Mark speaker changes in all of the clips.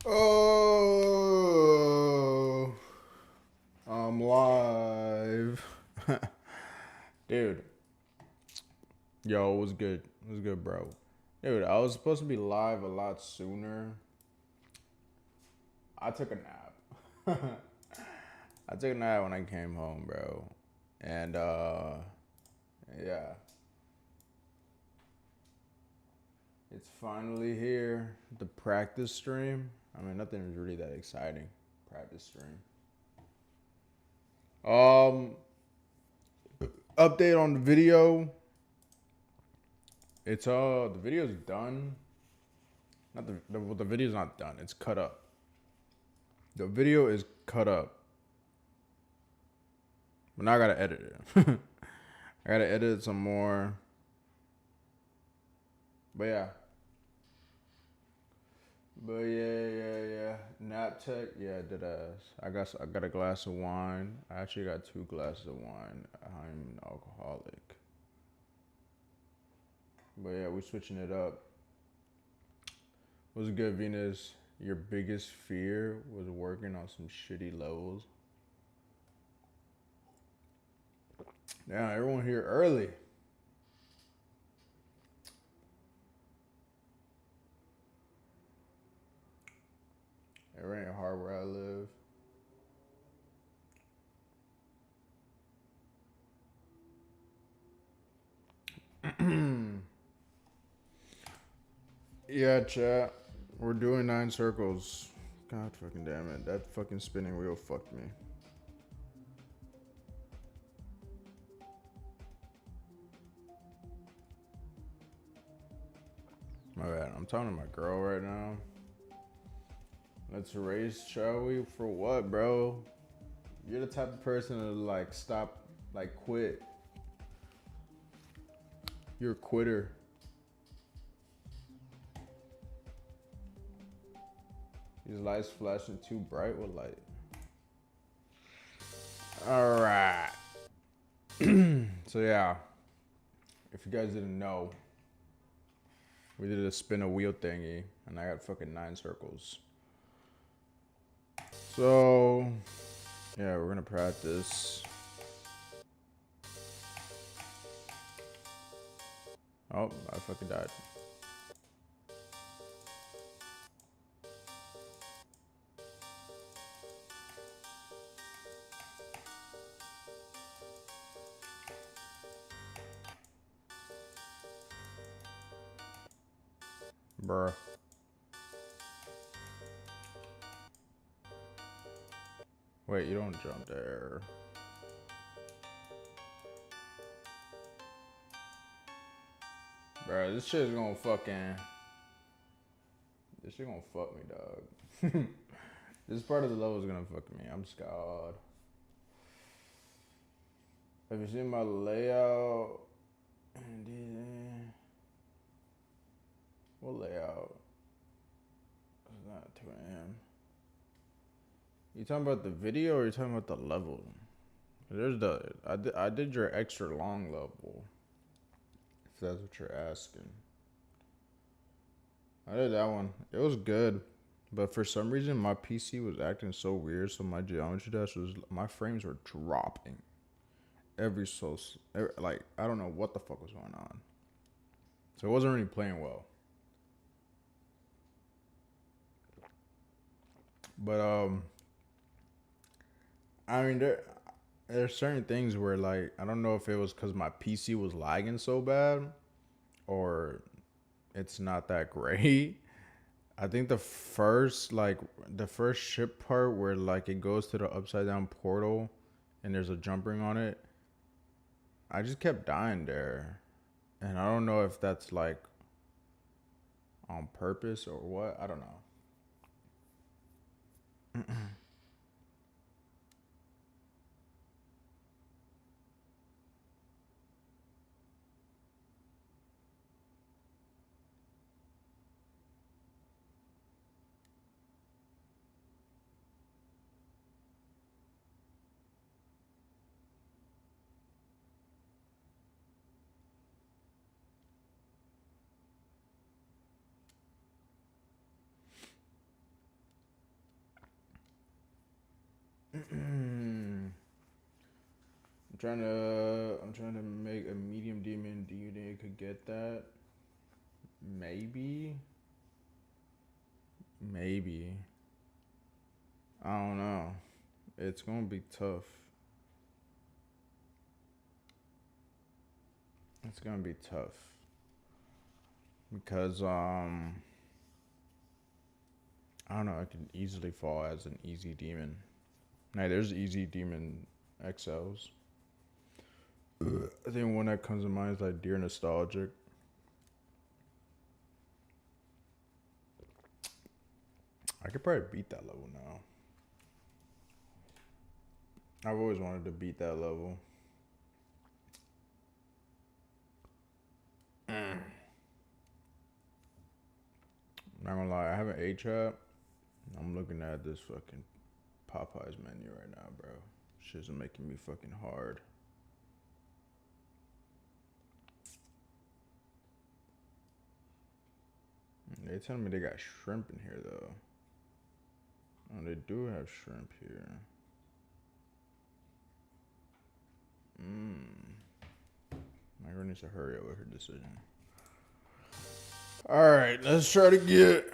Speaker 1: Oh, I'm live. Dude, yo, it was good. It was good, bro. Dude, I was supposed to be live a lot sooner. I took a nap. I took a nap when I came home, bro. And, yeah, it's finally here. The practice stream. I mean, nothing was really that exciting. Practice stream. Um, Update on the video. It's the video's done. Not the video's not done. It's cut up. The video is cut up, but now I gotta edit it. I gotta edit it some more. But yeah. But yeah. Nap tech, yeah, did ass. I got a glass of wine. I actually got 2 glasses of wine. I'm an alcoholic. But yeah, we're switching it up. What's good, Venus? Your biggest fear was working on some shitty levels. Yeah, everyone here early. It ain't hard where I live. Yeah, chat. We're doing 9 circles. God fucking damn it. That fucking spinning wheel fucked me. My bad. I'm talking to my girl right now. Let's race, shall we? For what, bro? You're the type of person to like stop, like quit. You're a quitter. These lights flashing too bright. What light? Alright. So yeah. If you guys didn't know, we did a spin a wheel thingy and I got fucking 9 circles. So yeah, we're gonna practice. Oh, I fucking died. Bruh. Wait, you don't jump there. Bruh, this shit's gonna fucking... This shit gonna fuck me, dog. This part of the level is gonna fuck me. I'm scared. Have you seen my layout? What layout? It's not 2 a.m. You talking about the video or you talking about the level? There's I did your extra long level. If that's what you're asking. I did that one. It was good. But for some reason my PC was acting so weird, so my geometry dash was my frames were dropping. Like I don't know what the fuck was going on. So it wasn't really playing well. But I mean there's certain things where like I don't know if it was cuz my PC was lagging so bad or it's not that great. I think the first ship part where like it goes to the upside down portal and there's a jump ring on it, I just kept dying there. And I don't know if that's like on purpose or what. I don't know. I'm trying to make a medium demon. Do you think I could get that? Maybe. Maybe. I don't know. It's gonna be tough. It's gonna be tough. Because I don't know, I can easily fall as an easy demon. Now there's easy demon XLs. I think one that comes to mind is like Dear Nostalgic. I could probably beat that level now. I've always wanted to beat that level. Not gonna lie, I have an A-Trap. I'm looking at this fucking Popeyes menu right now, bro. Shit's making me fucking hard. They telling me they got shrimp in here though. Oh, they do have shrimp here. My girl needs to hurry up with her decision. Alright, let's try to get.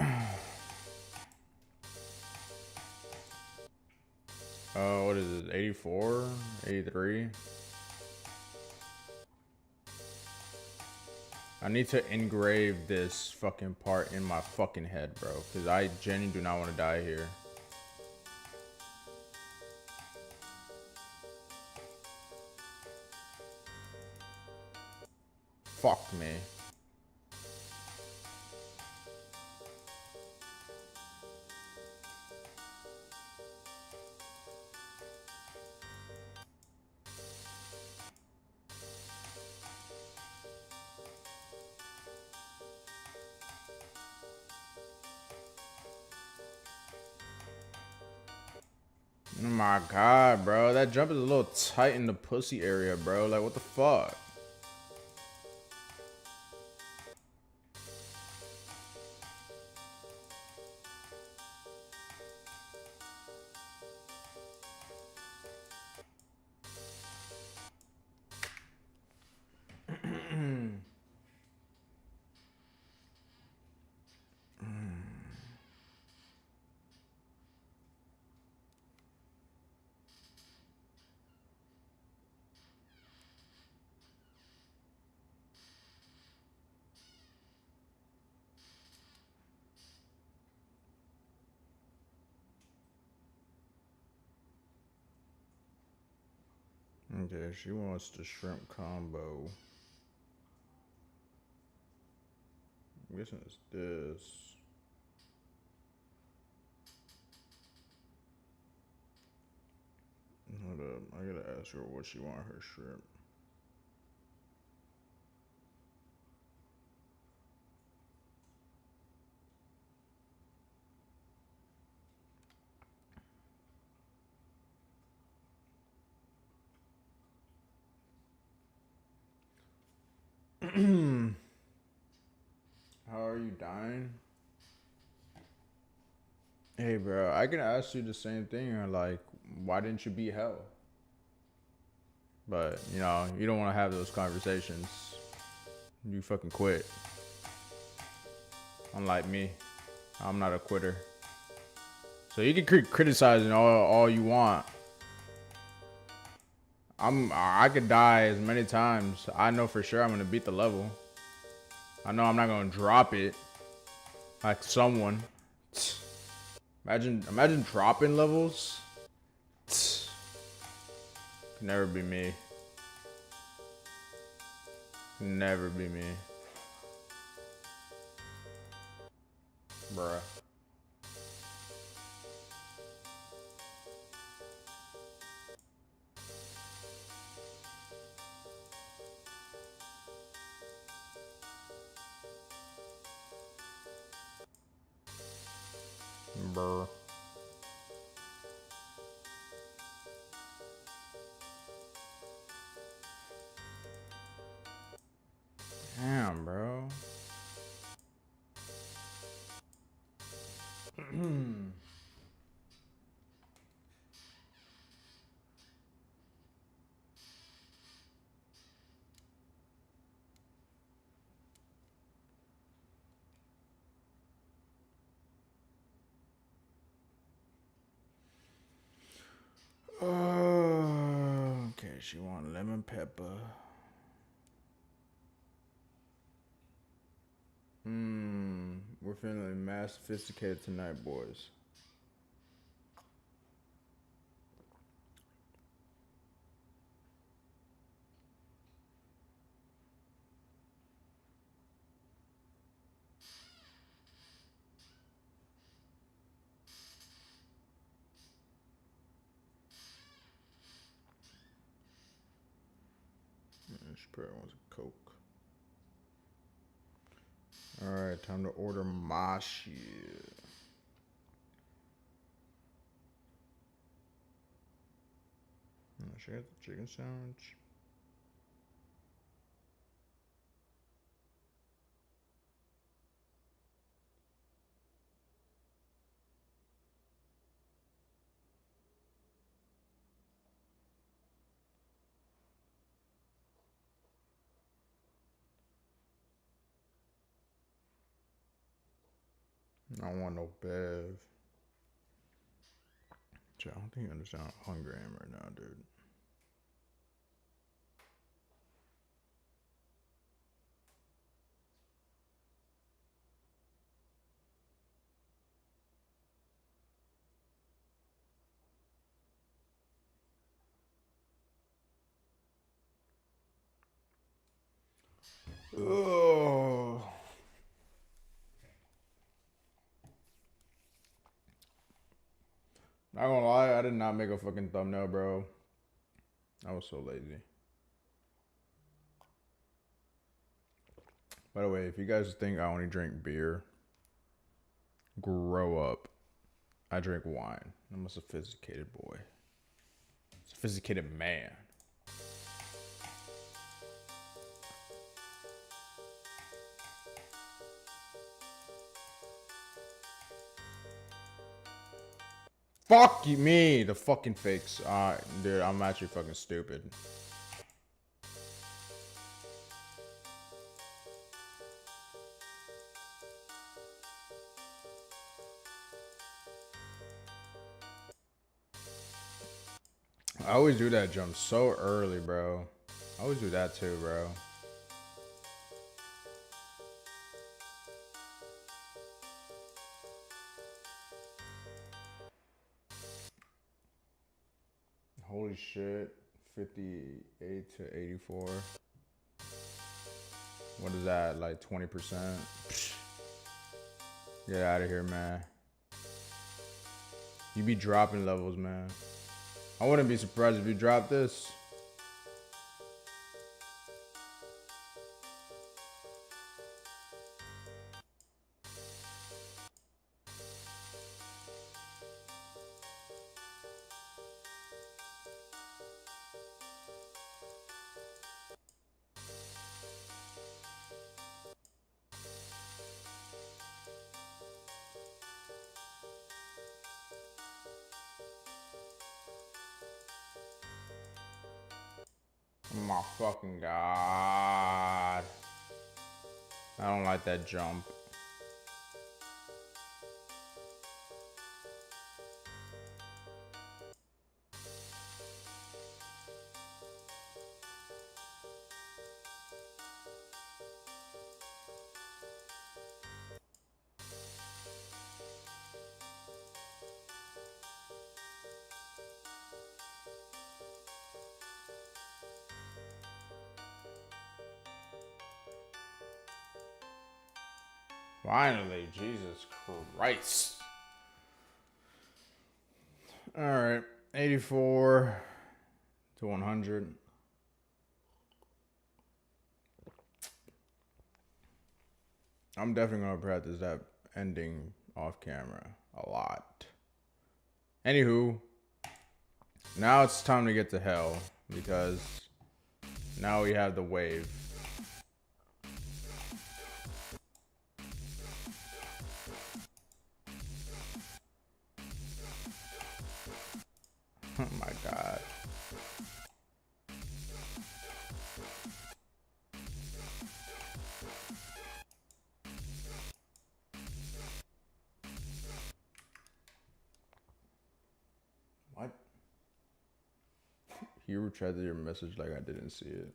Speaker 1: What is it? 84? 83? I need to engrave this fucking part in my fucking head, bro. Because I genuinely do not want to die here. Fuck me. Oh my god, bro. That jump is a little tight in the pussy area, bro. Like, what the fuck? Okay, she wants the shrimp combo. I'm guessing it's this. Hold up, I gotta ask her what she want her shrimp. How are you dying? Hey, bro, I can ask you the same thing. Like, why didn't you beat hell? But, you know, you don't want to have those conversations. You fucking quit. Unlike me, I'm not a quitter. So you can criticize all you want. I could die as many times. I know for sure I'm gonna beat the level. I know I'm not gonna drop it like someone. Imagine dropping levels. Could never be me. Never be me. Bruh. Bruh. Damn, bro. she want lemon pepper. We're feeling mad sophisticated tonight, boys. She probably wants a Coke. Alright, time to order my shit. She got the chicken sandwich. I don't want no bev. I don't think you understand how hungry I am right now, dude. Oh. Not gonna lie, I did not make a fucking thumbnail, bro. I was so lazy. By the way, if you guys think I only drink beer, grow up. I drink wine. I'm a sophisticated boy. Sophisticated man. Fuck you, me, the fucking fakes. Dude, I'm actually fucking stupid. I always do that jump so early, bro. I always do that too, bro. Holy shit. 58 to 84. What is that, like 20%? Get out of here, man. You be dropping levels, man. I wouldn't be surprised if you dropped this. Oh my fucking god. I don't like that jump. Finally, Jesus Christ. Alright, 84 to 100. I'm definitely going to practice that ending off camera a lot. Anywho, now it's time to get to hell because now we have the wave. Oh my god. What? you retried your message like I didn't see it.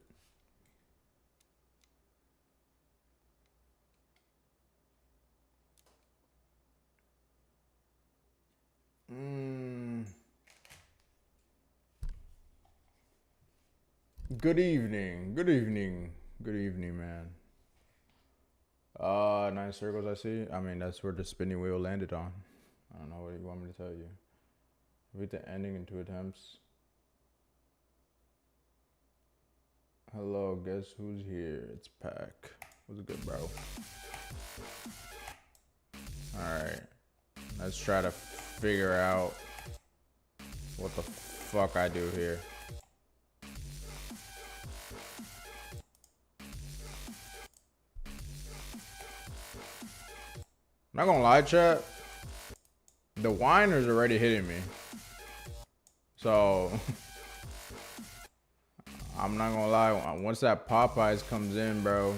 Speaker 1: Good evening. Good evening. Good evening, man. 9 circles I see. I mean, that's where the spinning wheel landed on. I don't know what you want me to tell you. Read the ending in 2 attempts. Hello, guess who's here? It's Pack. What's good, bro? Alright. Let's try to figure out what the fuck I do here. I'm not gonna lie, chat. The whiner's already hitting me. So, I'm not gonna lie. Once that Popeyes comes in, bro,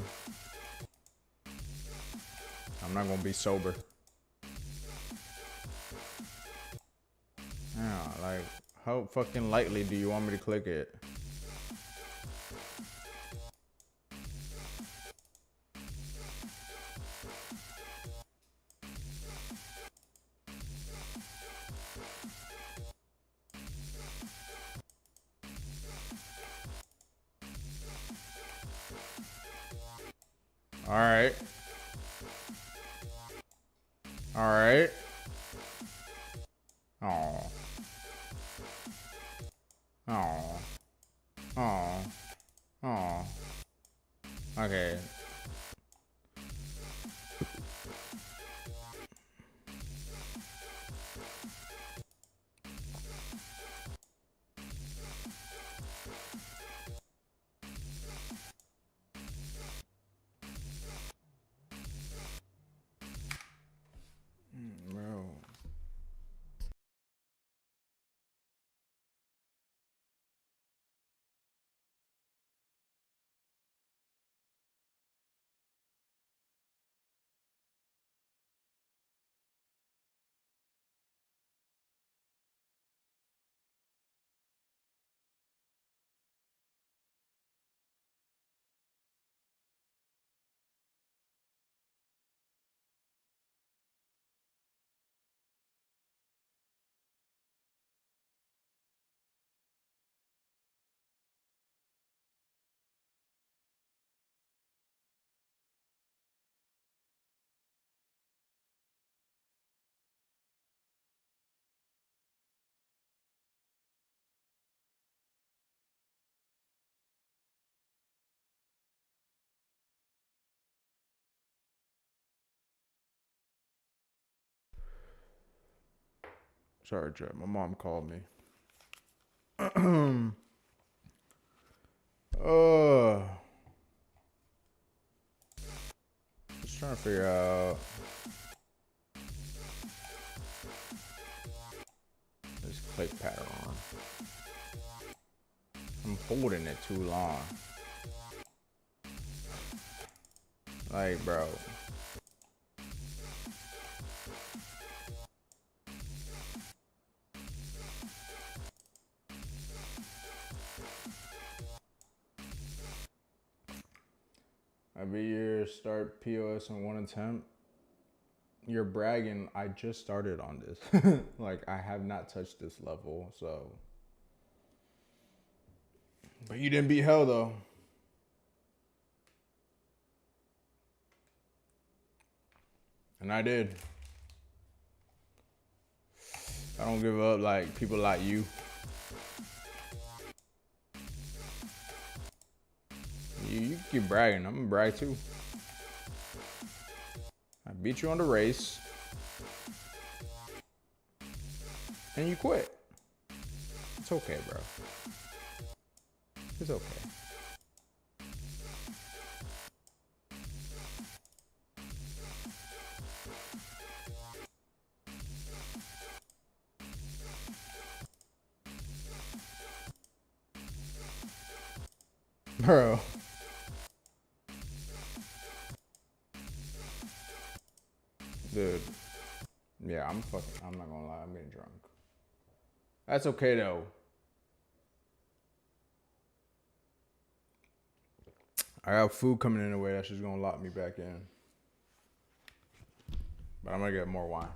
Speaker 1: I'm not gonna be sober. Yeah, like, how fucking lightly do you want me to click it? Alright. Alright. Oh. Oh. Oh. Oh. Okay. Bro. Sorry, chat. My mom called me. uh, just trying to figure out this click pattern. I'm holding it too long. Like, bro. Every year, start POS in 1 attempt. You're bragging. I just started on this. Like, I have not touched this level, so. But you didn't beat hell, though. And I did. I don't give up like people like you. You keep bragging. I'm gonna brag too. I beat you on the race. And you quit. It's okay, bro. It's okay. Bro. Dude. Yeah, I'm not gonna lie, I'm getting drunk. That's okay though. I got food coming in the way that's just gonna lock me back in. But I'm gonna get more wine.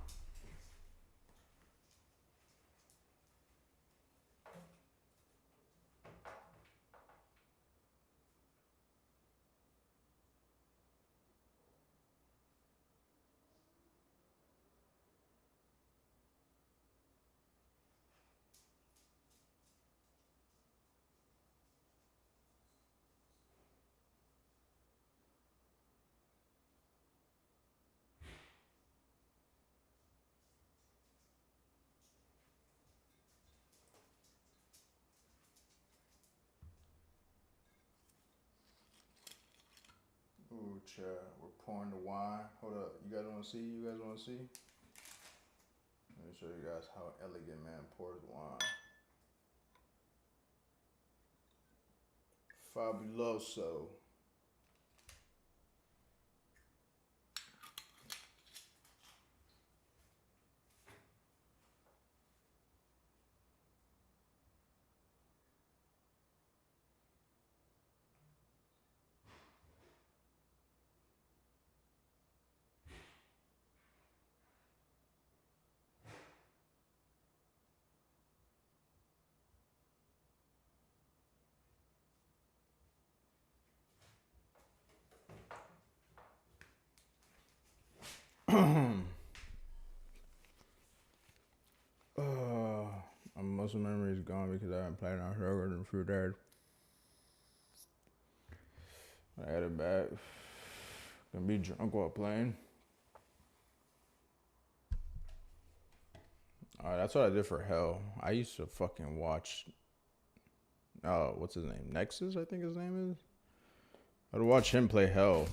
Speaker 1: Ooh, chat. We're pouring the wine. Hold up. You guys wanna see? You guys wanna see? Let me show you guys how Elegant Man pours wine. Fabuloso. My muscle memory is gone because I haven't played on sugar in a few days. I added back. Gonna be drunk while playing. That's what I did for Hell. I used to fucking watch. What's his name? Nexus, I think his name is. I'd watch him play Hell.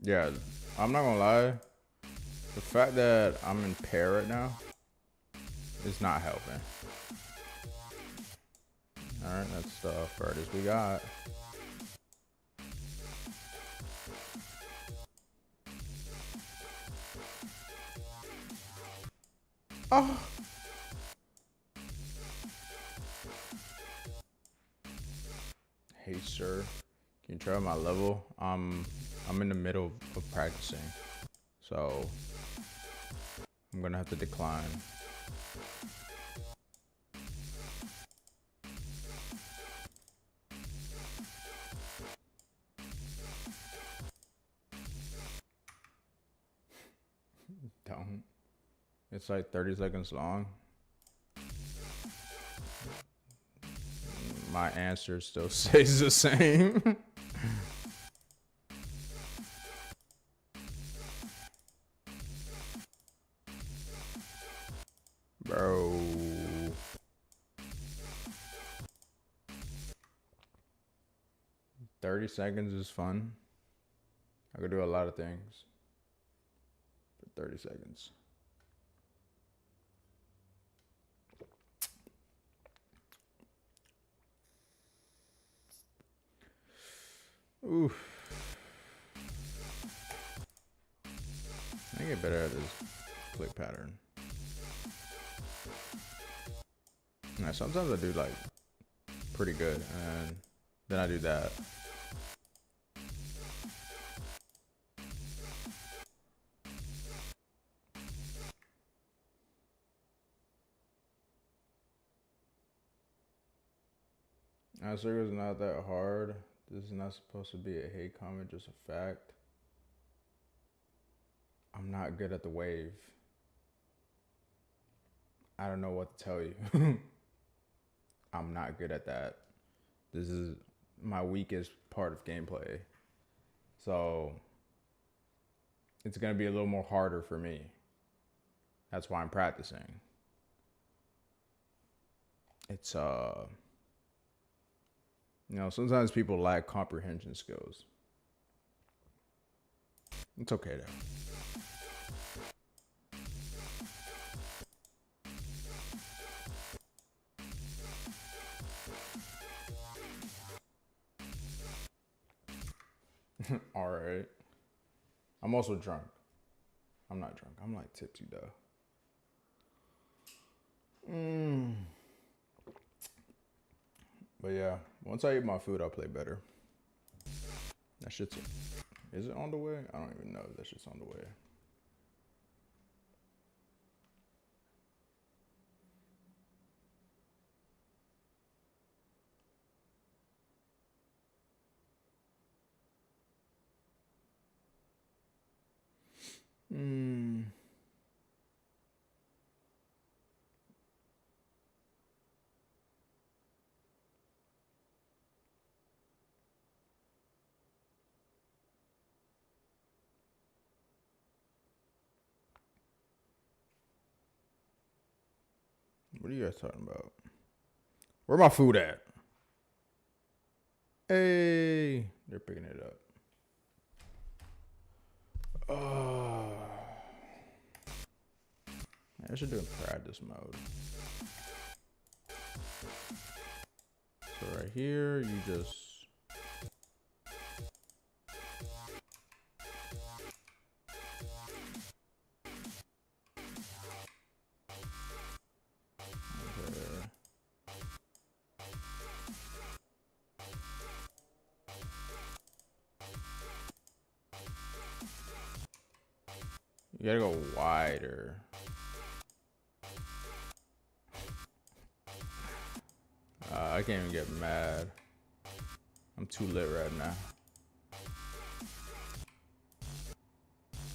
Speaker 1: Yeah, I'm not gonna lie. The fact that I'm in pair right now is not helping. Alright, that's the furthest we got. Oh! Hey, sir. Can you try my level? I'm in the middle of practicing. So, I'm gonna have to decline. Don't. It's like 30 seconds long. My answer still stays the same. Bro. "30 seconds is fun. I could do a lot of things for 30 seconds. Oof. I get better at this click pattern. Now, sometimes I do like pretty good, and then I do that. Answer is not that hard. This is not supposed to be a hate comment, just a fact. I'm not good at the wave. I don't know what to tell you. I'm not good at that. This is my weakest part of gameplay. So it's going to be a little more harder for me. That's why I'm practicing. It's sometimes people lack comprehension skills. It's okay though. All right. I'm also drunk. I'm not drunk. I'm like tipsy though. Mm. But yeah, once I eat my food, I'll play better. That shit's. Is it on the way? I don't even know if that shit's on the way. Hmm. What are you guys talking about? Where my food at? Hey, they're picking it up. Oh, I should do a practice mode. So right here, you just. Okay. You gotta go wider. I can't even get mad. I'm too lit right now.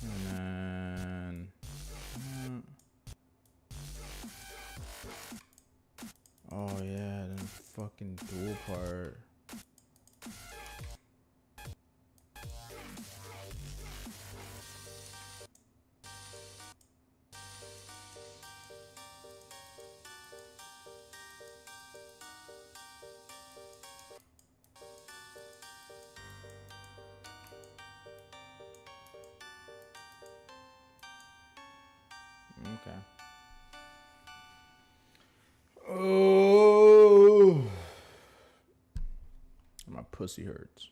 Speaker 1: And then. Oh yeah, then fucking dual part. Okay. Oh, my pussy hurts.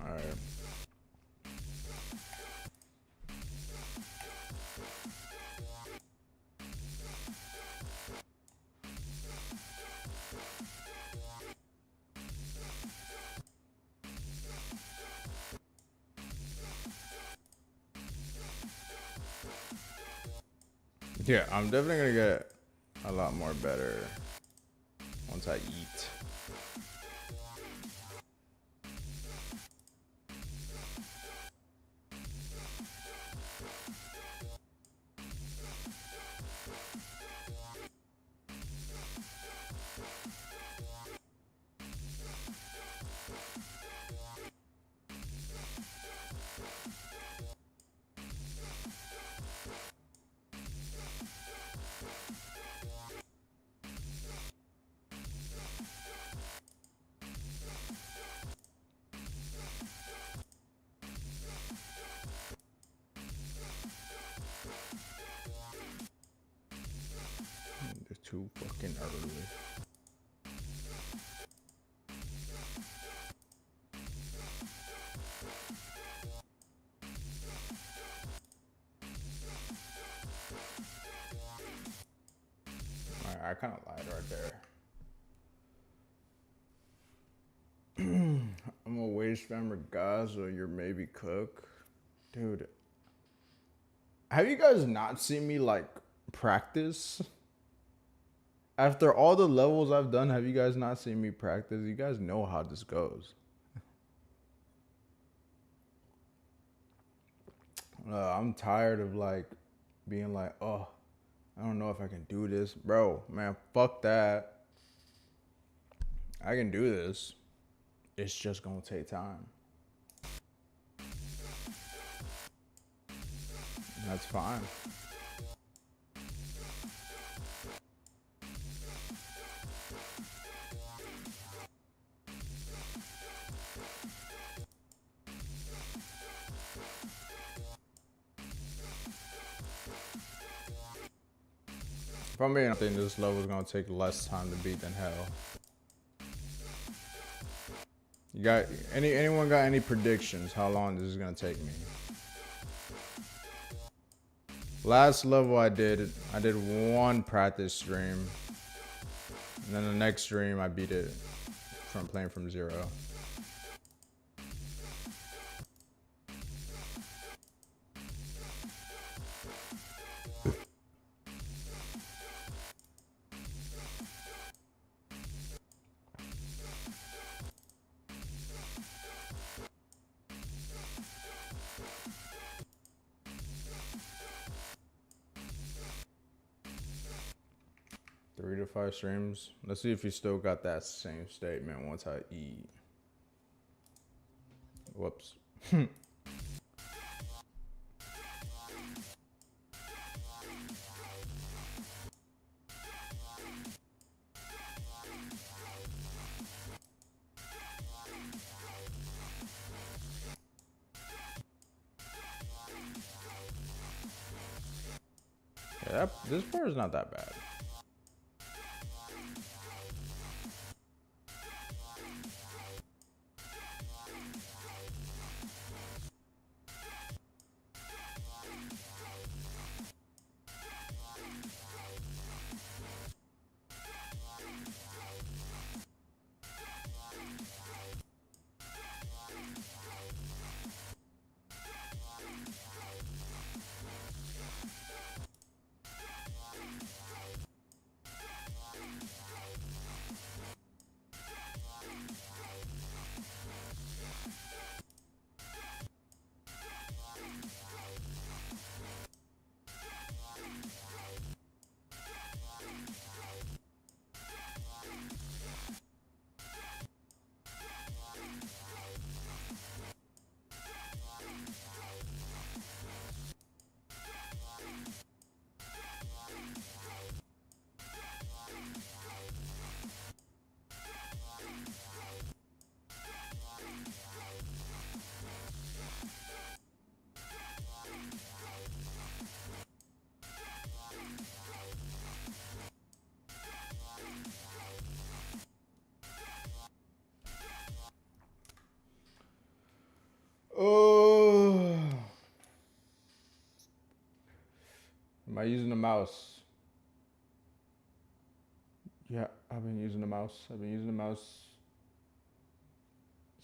Speaker 1: All right. Yeah, I'm definitely gonna get a lot more better once I eat. It's too fucking early. I kind of lied right there. I'm a waste spammer Gaza, your maybe cook. Dude, have you guys not seen me like practice? After all the levels I've done, have you guys not seen me practice? You guys know how this goes. I'm tired of like being like, oh, I don't know if I can do this. Bro, man, fuck that. I can do this. It's just gonna take time. That's fine. If I'm being, I think this level is gonna take less time to beat than hell. You got anyone got any predictions how long this is gonna take me? Last level I did one practice stream, and then the next stream I beat it from playing from zero. Three to five streams. Let's see if you still got that same statement once I eat. Whoops. Yeah, this part is not that bad. Oh, am I using the mouse? Yeah, I've been using the mouse. I've been using the mouse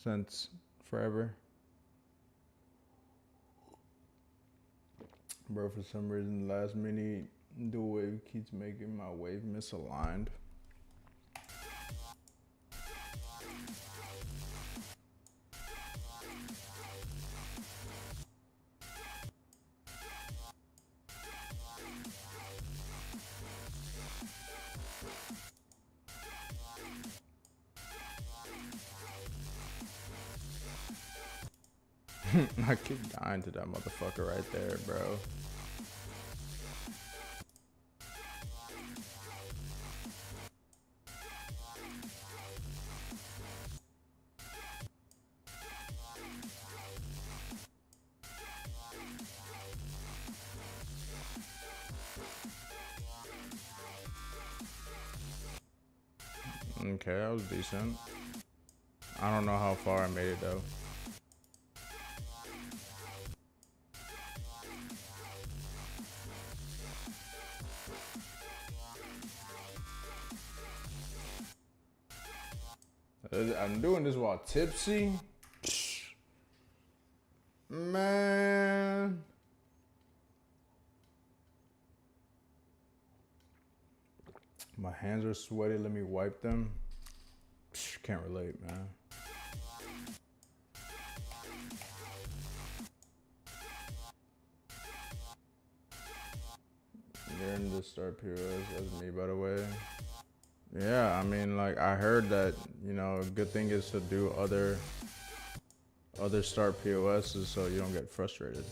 Speaker 1: since forever. Bro, for some reason, the last mini dual wave keeps making my wave misaligned. I keep dying to that motherfucker right there, bro. Okay, that was decent. I don't know how far I made it though. I'm doing this while tipsy. Man. My hands are sweaty. Let me wipe them. Can't relate, man. You're in the start POS. That's me, by the way. Yeah, I mean, like, I heard that, you know, a good thing is to do other start POSs so you don't get frustrated.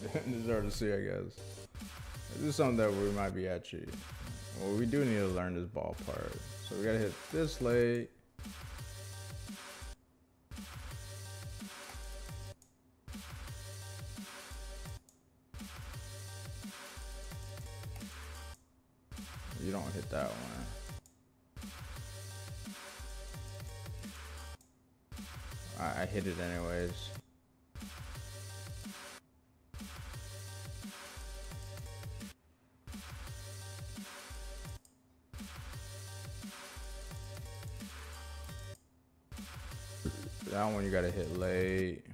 Speaker 1: this is hard to see, I guess. This is something that we might be actually. Well, we do need to learn this ball part. So we gotta hit this late. You don't hit that one. I hit it anyways. That one you gotta hit late.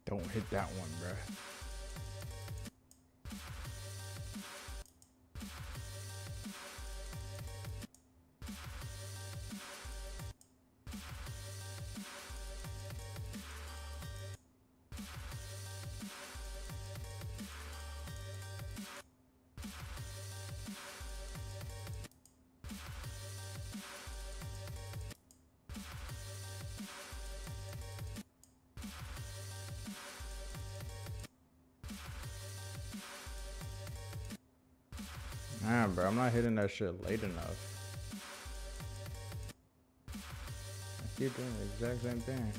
Speaker 1: Don't hit that one, bruh. Damn, bro, I'm not hitting that shit late enough. I keep doing the exact same thing.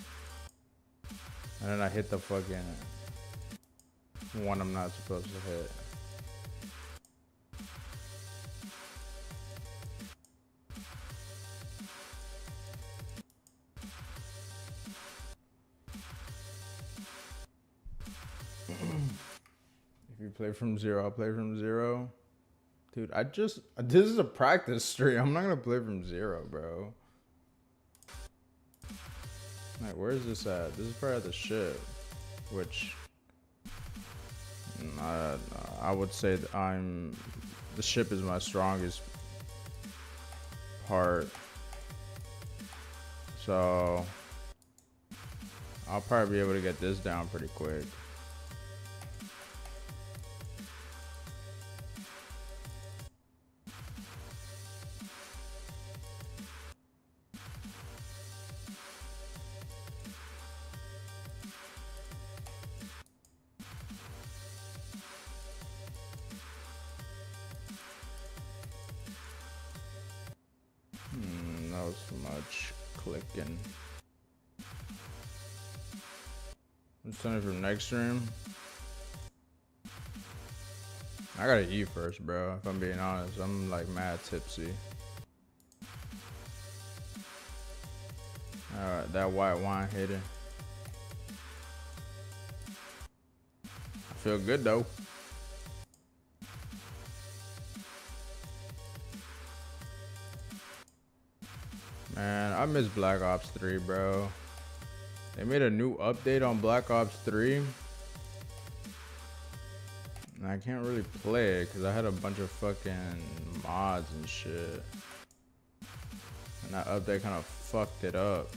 Speaker 1: And then I hit the fucking one I'm not supposed to hit. If you play from zero, I'll play from zero. Dude, this is a practice stream. I'm not gonna play from zero, bro. Like, where is this at? This is probably at the ship, which I would say that the ship is my strongest part. So I'll probably be able to get this down pretty quick. That was too much clicking. Let's send it from next stream. I gotta eat first, bro. If I'm being honest, I'm like mad tipsy. Alright, that white wine hitting. I feel good though. Man, I miss Black Ops 3, bro. They made a new update on Black Ops 3. And I can't really play it because I had a bunch of fucking mods and shit. And that update kind of fucked it up.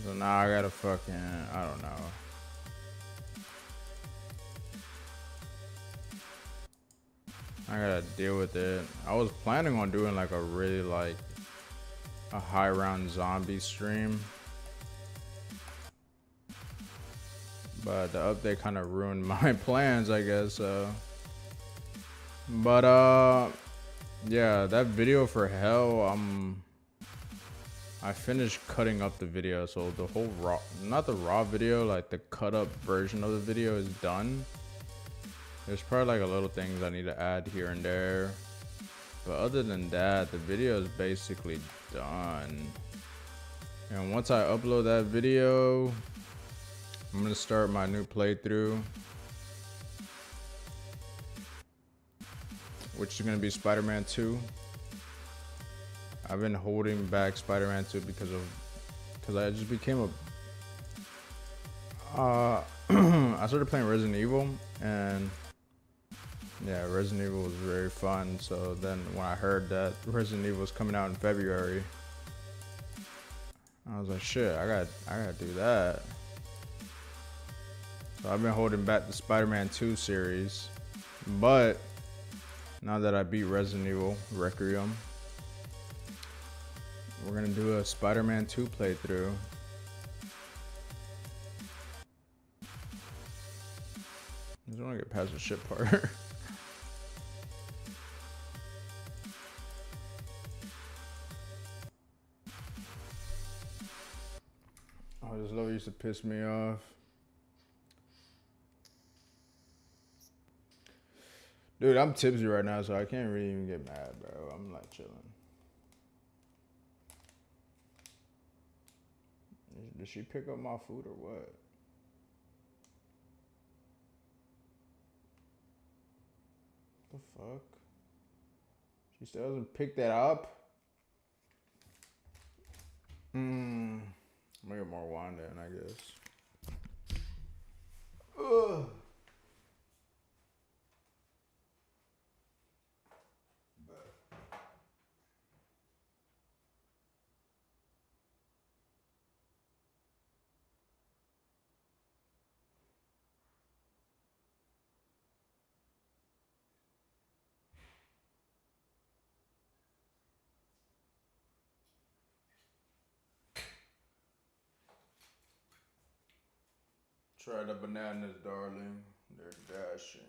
Speaker 1: So now I gotta fucking, I don't know. I gotta deal with it. I was planning on doing like a high round zombie stream, but the update kind of ruined my plans, I guess. But yeah, that video for Hell, I finished cutting up the video, so the whole not the raw video, like the cut up version of the video is done. There's probably like a little things I need to add here and there, but other than that, the video is basically done. And once I upload that video, I'm gonna start my new playthrough, which is gonna be Spider-Man 2. I've been holding back Spider-Man 2 because I just became I started playing Resident Evil, and yeah, Resident Evil was very fun. So then when I heard that Resident Evil was coming out in February, I was like, shit, I gotta do that. So I've been holding back the Spider-Man 2 series, but now that I beat Resident Evil Requiem, we're gonna do a Spider-Man 2 playthrough. I just want to get past the shit part. Oh, this level used to piss me off. Dude, I'm tipsy right now, so I can't really even get mad, bro. I'm like chilling. Did she pick up my food or what? The fuck? She still hasn't picked that up? I'm gonna get more wine then, I guess. Ugh. Try the bananas, darling. They're dashing.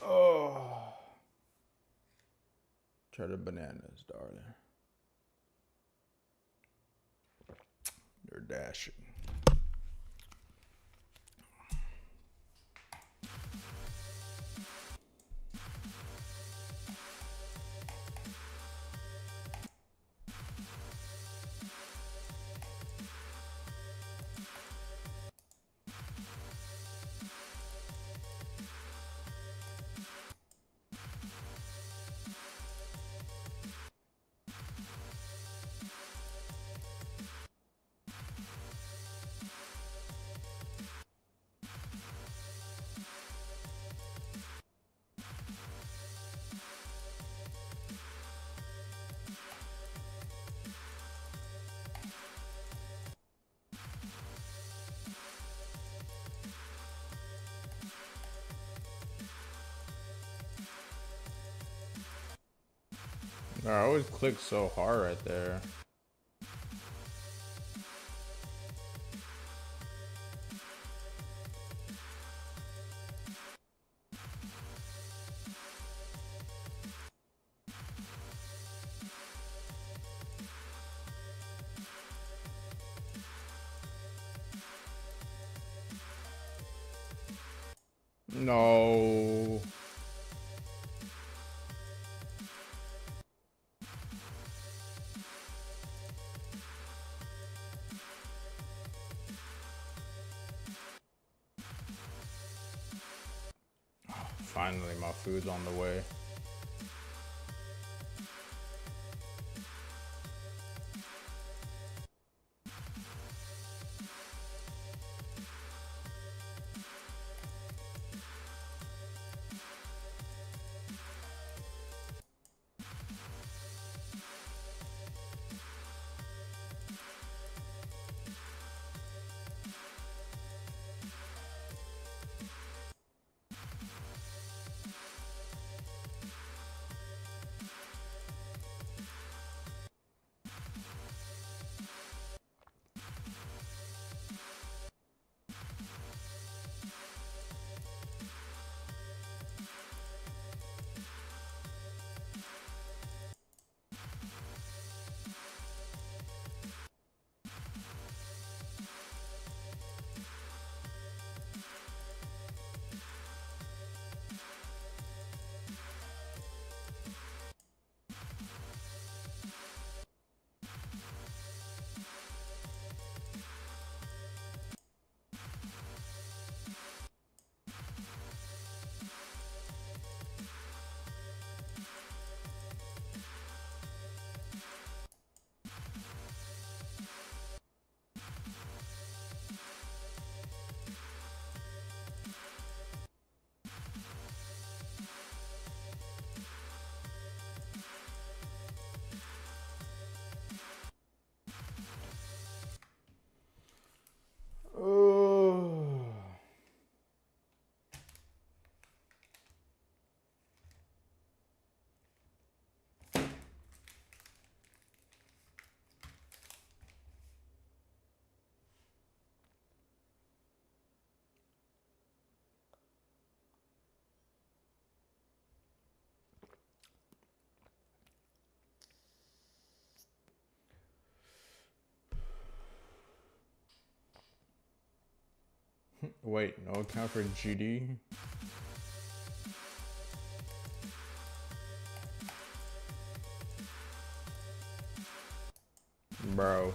Speaker 1: Oh. Try the bananas, darling. They're dashing. I always click so hard right there. No. Finally, my food's on the way. Wait, no account for GD? Bro.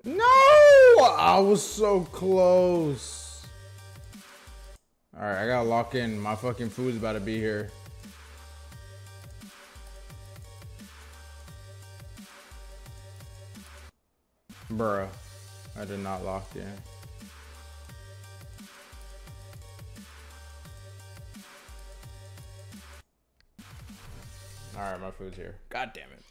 Speaker 1: No! I was so close. Alright, I gotta lock in. My fucking food's about to be here. Bruh. I did not lock in. Alright, my food's here. God damn it.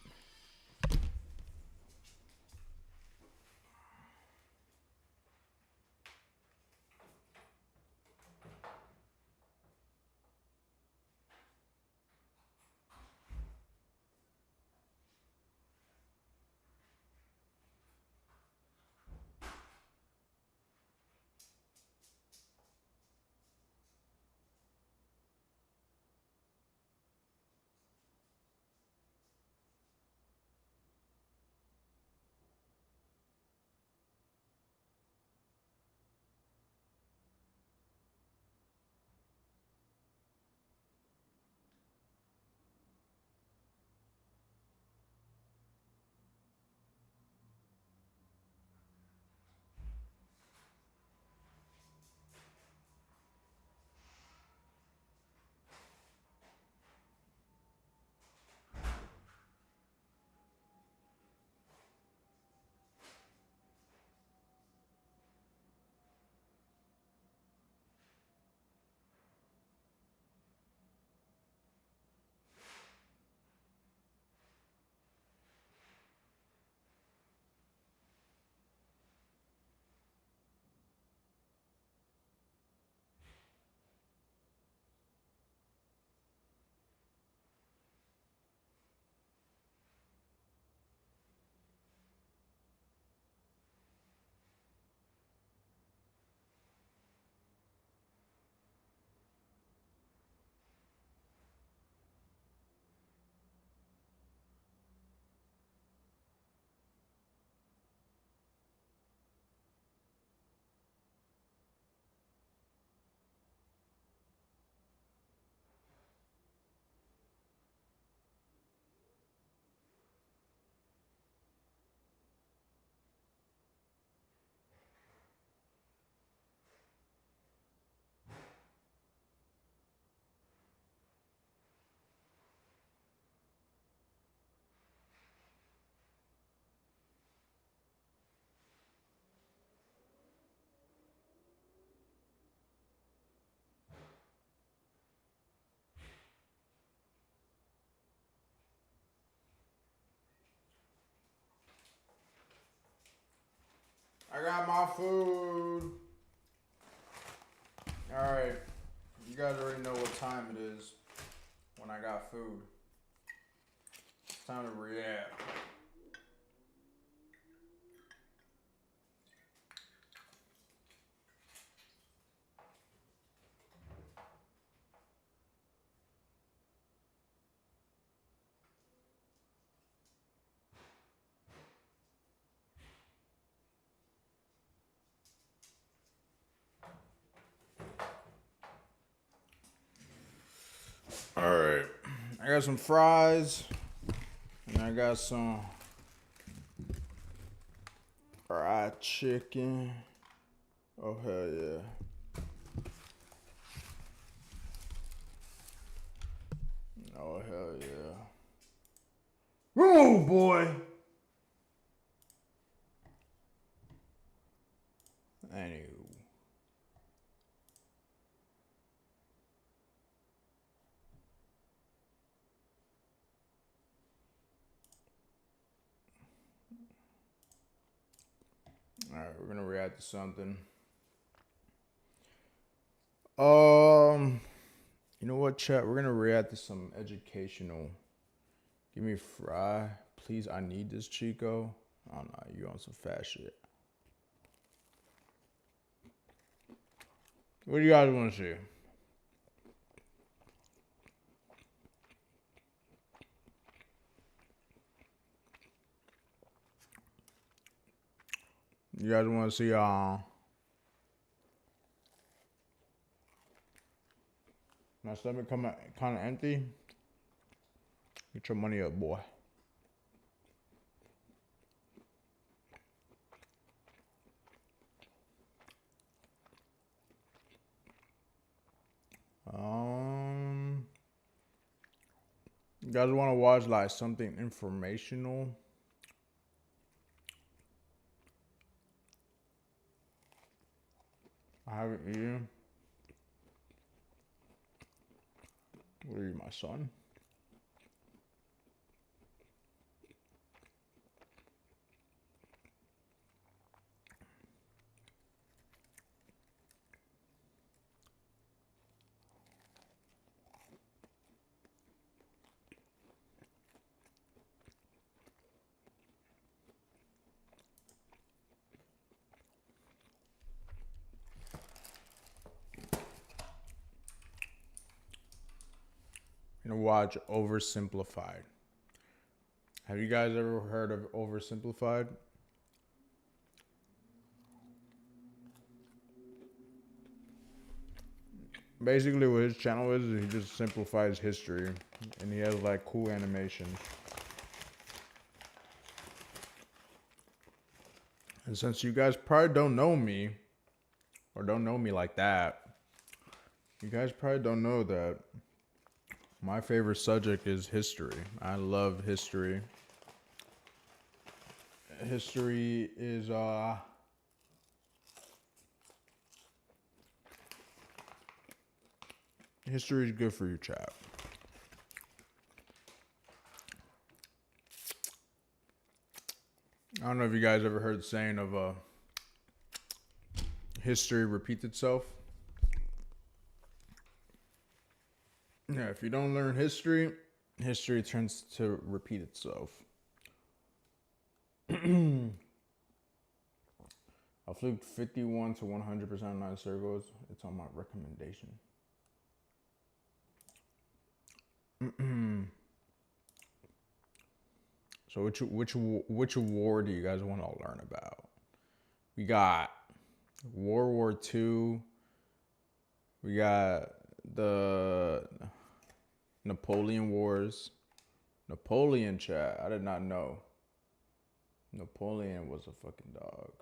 Speaker 1: I got my food. Alright. You guys already know what time it is when I got food. It's time to react. Alright. I got some fries. And I got some fried chicken. Oh, hell yeah. Oh, hell yeah. Oh, boy. Anywho. Alright, we're gonna react to something. You know what, chat? We're gonna react to some educational. Give me fry, please. I need this, Chico. Oh no, you on some fat shit. What do you guys want to see? You guys want to see my stomach come kind of empty? Get your money up, boy. You guys want to watch like something informational? I haven't eaten. What are you, my son? You know, watch Oversimplified. Have you guys ever heard of Oversimplified? Basically, what his channel is he just simplifies history, and he has like cool animations. And since you guys probably don't know me, or don't know me like that, you guys probably don't know that my favorite subject is history. I love history. History is history is good for you, chat. I don't know if you guys ever heard the saying of history repeats itself. Yeah, if you don't learn history, history tends to repeat itself. I flipped 51 to 100% on 9 circles. It's on my recommendation. So which war do you guys want to learn about? We got World War II. We got the Napoleon Wars. Napoleon, chat. I did not know. Napoleon was a fucking dog.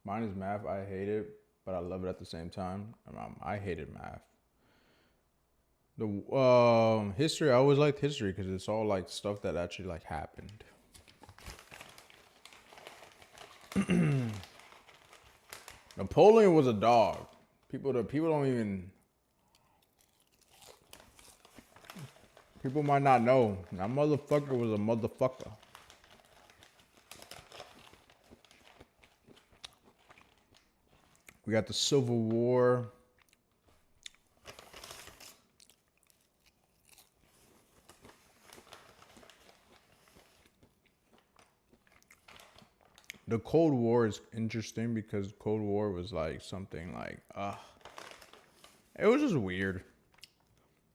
Speaker 1: Mine is math. I hate it, but I love it at the same time. I hated math. The history, I always liked history because it's all like stuff that actually like happened. Napoleon was a dog. People don't even. People might not know. That motherfucker was a motherfucker. We got the Civil War. The Cold War is interesting because Cold War was like something like, it was just weird.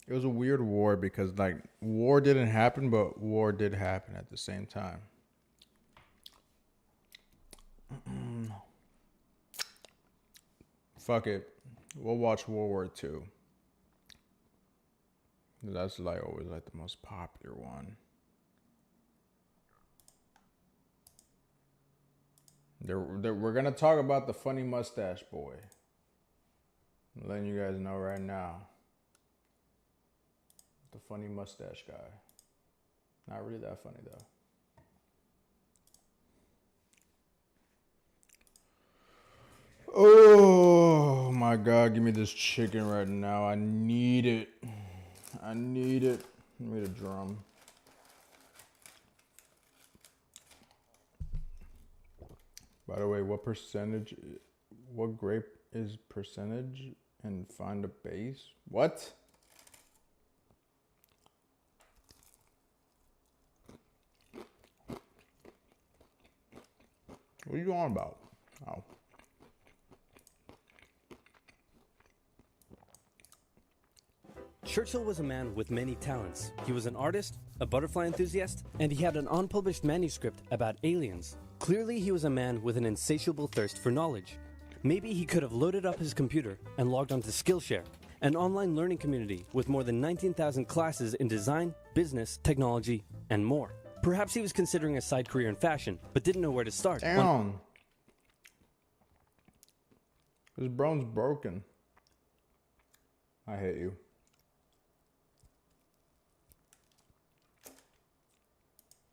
Speaker 1: It was a weird war because like war didn't happen, but war did happen at the same time. Fuck it. We'll watch World War II. That's like always like the most popular one. We're gonna talk about the funny mustache boy. I'm letting you guys know right now. The funny mustache guy. Not really that funny though. Oh my god, give me this chicken right now. I need it. I need it. Give me the drum. By the way, what grape is percentage and find a base? What? What are you on about? Oh.
Speaker 2: Churchill was a man with many talents. He was an artist, a butterfly enthusiast, and he had an unpublished manuscript about aliens. Clearly, he was a man with an insatiable thirst for knowledge. Maybe he could have loaded up his computer and logged onto Skillshare, an online learning community with more than 19,000 classes in design, business, technology, and more. Perhaps he was considering a side career in fashion, but didn't know where to start.
Speaker 1: Damn. This bro's broken. I hate you.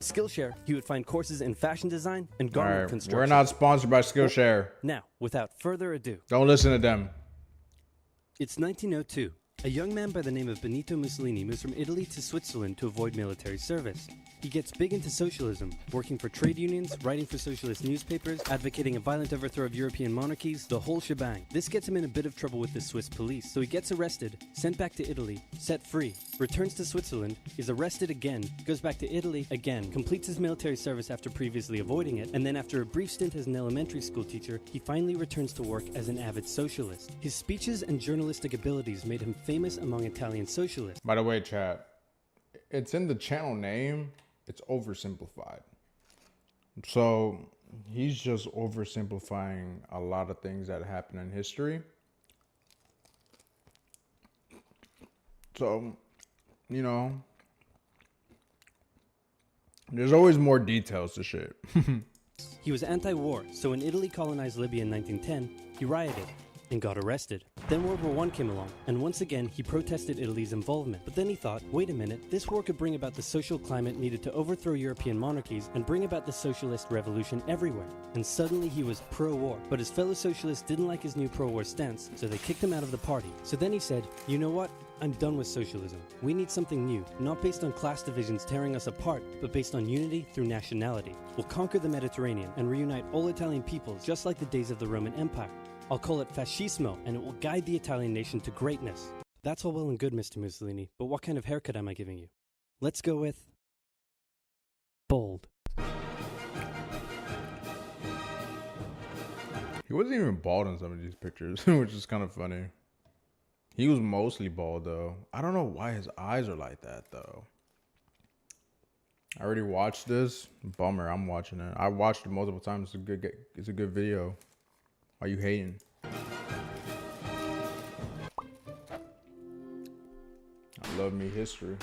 Speaker 2: Skillshare, he would find courses in fashion design and garment construction.
Speaker 1: We're not sponsored by Skillshare.
Speaker 2: Now, without further ado,
Speaker 1: Don't listen to them.
Speaker 2: it's 1902. A young man by the name of Benito Mussolini moves from Italy to Switzerland to avoid military service. He gets big into socialism, working for trade unions, writing for socialist newspapers, advocating a violent overthrow of European monarchies, the whole shebang. This gets him in a bit of trouble with the Swiss police, so he gets arrested, sent back to Italy, set free, returns to Switzerland, is arrested again, goes back to Italy again, completes his military service after previously avoiding it, and then after a brief stint as an elementary school teacher, he finally returns to work as an avid socialist. His speeches and journalistic abilities made him famous among Italian socialists.
Speaker 1: By the way, chat, it's in the channel name. It's oversimplified. So he's just oversimplifying a lot of things that happen in history. So, you know, there's always more details to shit.
Speaker 2: He was anti-war, so when Italy colonized Libya in 1910, he rioted and got arrested. Then World War I came along, and once again he protested Italy's involvement. But then he thought, wait a minute, this war could bring about the social climate needed to overthrow European monarchies and bring about the socialist revolution everywhere. And suddenly he was pro-war. But his fellow socialists didn't like his new pro-war stance, so they kicked him out of the party. So then he said, you know what? I'm done with socialism. We need something new, not based on class divisions tearing us apart, but based on unity through nationality. We'll conquer the Mediterranean and reunite all Italian peoples just like the days of the Roman Empire. I'll call it fascismo, and it will guide the Italian nation to greatness. That's all well and good, Mr. Mussolini, but what kind of haircut am I giving you? Let's go with bold.
Speaker 1: He wasn't even bald in some of these pictures, which is kind of funny. He was mostly bald, though. I don't know why his eyes are like that, though. I already watched this. Bummer, I'm watching it. I watched it multiple times. It's a good video. Why you hating? I love me history.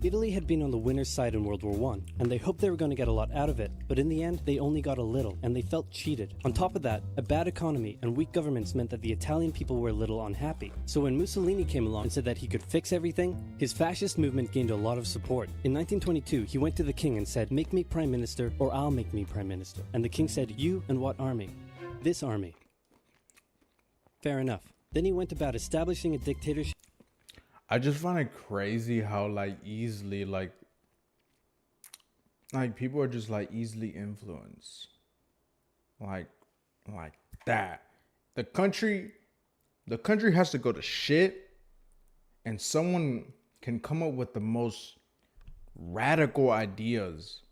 Speaker 2: Italy had been on the winner's side in World War I, and they hoped they were going to get a lot out of it, but in the end, they only got a little, and they felt cheated. On top of that, a bad economy and weak governments meant that the Italian people were a little unhappy. So when Mussolini came along and said that he could fix everything, his fascist movement gained a lot of support. In 1922, he went to the king and said, make me prime minister, or I'll make me prime minister. And the king said, you and what army? This army. Fair enough. Then he went about establishing a dictatorship.
Speaker 1: I just find it crazy how easily people are just easily influenced. Like that. The country has to go to shit, and someone can come up with the most radical ideas.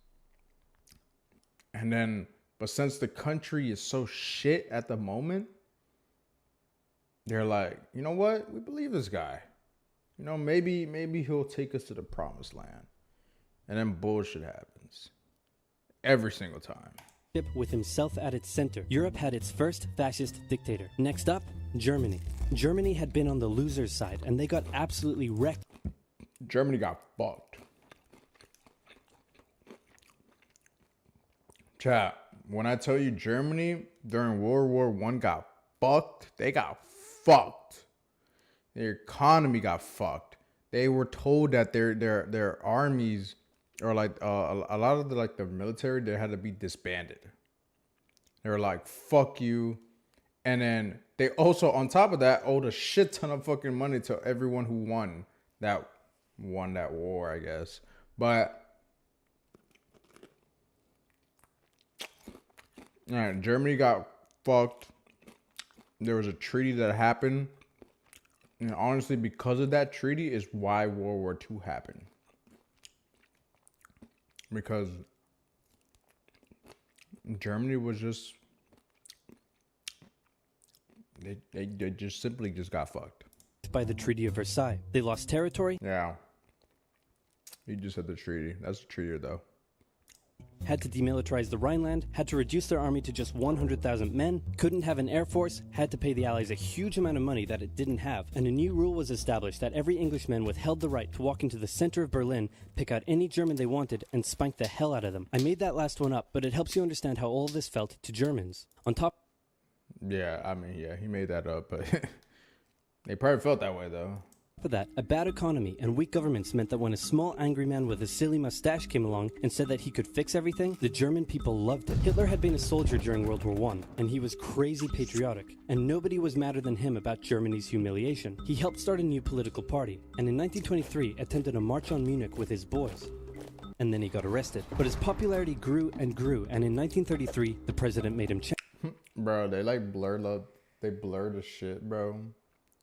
Speaker 1: But since the country is so shit at the moment, they're like, you know what? We believe this guy. You know, maybe he'll take us to the promised land. And then bullshit happens. Every single time.
Speaker 2: With himself at its center. Europe had its first fascist dictator. Next up, Germany. Germany had been on the loser's side, and they got absolutely wrecked.
Speaker 1: Germany got fucked. Chat, when I tell you Germany during World War I got fucked, they got fucked. Their economy got fucked. They were told that their armies, or a lot of the military, they had to be disbanded. They were like, fuck you. And then they also, on top of that, owed a shit ton of fucking money to everyone who won that war, I guess. But yeah, Germany got fucked. There was a treaty that happened. And honestly, because of that treaty is why World War II happened. Because Germany was just, they just simply just got fucked.
Speaker 2: by the Treaty of Versailles. They lost territory,
Speaker 1: Yeah. You just said the treaty. That's the treaty, though.
Speaker 2: had to demilitarize the Rhineland, had to reduce their army to just 100,000 men, couldn't have an air force, had to pay the Allies a huge amount of money that it didn't have, and a new rule was established that every Englishman withheld the right to walk into the center of Berlin, pick out any German they wanted, and spank the hell out of them. I made that last one up, but it helps you understand how all of this felt to Germans. On top
Speaker 1: Yeah, I mean, yeah, he made that up, but they probably felt that way, though.
Speaker 2: of that, a bad economy and weak governments meant that when a small angry man with a silly mustache came along and said that he could fix everything, the German people loved it. Hitler had been a soldier during World War I, and he was crazy patriotic, and nobody was madder than him about Germany's humiliation. He helped start a new political party, and in 1923 attempted a march on Munich with his boys. And then he got arrested. But his popularity grew, and in 1933, the president made him
Speaker 1: Bro, they like blurred up. They blurred the shit, bro.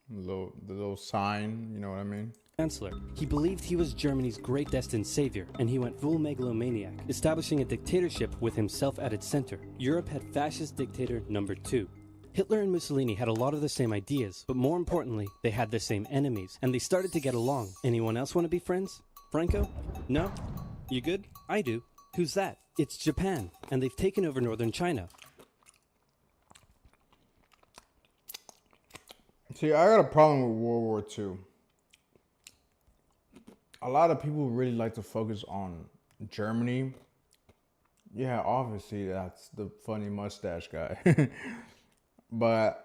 Speaker 1: The little sign, you know what I mean?
Speaker 2: chancellor. He believed he was Germany's great destined savior, and he went full megalomaniac, establishing a dictatorship with himself at its center. Europe had fascist dictator number 2. Hitler and Mussolini had a lot of the same ideas, but more importantly, they had the same enemies, and they started to get along. Anyone else want to be friends? Franco? No? You good? I do. Who's that? It's Japan, and they've taken over northern China.
Speaker 1: See, I got a problem with World War II. A lot of people really like to focus on Germany. Yeah, obviously that's the funny mustache guy. But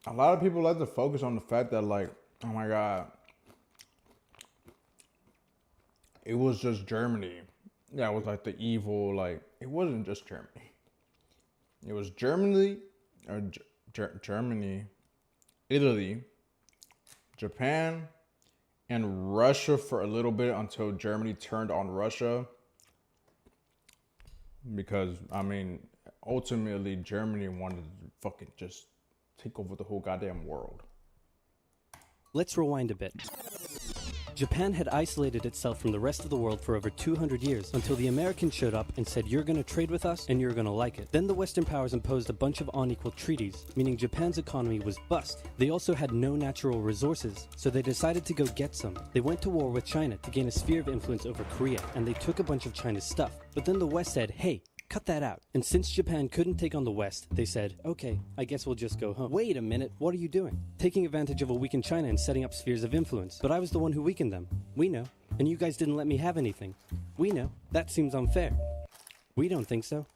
Speaker 1: a lot of people like to focus on the fact that, like, oh my God, it was just Germany. Yeah, it was like the evil, like, it wasn't just Germany. It was Germany, or Germany, Italy, Japan, and Russia for a little bit until Germany turned on Russia. Because, I mean, ultimately, Germany wanted to fucking just take over the whole goddamn world.
Speaker 2: Let's rewind a bit. Japan had isolated itself from the rest of the world for over 200 years until the Americans showed up and said, you're going to trade with us and you're going to like it. Then the Western powers imposed a bunch of unequal treaties, meaning Japan's economy was bust. They also had no natural resources, so they decided to go get some. They went to war with China to gain a sphere of influence over Korea, and they took a bunch of China's stuff. But then the West said, hey, cut that out. And since Japan couldn't take on the West, they said, okay, I guess we'll just go home. Wait a minute, what are you doing? Taking advantage of a weakened China and setting up spheres of influence. But I was the one who weakened them. We know. And you guys didn't let me have anything. We know. That seems unfair. We don't think so.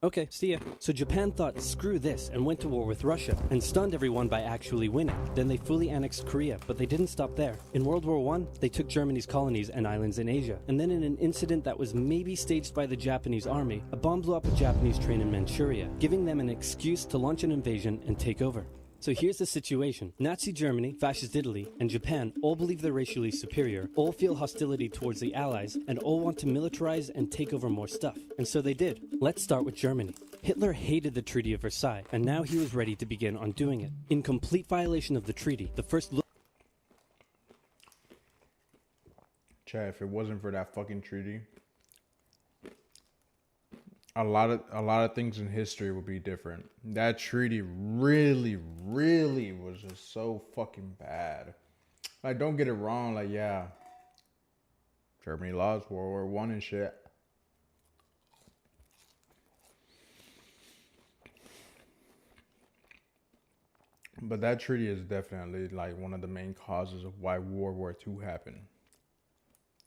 Speaker 2: Okay, see ya. So Japan thought, screw this, and went to war with Russia, and stunned everyone by actually winning. Then they fully annexed Korea, but they didn't stop there. In World War I, they took Germany's colonies and islands in Asia. And then in an incident that was maybe staged by the Japanese army, a bomb blew up a Japanese train in Manchuria, giving them an excuse to launch an invasion and take over. So here's the situation. Nazi Germany, Fascist Italy, and Japan all believe they're racially superior, all feel hostility towards the Allies, and all want to militarize and take over more stuff. And so they did. Let's start with Germany. Hitler hated the Treaty of Versailles, and now he was ready to begin undoing it. In complete violation of the treaty, the first
Speaker 1: Chad, if it wasn't for that fucking treaty, a lot of things in history would be different. That treaty really was just so fucking bad. Like, don't get it wrong. Like, yeah, Germany lost World War I and shit. But that treaty is definitely like one of the main causes of why World War II happened.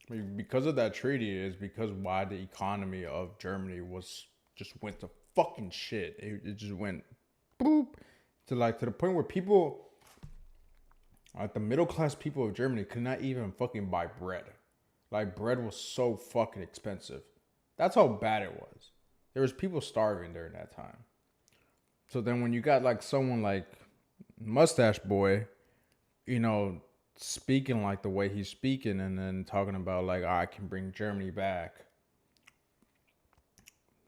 Speaker 1: I mean, because of that treaty is because why the economy of Germany was just went to fucking shit. It just went boop to the point where people, like the middle class people of Germany, could not even fucking buy bread. Like, bread was so fucking expensive. That's how bad it was. There was people starving during that time. So then when you got like someone like Mustache Boy, you know, speaking like the way he's speaking and then talking about like, I can bring Germany back,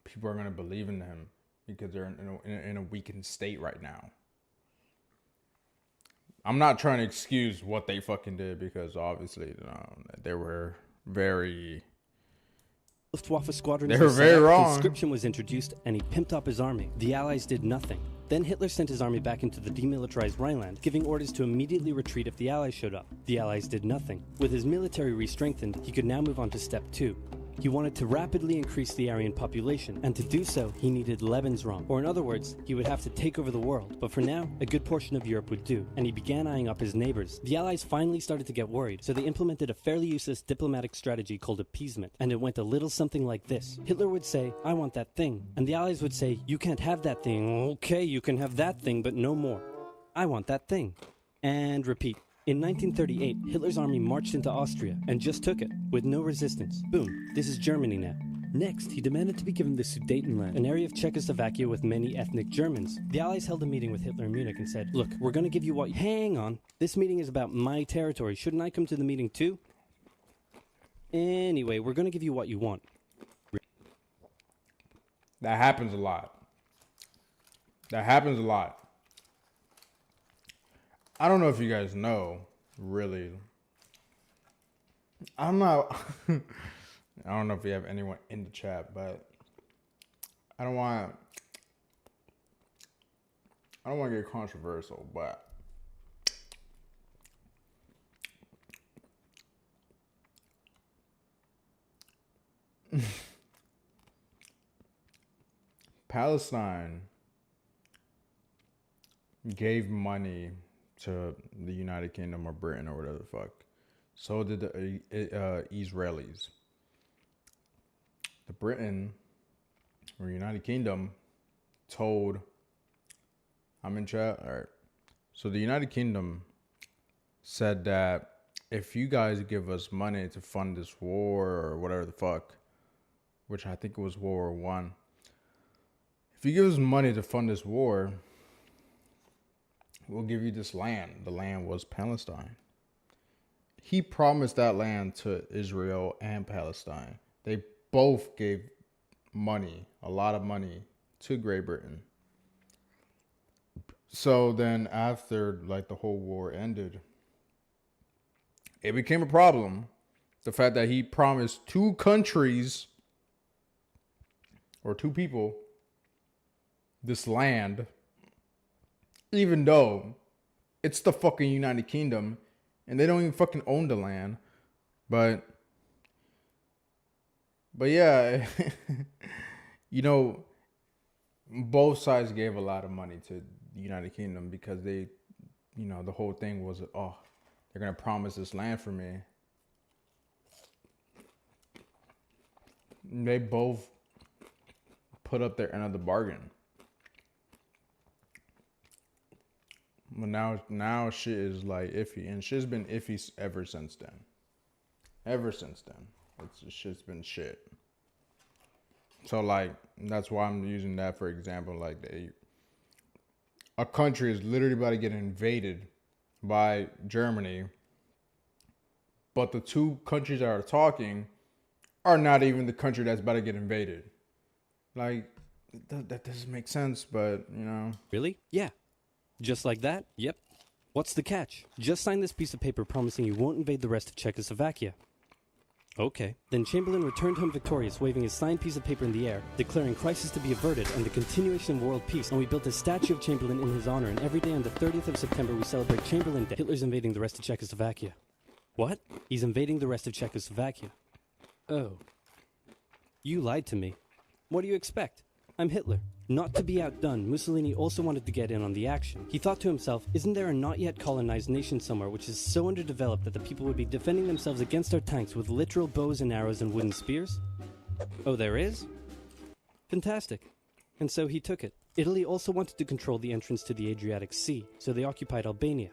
Speaker 1: people are going to believe in him because they're in a weakened state right now. I'm not trying to excuse what they fucking did because obviously they were very
Speaker 2: Luftwaffe squadrons
Speaker 1: They were
Speaker 2: were set
Speaker 1: very
Speaker 2: up,
Speaker 1: wrong.
Speaker 2: conscription was introduced, and he pimped up his army. The Allies did nothing. Then Hitler sent his army back into the demilitarized Rhineland, giving orders to immediately retreat if the Allies showed up. The Allies did nothing. With his military re-strengthened, he could now move on to step 2. He wanted to rapidly increase the Aryan population, and to do so, he needed Lebensraum, or in other words, he would have to take over the world. But for now, a good portion of Europe would do, and he began eyeing up his neighbors. The Allies finally started to get worried, so they implemented a fairly useless diplomatic strategy called appeasement, and it went a little something like this. Hitler would say, "I want that thing," and the Allies would say, "You can't have that thing." "Okay, you can have that thing, but no more." "I want that thing." And repeat. In 1938, Hitler's army marched into Austria and just took it, with no resistance. Boom, this is Germany now. Next, he demanded to be given the Sudetenland, an area of Czechoslovakia with many ethnic Germans. The Allies held a meeting with Hitler in Munich and said, "Look, we're going to give you what..." "Hang on, this meeting is about my territory. Shouldn't I come to the meeting too?" "Anyway, we're going to give you what you want."
Speaker 1: That happens a lot. That happens a lot. I don't know if you guys know, really. I'm not. I don't know if we have anyone in the chat, but I don't want to get controversial, but Palestine gave money to the United Kingdom or Britain or whatever the fuck. So did the Israelis. The Britain or United Kingdom told, I'm in chat? All right. So the United Kingdom said that if you guys give us money to fund this war or whatever the fuck, which I think it was World War I, if you give us money to fund this war, we'll give you this land. The land was Palestine. He promised that land to Israel and Palestine. They both gave money, a lot of money, to Great Britain. So then after like the whole war ended, it became a problem. The fact that he promised two countries or two people this land, even though it's the fucking United Kingdom and they don't even fucking own the land. But yeah, you know, both sides gave a lot of money to the United Kingdom because they, you know, the whole thing was, oh, they're going to promise this land for me. They both put up their end of the bargain. But now shit is like iffy, and shit's been iffy ever since then. Ever since then, shit's been shit. So like that's why I'm using that for example. Like a country is literally about to get invaded by Germany, but the two countries that are talking are not even the country that's about to get invaded. Like that doesn't make sense, but you know.
Speaker 2: Really? Yeah. Just like that? Yep. What's the catch? Just sign this piece of paper promising you won't invade the rest of Czechoslovakia. Okay. Then Chamberlain returned home victorious, waving his signed piece of paper in the air, declaring crisis to be averted and the continuation of world peace, and we built a statue of Chamberlain in his honor, and every day on the 30th of September we celebrate Chamberlain Day. Hitler's invading the rest of Czechoslovakia. What? He's invading the rest of Czechoslovakia. Oh. You lied to me. What do you expect? I'm Hitler. Not to be outdone, Mussolini also wanted to get in on the action. He thought to himself, isn't there a not yet colonized nation somewhere which is so underdeveloped that the people would be defending themselves against our tanks with literal bows and arrows and wooden spears? Oh, there is? Fantastic. And so he took it. Italy also wanted to control the entrance to the Adriatic Sea, so they occupied Albania.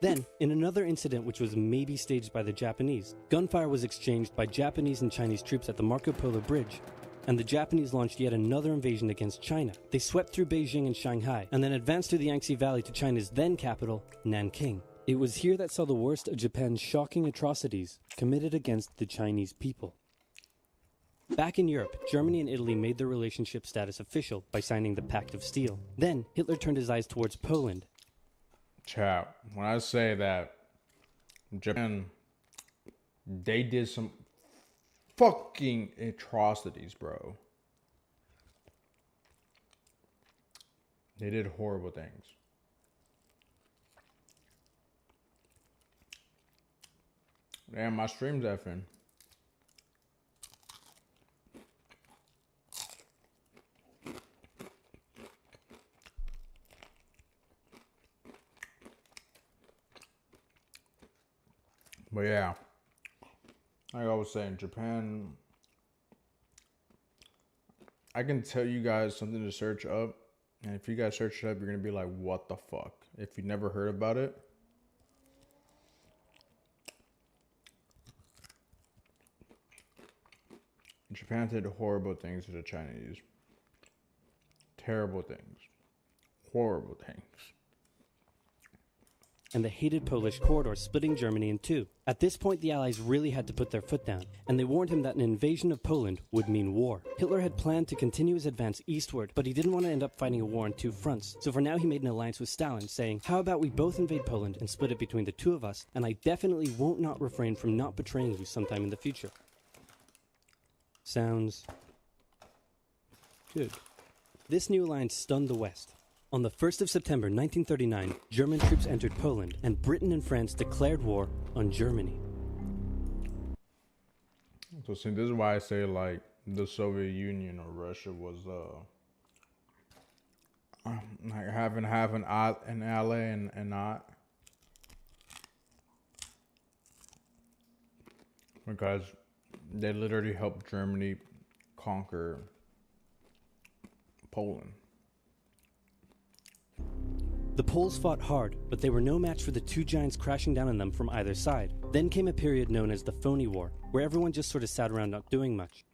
Speaker 2: Then, in another incident which was maybe staged by the Japanese, gunfire was exchanged by Japanese and Chinese troops at the Marco Polo Bridge, and the Japanese launched yet another invasion against China. They swept through Beijing and Shanghai, and then advanced through the Yangtze Valley to China's then capital, Nanking. It was here that saw the worst of Japan's shocking atrocities committed against the Chinese people. Back in Europe, Germany and Italy made their relationship status official by signing the Pact of Steel. Then, Hitler turned his eyes towards Poland.
Speaker 1: Chat, when I say that Japan, they did some fucking atrocities, bro. They did horrible things. Damn, my stream's effing. But yeah, like I was saying, Japan, I can tell you guys something to search up. And if you guys search it up, you're going to be like, what the fuck? If you never heard about it. Japan did horrible things to the Chinese. Terrible things. Horrible things.
Speaker 2: And the hated Polish corridor, splitting Germany in two. At this point, the Allies really had to put their foot down, and they warned him that an invasion of Poland would mean war. Hitler had planned to continue his advance eastward, but he didn't want to end up fighting a war on two fronts. So for now, he made an alliance with Stalin, saying, how about we both invade Poland and split it between the two of us, and I definitely won't not refrain from not betraying you sometime in the future. Sounds good. This new alliance stunned the West. On the 1st of September 1939, German troops entered Poland, and Britain and France declared war on Germany.
Speaker 1: So see, this is why I say like the Soviet Union or Russia was like having an ally and not, because they literally helped Germany conquer Poland.
Speaker 2: The Poles fought hard, but they were no match for the two giants crashing down on them from either side. Then came a period known as the Phony War, where everyone just sort of sat around not doing much.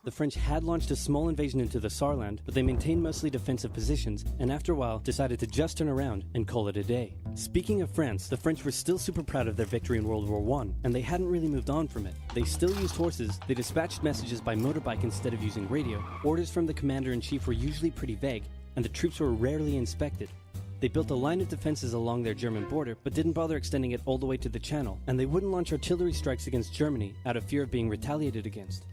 Speaker 2: The French had launched a small invasion into the Saarland, but they maintained mostly defensive positions, and after a while decided to just turn around and call it a day. Speaking of France, the French were still super proud of their victory in World War I, and they hadn't really moved on from it. They still used horses, they dispatched messages by motorbike instead of using radio, orders from the commander-in-chief were usually pretty vague, and the troops were rarely inspected. They built a line of defenses along their German border, but didn't bother extending it all the way to the Channel, and they wouldn't launch artillery strikes against Germany out of fear of being retaliated against.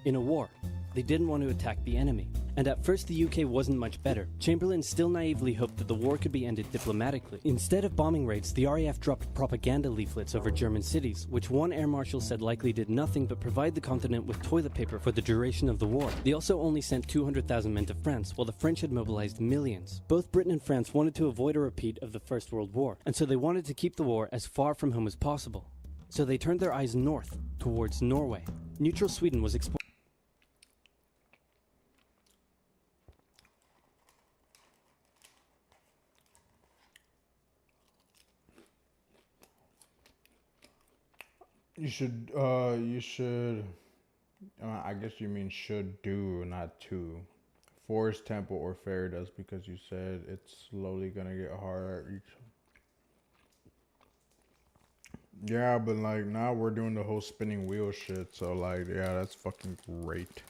Speaker 2: In a war, they didn't want to attack the enemy. And at first the UK wasn't much better. Chamberlain still naively hoped that the war could be ended diplomatically. Instead of bombing raids, the RAF dropped propaganda leaflets over German cities, which one air marshal said likely did nothing but provide the continent with toilet paper for the duration of the war. They also only sent 200,000 men to France, while the French had mobilized millions. Both Britain and France wanted to avoid a repeat of the First World War, and so they wanted to keep the war as far from home as possible. So they turned their eyes north, towards Norway. Neutral Sweden was exported.
Speaker 1: You should, I guess you mean should do, not to. Forest, temple, or fairy dust, because you said it's slowly gonna get harder each. Yeah, but like now we're doing the whole spinning wheel shit, so like, yeah, that's fucking great.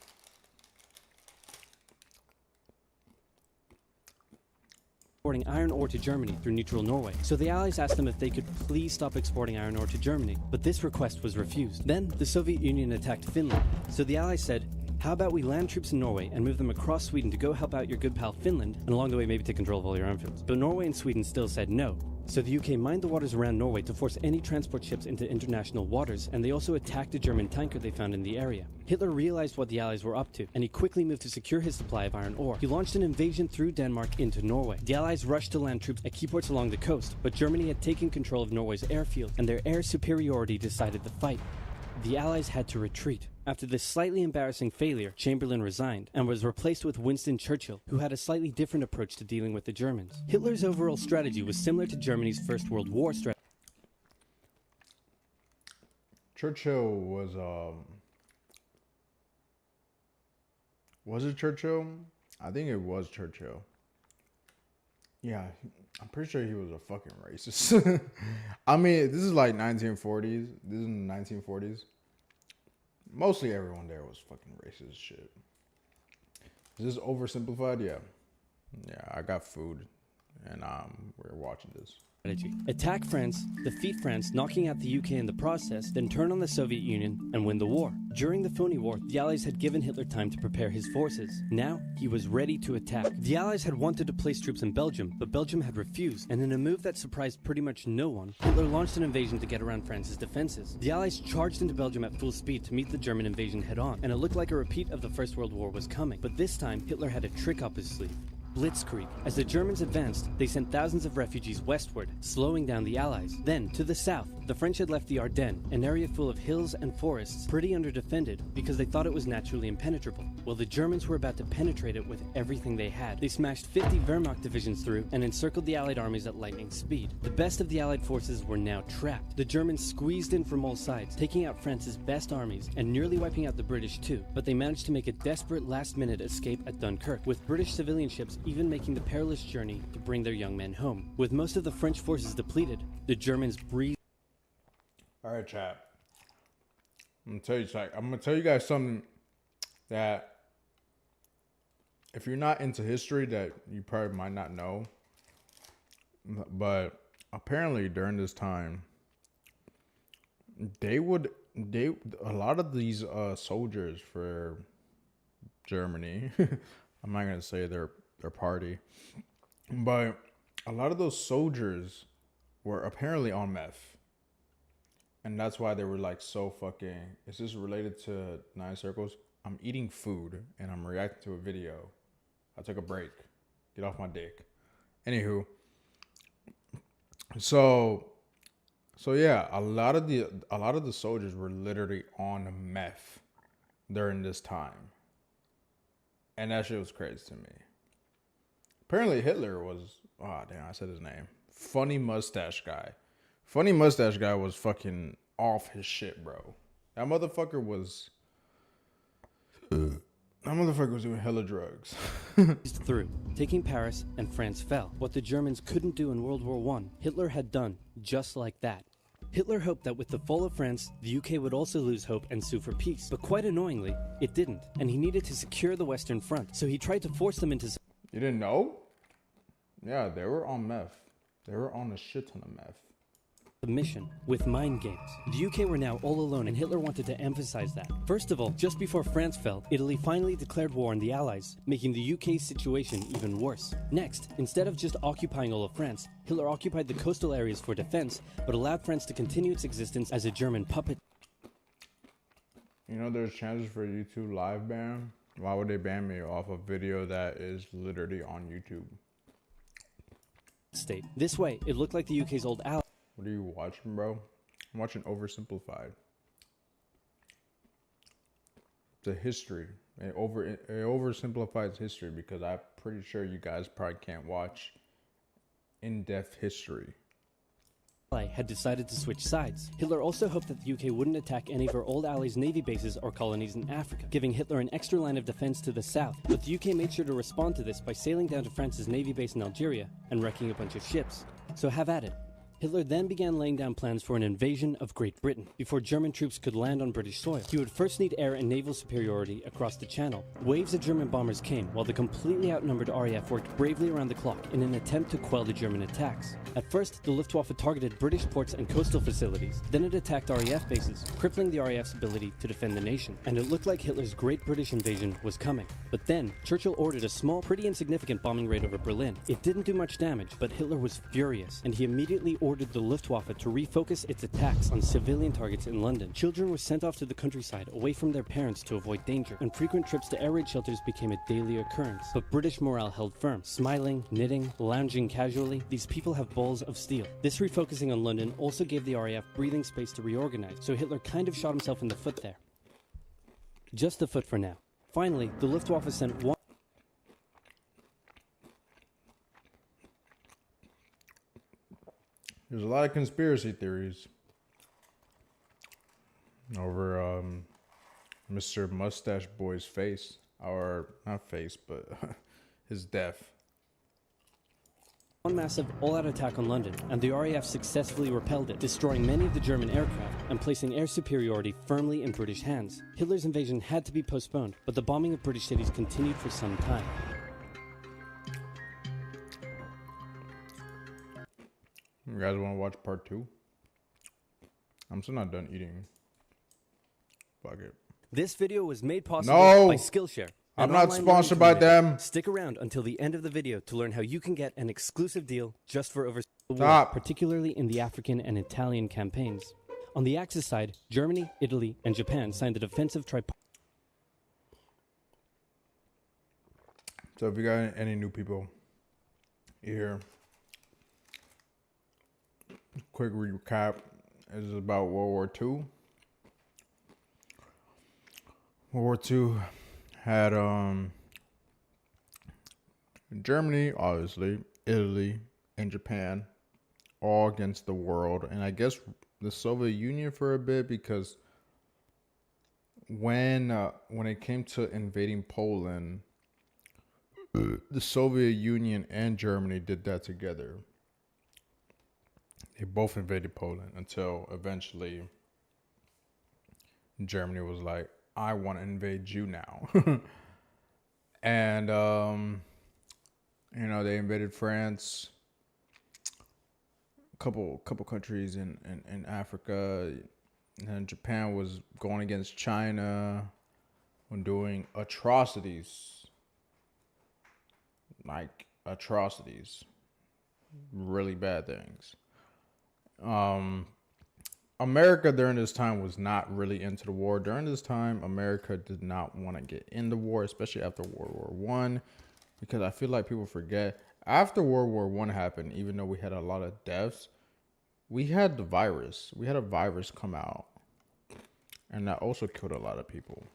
Speaker 2: Exporting iron ore to Germany through neutral Norway, so the Allies asked them if they could please stop exporting iron ore to Germany, but this request was refused. Then, the Soviet Union attacked Finland, so the Allies said, how about we land troops in Norway and move them across Sweden to go help out your good pal Finland, and along the way maybe take control of all your airfields. But Norway and Sweden still said no. So the UK mined the waters around Norway to force any transport ships into international waters, and they also attacked a German tanker they found in the area. Hitler realized what the Allies were up to, and he quickly moved to secure his supply of iron ore. He launched an invasion through Denmark into Norway. The Allies rushed to land troops at key ports along the coast, but Germany had taken control of Norway's airfield, and their air superiority decided the fight. The Allies had to retreat. After this slightly embarrassing failure, Chamberlain resigned and was replaced with Winston Churchill, who had a slightly different approach to dealing with the Germans. Hitler's overall strategy was similar to Germany's First World War strategy.
Speaker 1: Churchill was it Churchill? I think it was Churchill. Yeah, I'm pretty sure he was a fucking racist. I mean, this is like 1940s. This is in the 1940s. Mostly everyone there was fucking racist as shit. Is this oversimplified? Yeah. Yeah, I got food and we're watching this.
Speaker 2: strategy. Attack France, defeat France, knocking out the UK in the process, then turn on the Soviet Union and win the war. During the phony war, the Allies had given Hitler time to prepare his forces. Now, he was ready to attack. The Allies had wanted to place troops in Belgium, but Belgium had refused, and in a move that surprised pretty much no one, Hitler launched an invasion to get around France's defenses. The Allies charged into Belgium at full speed to meet the German invasion head-on, and it looked like a repeat of the First World War was coming. But this time, Hitler had a trick up his sleeve. Blitzkrieg. As the Germans advanced, they sent thousands of refugees westward, slowing down the Allies. Then, to the south, the French had left the Ardennes, an area full of hills and forests, pretty underdefended because they thought it was naturally impenetrable. Well, the Germans were about to penetrate it with everything they had. They smashed 50 Wehrmacht divisions through and encircled the Allied armies at lightning speed. The best of the Allied forces were now trapped. The Germans squeezed in from all sides, taking out France's best armies and nearly wiping out the British too. But they managed to make a desperate last-minute escape at Dunkirk, with British civilian ships even making the perilous journey to bring their young men home. With most of the French forces depleted, the Germans breathed.
Speaker 1: All right, chat. I'm gonna tell you guys something that if you're not into history, that you probably might not know. But apparently, during this time, a lot of these soldiers for Germany. I'm not gonna say their party, but a lot of those soldiers were apparently on meth, and that's why they were like so fucking. Is this related to Nine Circles? I'm eating food and I'm reacting to a video. I took a break. Get off my dick. Anywho, so yeah, a lot of the soldiers were literally on meth during this time, and that shit was crazy to me. Apparently Hitler was, oh damn, I said his name. Funny mustache guy. Funny mustache guy was fucking off his shit, bro. That motherfucker was doing hella drugs.
Speaker 2: through, taking Paris, and France fell. What the Germans couldn't do in World War I, Hitler had done just like that. Hitler hoped that with the fall of France, the UK would also lose hope and sue for peace. But quite annoyingly, it didn't, and he needed to secure the Western Front, so he tried to force them into...
Speaker 1: You didn't know? Yeah, they were on meth. They were on a shit ton of meth.
Speaker 2: Submission with mind games. The UK were now all alone, and Hitler wanted to emphasize that. First of all, just before France fell, Italy finally declared war on the Allies, making the UK's situation even worse. Next, instead of just occupying all of France, Hitler occupied the coastal areas for defense, but allowed France to continue its existence as a German puppet.
Speaker 1: You know there's chances for YouTube live ban? Why would they ban me off a video that is literally on YouTube?
Speaker 2: State. This way, it looked like the UK's old ally.
Speaker 1: What are you watching, bro? I'm watching Oversimplified. It's a history. It oversimplifies history because I'm pretty sure you guys probably can't watch in-depth history.
Speaker 2: Had decided to switch sides. Hitler also hoped that the UK wouldn't attack any of our old allies' navy bases or colonies in Africa, giving Hitler an extra line of defense to the south. But the UK made sure to respond to this by sailing down to France's navy base in Algeria and wrecking a bunch of ships. So have at it. Hitler then began laying down plans for an invasion of Great Britain. Before German troops could land on British soil, he would first need air and naval superiority across the Channel. Waves of German bombers came, while the completely outnumbered RAF worked bravely around the clock in an attempt to quell the German attacks. At first, the Luftwaffe targeted British ports and coastal facilities. Then it attacked RAF bases, crippling the RAF's ability to defend the nation. And it looked like Hitler's Great British invasion was coming. But then, Churchill ordered a small, pretty insignificant bombing raid over Berlin. It didn't do much damage, but Hitler was furious, and he immediately ordered the Luftwaffe to refocus its attacks on civilian targets in London. Children were sent off to the countryside away from their parents to avoid danger, and frequent trips to air raid shelters became a daily occurrence. But British morale held firm. Smiling, knitting, lounging casually, these people have balls of steel. This refocusing on London also gave the RAF breathing space to reorganize, so Hitler kind of shot himself in the foot there. Just the foot for now. Finally, the Luftwaffe sent one.
Speaker 1: There's a lot of conspiracy theories over Mr. Mustache Boy's face, or not face, but his death.
Speaker 2: One massive all-out attack on London, and the RAF successfully repelled it, destroying many of the German aircraft and placing air superiority firmly in British hands. Hitler's invasion had to be postponed, but the bombing of British cities continued for some time.
Speaker 1: You guys want to watch part 2? I'm still not done eating. Fuck it.
Speaker 2: This video was made possible by Skillshare.
Speaker 1: I'm not sponsored by them.
Speaker 2: Stick around until the end of the video to learn how you can get an exclusive deal just for overseas war,
Speaker 1: Stop.
Speaker 2: particularly in the African and Italian campaigns. On the Axis side, Germany, Italy, and Japan signed the defensive tripartite.
Speaker 1: So if you got any new people here, quick recap. This is about World War II. World War II had Germany, obviously, Italy, and Japan all against the world. And I guess the Soviet Union for a bit, because when it came to invading Poland, the Soviet Union and Germany did that together. They both invaded Poland until eventually Germany was like, I want to invade you now. And, they invaded France, a couple countries in Africa. And then Japan was going against China and doing atrocities. Like atrocities. Really bad things. America during this time was not really into the war. During this time, America did not want to get in the war, especially after World War One, because I feel like people forget after World War One happened, even though we had a lot of deaths, we had the virus. We had a virus come out, and that also killed a lot of people.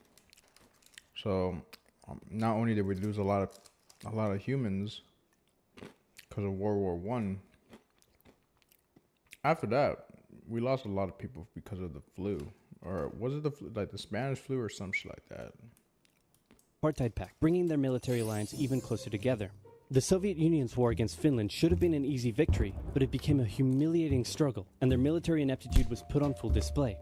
Speaker 1: So not only did we lose a lot of humans because of World War One, after that, we lost a lot of people because of the flu. Or was it the flu, like the Spanish flu or some shit like that?
Speaker 2: Tripartite Pact, bringing their military alliance even closer together. The Soviet Union's war against Finland should have been an easy victory, but it became a humiliating struggle, and their military ineptitude was put on full display.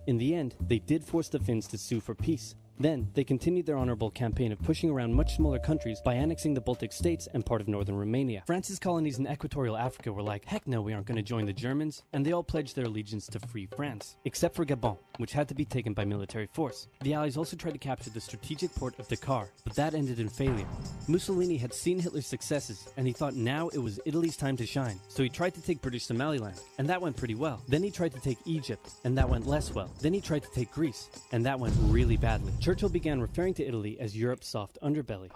Speaker 2: In the end, they did force the Finns to sue for peace. Then, they continued their honorable campaign of pushing around much smaller countries by annexing the Baltic states and part of northern Romania. France's colonies in equatorial Africa were like, heck no, we aren't going to join the Germans, and they all pledged their allegiance to free France, except for Gabon, which had to be taken by military force. The Allies also tried to capture the strategic port of Dakar, but that ended in failure. Mussolini had seen Hitler's successes, and he thought now it was Italy's time to shine, so he tried to take British Somaliland, and that went pretty well. Then he tried to take Egypt, and that went less well. Then he tried to take Greece, and that went really badly. Churchill began referring to Italy as Europe's soft underbelly.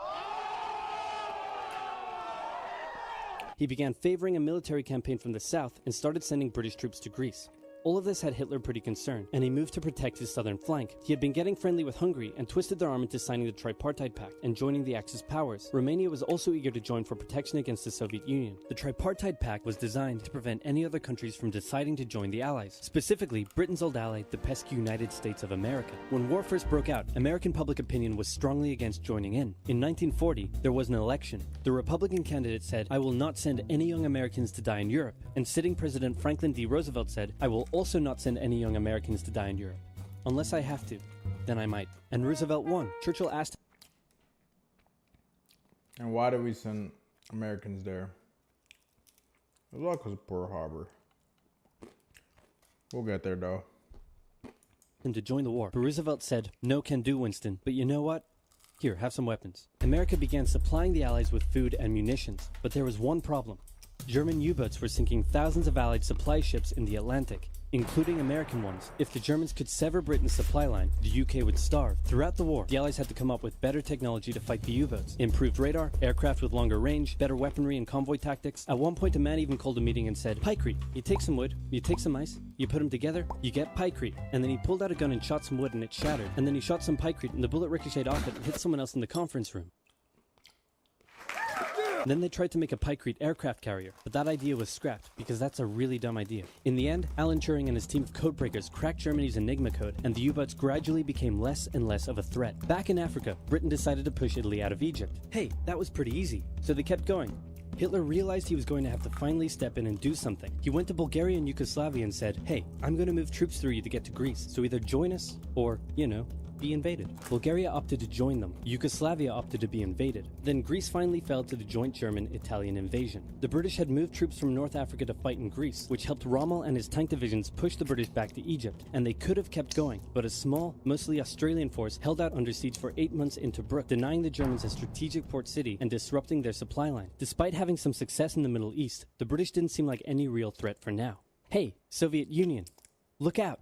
Speaker 2: He began favoring a military campaign from the south and started sending British troops to Greece. All of this had Hitler pretty concerned, and he moved to protect his southern flank. He had been getting friendly with Hungary and twisted their arm into signing the Tripartite Pact and joining the Axis powers. Romania was also eager to join for protection against the Soviet Union. The Tripartite Pact was designed to prevent any other countries from deciding to join the Allies, specifically Britain's old ally, the pesky United States of America. When war first broke out, American public opinion was strongly against joining in. In 1940, there was an election. The Republican candidate said, "I will not send any young Americans to die in Europe," and sitting President Franklin D. Roosevelt said, "I will also not send any young Americans to die in Europe. Unless I have to, then I might." And Roosevelt won. Churchill asked,
Speaker 1: And why do we send Americans there? It's all because of Pearl Harbor. We'll get there though.
Speaker 2: him to join the war. But Roosevelt said, "No can do, Winston. But you know what? Here, have some weapons." America began supplying the Allies with food and munitions. But there was one problem. German U-boats were sinking thousands of Allied supply ships in the Atlantic, including American ones. If the Germans could sever Britain's supply line, the UK would starve. Throughout the war, the Allies had to come up with better technology to fight the U-boats. Improved radar, aircraft with longer range, better weaponry and convoy tactics. At one point, a man even called a meeting and said, "Pykrete. You take some wood, you take some ice, you put them together, you get pykrete." And then he pulled out a gun and shot some wood and it shattered. And then he shot some pykrete and the bullet ricocheted off it and hit someone else in the conference room. Then they tried to make a pykrete aircraft carrier, but that idea was scrapped because that's a really dumb idea. In the end, Alan Turing and his team of codebreakers cracked Germany's Enigma code, and the U-boats gradually became less and less of a threat. Back in Africa, Britain decided to push Italy out of Egypt. Hey, that was pretty easy, so they kept going. Hitler realized he was going to have to finally step in and do something. He went to Bulgaria and Yugoslavia and said, "Hey, I'm going to move troops through you to get to Greece, so either join us or, be invaded. Bulgaria opted to join them. Yugoslavia opted to be invaded. Then Greece finally fell to the joint German-Italian invasion. The British had moved troops from North Africa to fight in Greece, which helped Rommel and his tank divisions push the British back to Egypt, and they could have kept going, but a small, mostly Australian force held out under siege for 8 months in Tobruk, denying the Germans a strategic port city and disrupting their supply line. Despite having some success in the Middle East, the British didn't seem like any real threat for now. Hey, Soviet Union, look out!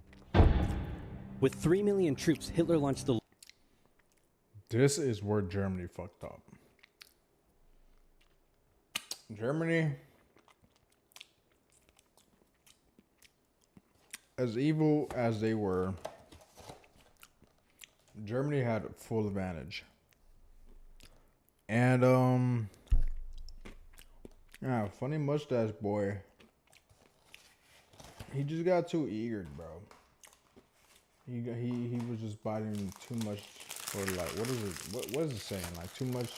Speaker 2: With 3 million troops, Hitler launched the...
Speaker 1: This is where Germany fucked up. Germany, as evil as they were, Germany had full advantage. And yeah, funny mustache boy. He just got too eager, bro. He was just biting too much, or like, what is it? What is it saying? Like too much,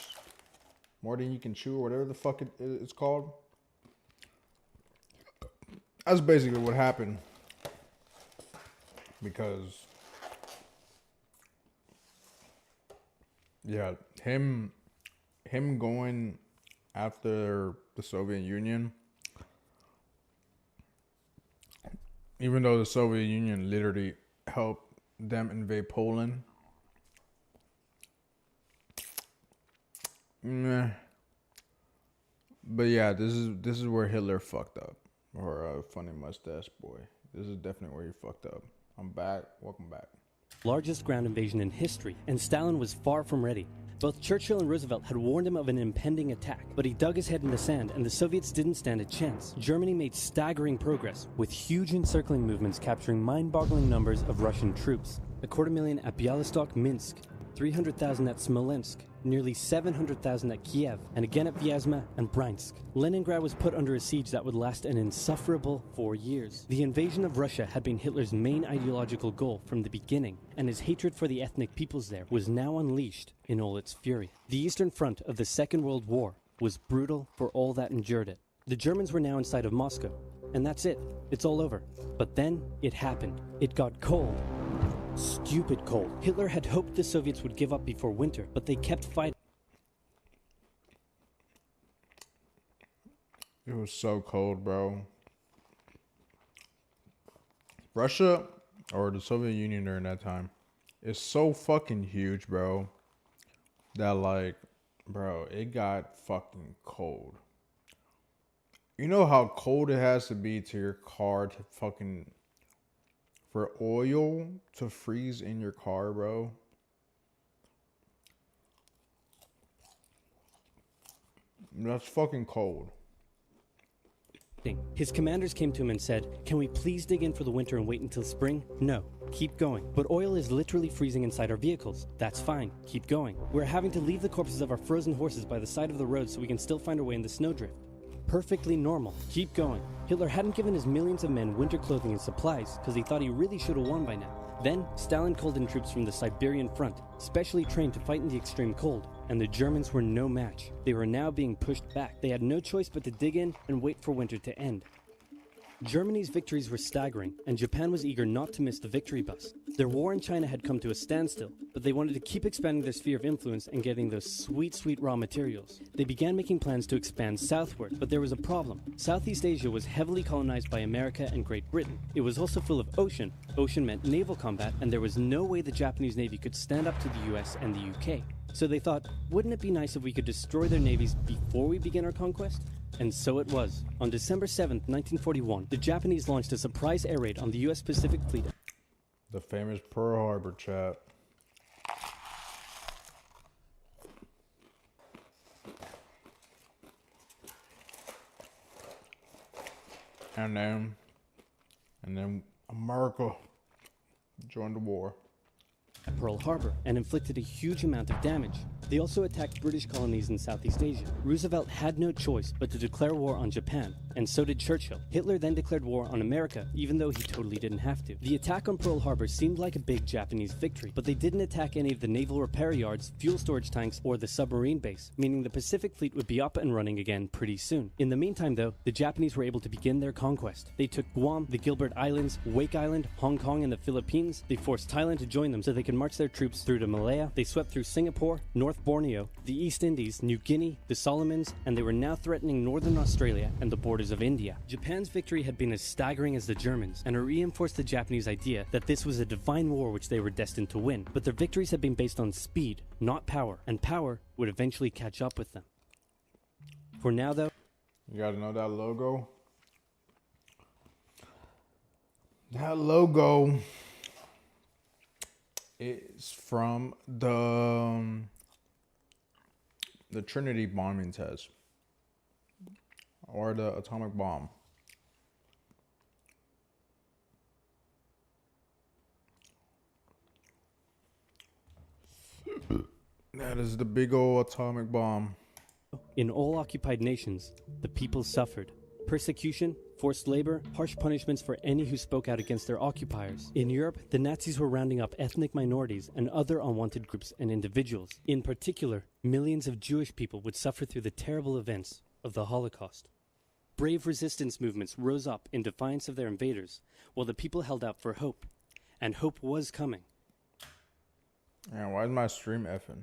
Speaker 1: more than you can chew, or whatever the fuck it's called. That's basically what happened. Because, yeah, him going after the Soviet Union, even though the Soviet Union literally helped them invade Poland. Meh. But yeah, this is where Hitler fucked up. Or funny mustache boy. This is definitely where he fucked up. I'm back. Welcome back.
Speaker 2: Largest ground invasion in history, and Stalin was far from ready. Both Churchill and Roosevelt had warned him of an impending attack, but he dug his head in the sand and the Soviets didn't stand a chance. Germany made staggering progress, with huge encircling movements capturing mind-boggling numbers of Russian troops. 250,000 at Bialystok, Minsk, 300,000 at Smolensk, nearly 700,000 at Kiev, and again at Vyazma and Bryansk. Leningrad was put under a siege that would last an insufferable 4 years. The invasion of Russia had been Hitler's main ideological goal from the beginning, and his hatred for the ethnic peoples there was now unleashed in all its fury. The Eastern Front of the Second World War was brutal for all that endured it. The Germans were now inside of Moscow, and that's it. It's all over. But then it happened. It got cold. Stupid cold. Hitler had hoped the Soviets would give up before winter, but they kept fighting.
Speaker 1: It was so cold, bro. Russia, or the Soviet Union during that time, is so fucking huge, bro, that like, bro, it got fucking cold. You know how cold it has to be to your car to fucking... for oil to freeze in your car, bro. That's fucking cold.
Speaker 2: His commanders came to him and said, "Can we please dig in for the winter and wait until spring?" "No, keep going." "But oil is literally freezing inside our vehicles." "That's fine, keep going." "We're having to leave the corpses of our frozen horses by the side of the road so we can still find our way in the snowdrift." "Perfectly normal, keep going." Hitler hadn't given his millions of men winter clothing and supplies because he thought he really should have won by now. Then, Stalin called in troops from the Siberian front, specially trained to fight in the extreme cold, and the Germans were no match. They were now being pushed back. They had no choice but to dig in and wait for winter to end. Germany's victories were staggering, and Japan was eager not to miss the victory bus. Their war in China had come to a standstill, but they wanted to keep expanding their sphere of influence and getting those sweet, sweet raw materials. They began making plans to expand southward, but there was a problem. Southeast Asia was heavily colonized by America and Great Britain. It was also full of ocean. Ocean meant naval combat, and there was no way the Japanese Navy could stand up to the US and the UK. So they thought, wouldn't it be nice if we could destroy their navies before we begin our conquest? And so it was. On December 7th, 1941, the Japanese launched a surprise air raid on the US Pacific Fleet.
Speaker 1: The famous Pearl Harbor, chat. And then America joined the war.
Speaker 2: Pearl Harbor, and inflicted a huge amount of damage. They also attacked British colonies in Southeast Asia. Roosevelt had no choice but to declare war on Japan, and so did Churchill. Hitler then declared war on America, even though he totally didn't have to. The attack on Pearl Harbor seemed like a big Japanese victory, but they didn't attack any of the naval repair yards, fuel storage tanks, or the submarine base, meaning the Pacific Fleet would be up and running again pretty soon. In the meantime, though, the Japanese were able to begin their conquest. They took Guam, the Gilbert Islands, Wake Island, Hong Kong, and the Philippines. They forced Thailand to join them so they could march their troops through to Malaya. They swept through Singapore, North Borneo, the East Indies, New Guinea, the Solomons, and they were now threatening northern Australia and the borders of India. Japan's victory had been as staggering as the Germans, and it reinforced the Japanese idea that this was a divine war which they were destined to win. But their victories had been based on speed, not power, and power would eventually catch up with them. For now, though,
Speaker 1: You gotta know that logo. That logo is from the Trinity bombing test, or the atomic bomb. That is the big old atomic bomb.
Speaker 2: in all occupied nations, the people suffered persecution, forced labor, harsh punishments for any who spoke out against their occupiers. In Europe, the Nazis were rounding up ethnic minorities and other unwanted groups and individuals. In particular, millions of Jewish people would suffer through the terrible events of the Holocaust. Brave resistance movements rose up in defiance of their invaders, while the people held out for hope. And hope was coming.
Speaker 1: Man, why is my stream effing?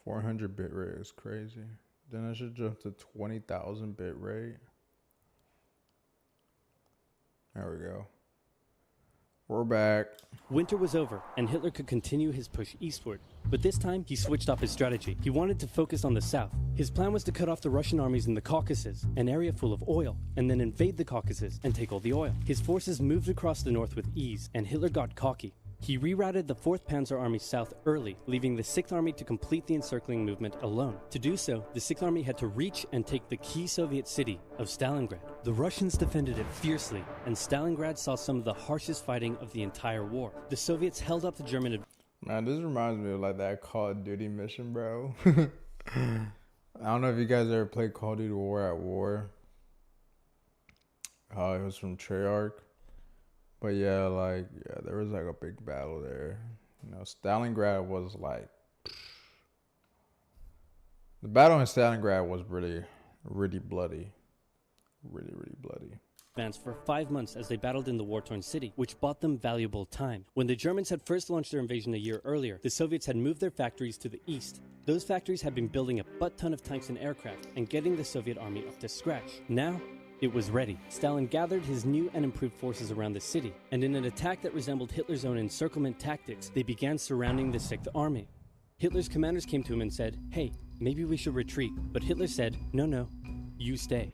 Speaker 1: .400 bit rate is crazy. Then I should jump to 20,000 bit rate. There we go. We're back.
Speaker 2: Winter was over, and Hitler could continue his push eastward. But this time, he switched up his strategy. He wanted to focus on the south. His plan was to cut off the Russian armies in the Caucasus, an area full of oil, and then invade the Caucasus and take all the oil. His forces moved across the north with ease, and Hitler got cocky. He rerouted the 4th Panzer Army south early, leaving the 6th Army to complete the encircling movement alone. To do so, the 6th Army had to reach and take the key Soviet city of Stalingrad. The Russians defended it fiercely, and Stalingrad saw some of the harshest fighting of the entire war. The Soviets held up the German
Speaker 1: Man, this reminds me of like that Call of Duty mission, bro. I don't know if you guys ever played Call of Duty War at War. It was from Treyarch. But yeah, there was like a big battle there. You know, Stalingrad was like... The battle in Stalingrad was really, really bloody. Really, really bloody.
Speaker 2: advance for 5 months as they battled in the war-torn city, which bought them valuable time. When the Germans had first launched their invasion a year earlier, the Soviets had moved their factories to the east. Those factories had been building a butt-ton of tanks and aircraft and getting the Soviet army up to scratch. Now, it was ready. Stalin gathered his new and improved forces around the city, and in an attack that resembled Hitler's own encirclement tactics, they began surrounding the 6th Army. Hitler's commanders came to him and said, "Hey, maybe we should retreat." But Hitler said, No, you stay."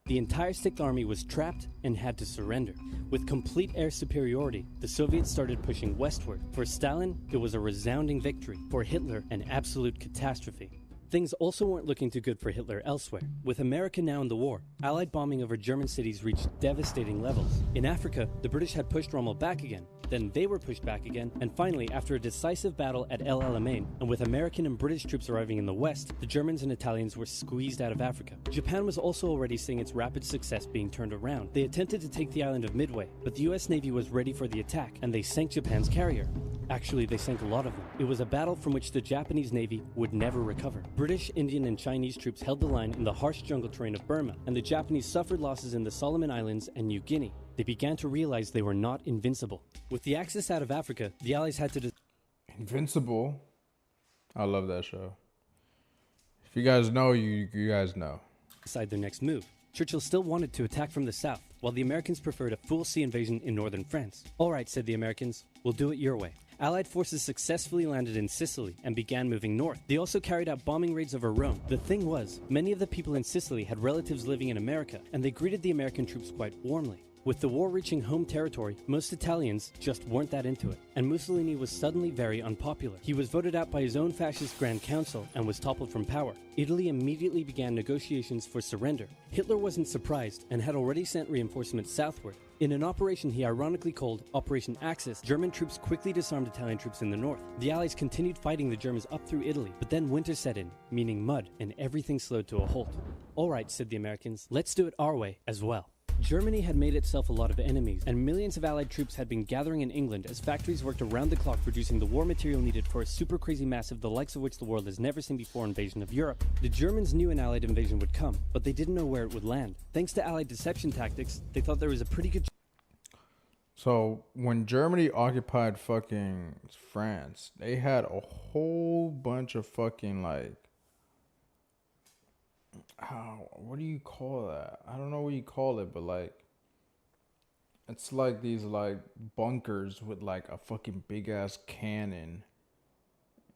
Speaker 2: The entire 6th Army was trapped and had to surrender. With complete air superiority, the Soviets started pushing westward. For Stalin, it was a resounding victory. For Hitler, an absolute catastrophe. Things also weren't looking too good for Hitler elsewhere. With America now in the war, Allied bombing over German cities reached devastating levels. In Africa, the British had pushed Rommel back again. Then they were pushed back again, and finally, after a decisive battle at El Alamein, and with American and British troops arriving in the west, the Germans and Italians were squeezed out of Africa. Japan was also already seeing its rapid success being turned around. They attempted to take the island of Midway, but the US Navy was ready for the attack, and they sank Japan's carrier. Actually, they sank a lot of them. It was a battle from which the Japanese Navy would never recover. British, Indian, and Chinese troops held the line in the harsh jungle terrain of Burma, and the Japanese suffered losses in the Solomon Islands and New Guinea. They began to realize they were not invincible. With the Axis out of Africa, the Allies had to
Speaker 1: Invincible? I love that show. If you guys know, you guys know.
Speaker 2: decide their next move. Churchill still wanted to attack from the south, while the Americans preferred a full sea invasion in northern France. "All right," said the Americans, "we'll do it your way." Allied forces successfully landed in Sicily and began moving north. They also carried out bombing raids over Rome. The thing was, many of the people in Sicily had relatives living in America, and they greeted the American troops quite warmly. With the war reaching home territory, most Italians just weren't that into it, and Mussolini was suddenly very unpopular. He was voted out by his own fascist Grand Council and was toppled from power. Italy immediately began negotiations for surrender. Hitler wasn't surprised and had already sent reinforcements southward. In an operation he ironically called Operation Axis, German troops quickly disarmed Italian troops in the north. The Allies continued fighting the Germans up through Italy, but then winter set in, meaning mud, and everything slowed to a halt. "Alright," said the Americans, "let's do it our way as well." Germany had made itself a lot of enemies, and millions of Allied troops had been gathering in England as factories worked around the clock producing the war material needed for a super crazy massive, the likes of which the world has never seen before, invasion of Europe. The Germans knew an Allied invasion would come, but they didn't know where it would land. Thanks to Allied deception tactics, they thought there was a pretty good
Speaker 1: So when Germany occupied fucking France, they had a whole bunch of fucking like, what do you call that? I don't know what you call it, but like, it's like these like bunkers with like a fucking big ass cannon,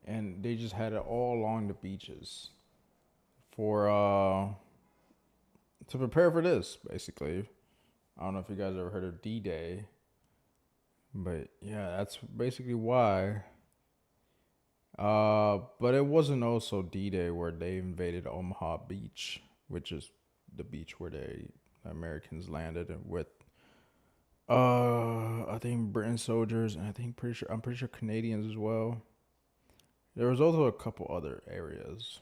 Speaker 1: and they just had it all along the beaches for to prepare for this, basically. I don't know if you guys ever heard of D-Day, but yeah, that's basically why. But it wasn't also D-Day where they invaded Omaha Beach, which is the beach where the Americans landed with I think Britain soldiers, and I'm pretty sure Canadians as well. There was also a couple other areas.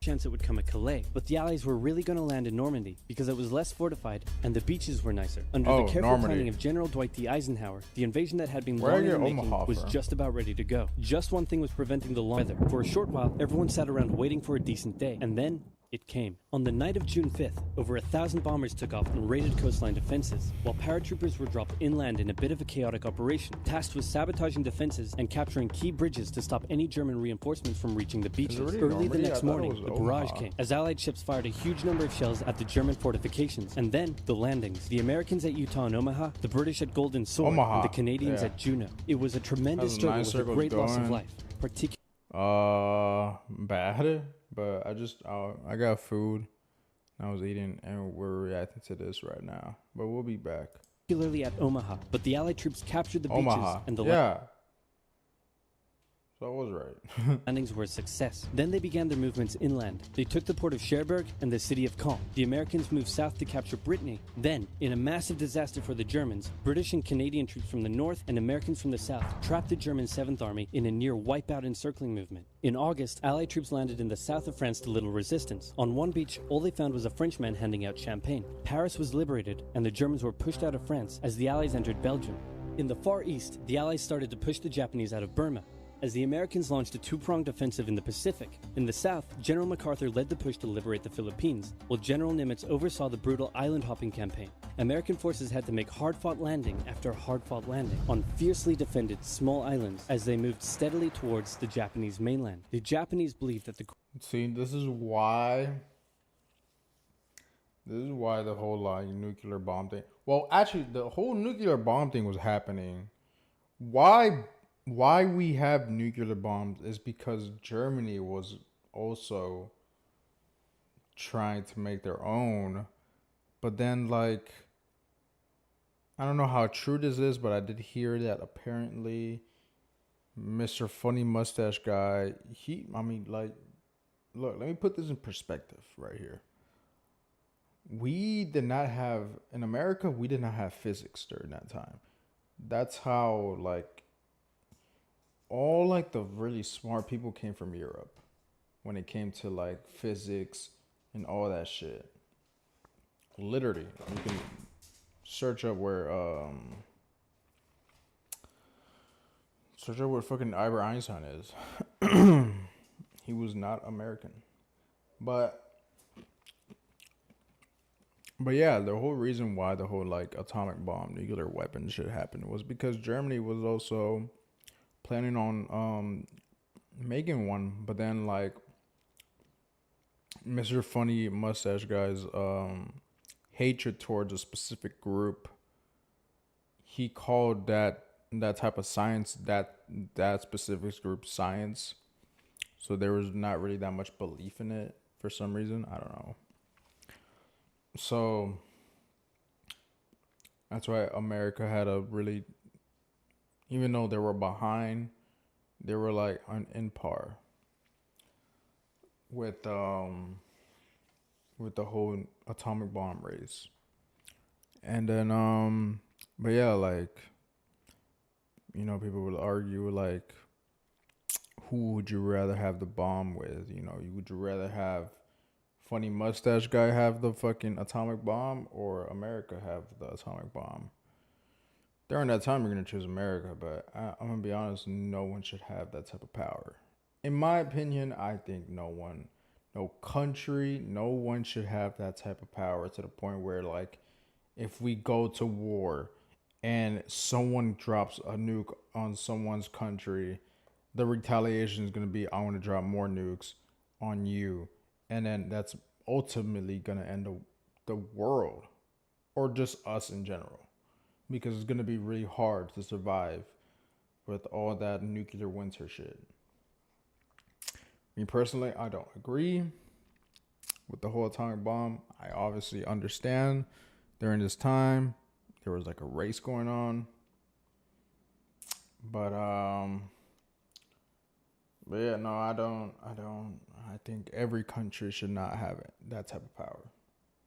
Speaker 2: chance it would come at Calais, but the Allies were really going to land in Normandy because it was less fortified and the beaches were nicer. Under the careful planning of General Dwight D. Eisenhower, the invasion that had been long in the making was just about ready to go. Just one thing was preventing the long weather. For a short while, everyone sat around waiting for a decent day, and then it came. On the night of June 5th, over 1,000 bombers took off and raided coastline defenses, while paratroopers were dropped inland in a bit of a chaotic operation, tasked with sabotaging defenses and capturing key bridges to stop any German reinforcements from reaching the beaches. Early the next morning, the barrage came, as Allied ships fired a huge number of shells at the German fortifications, and then the landings. The Americans at Utah and Omaha, the British at Golden Sword, and the Canadians at Juneau. It was a tremendous struggle with a great loss of life, particularly
Speaker 1: bad. But I got food. I was eating, and we're reacting to this right now. But we'll be back.
Speaker 2: Particularly at Omaha, but the Allied troops captured the beaches and the
Speaker 1: So I was right.
Speaker 2: landings were a success. Then they began their movements inland. They took the port of Cherbourg and the city of Caen. The Americans moved south to capture Brittany. Then, in a massive disaster for the Germans, British and Canadian troops from the north and Americans from the south trapped the German 7th Army in a near wipeout encircling movement. In August, Allied troops landed in the south of France to little resistance. On one beach, all they found was a Frenchman handing out champagne. Paris was liberated, and the Germans were pushed out of France as the Allies entered Belgium. In the Far East, the Allies started to push the Japanese out of Burma, as the Americans launched a two-pronged offensive in the Pacific. In the south, General MacArthur led the push to liberate the Philippines, while General Nimitz oversaw the brutal island-hopping campaign. American forces had to make hard-fought landing after hard-fought landing on fiercely defended small islands as they moved steadily towards the Japanese mainland. The Japanese believed that the...
Speaker 1: See, this is why the whole like nuclear bomb thing... Well, actually, the whole nuclear bomb thing was happening. Why we have nuclear bombs is because Germany was also trying to make their own. But then, like, I don't know how true this is, but I did hear that apparently Mr. Funny Mustache guy, look, let me put this in perspective right here. In America, we did not have physics during that time. That's how, like, all like the really smart people came from Europe when it came to like physics and all that shit. Literally, you can search up where fucking Albert Einstein is. He was not American. But yeah, the whole reason why the whole like atomic bomb, nuclear weapon shit happened was because Germany was also planning on making one, but then like Mr. Funny Mustache guy's hatred towards a specific group, he called that type of science, that specific group, science. So there was not really that much belief in it for some reason. I don't know. So That's why America had a really, even though they were behind, they were like in par with the whole atomic bomb race. And then but yeah, like, people would argue like, who would you rather have the bomb with? Would you rather have funny mustache guy have the fucking atomic bomb or America have the atomic bomb? During that time, you're gonna choose America, but I'm gonna be honest, no one should have that type of power. In my opinion, I think no one, no country, no one should have that type of power to the point where, like, if we go to war and someone drops a nuke on someone's country, the retaliation is going to be, I want to drop more nukes on you. And then that's ultimately going to end the world, or just us in general, because it's going to be really hard to survive with all that nuclear winter shit. Me personally, I don't agree with the whole atomic bomb. I obviously understand during this time there was like a race going on, but yeah, no, I think every country should not have that type of power.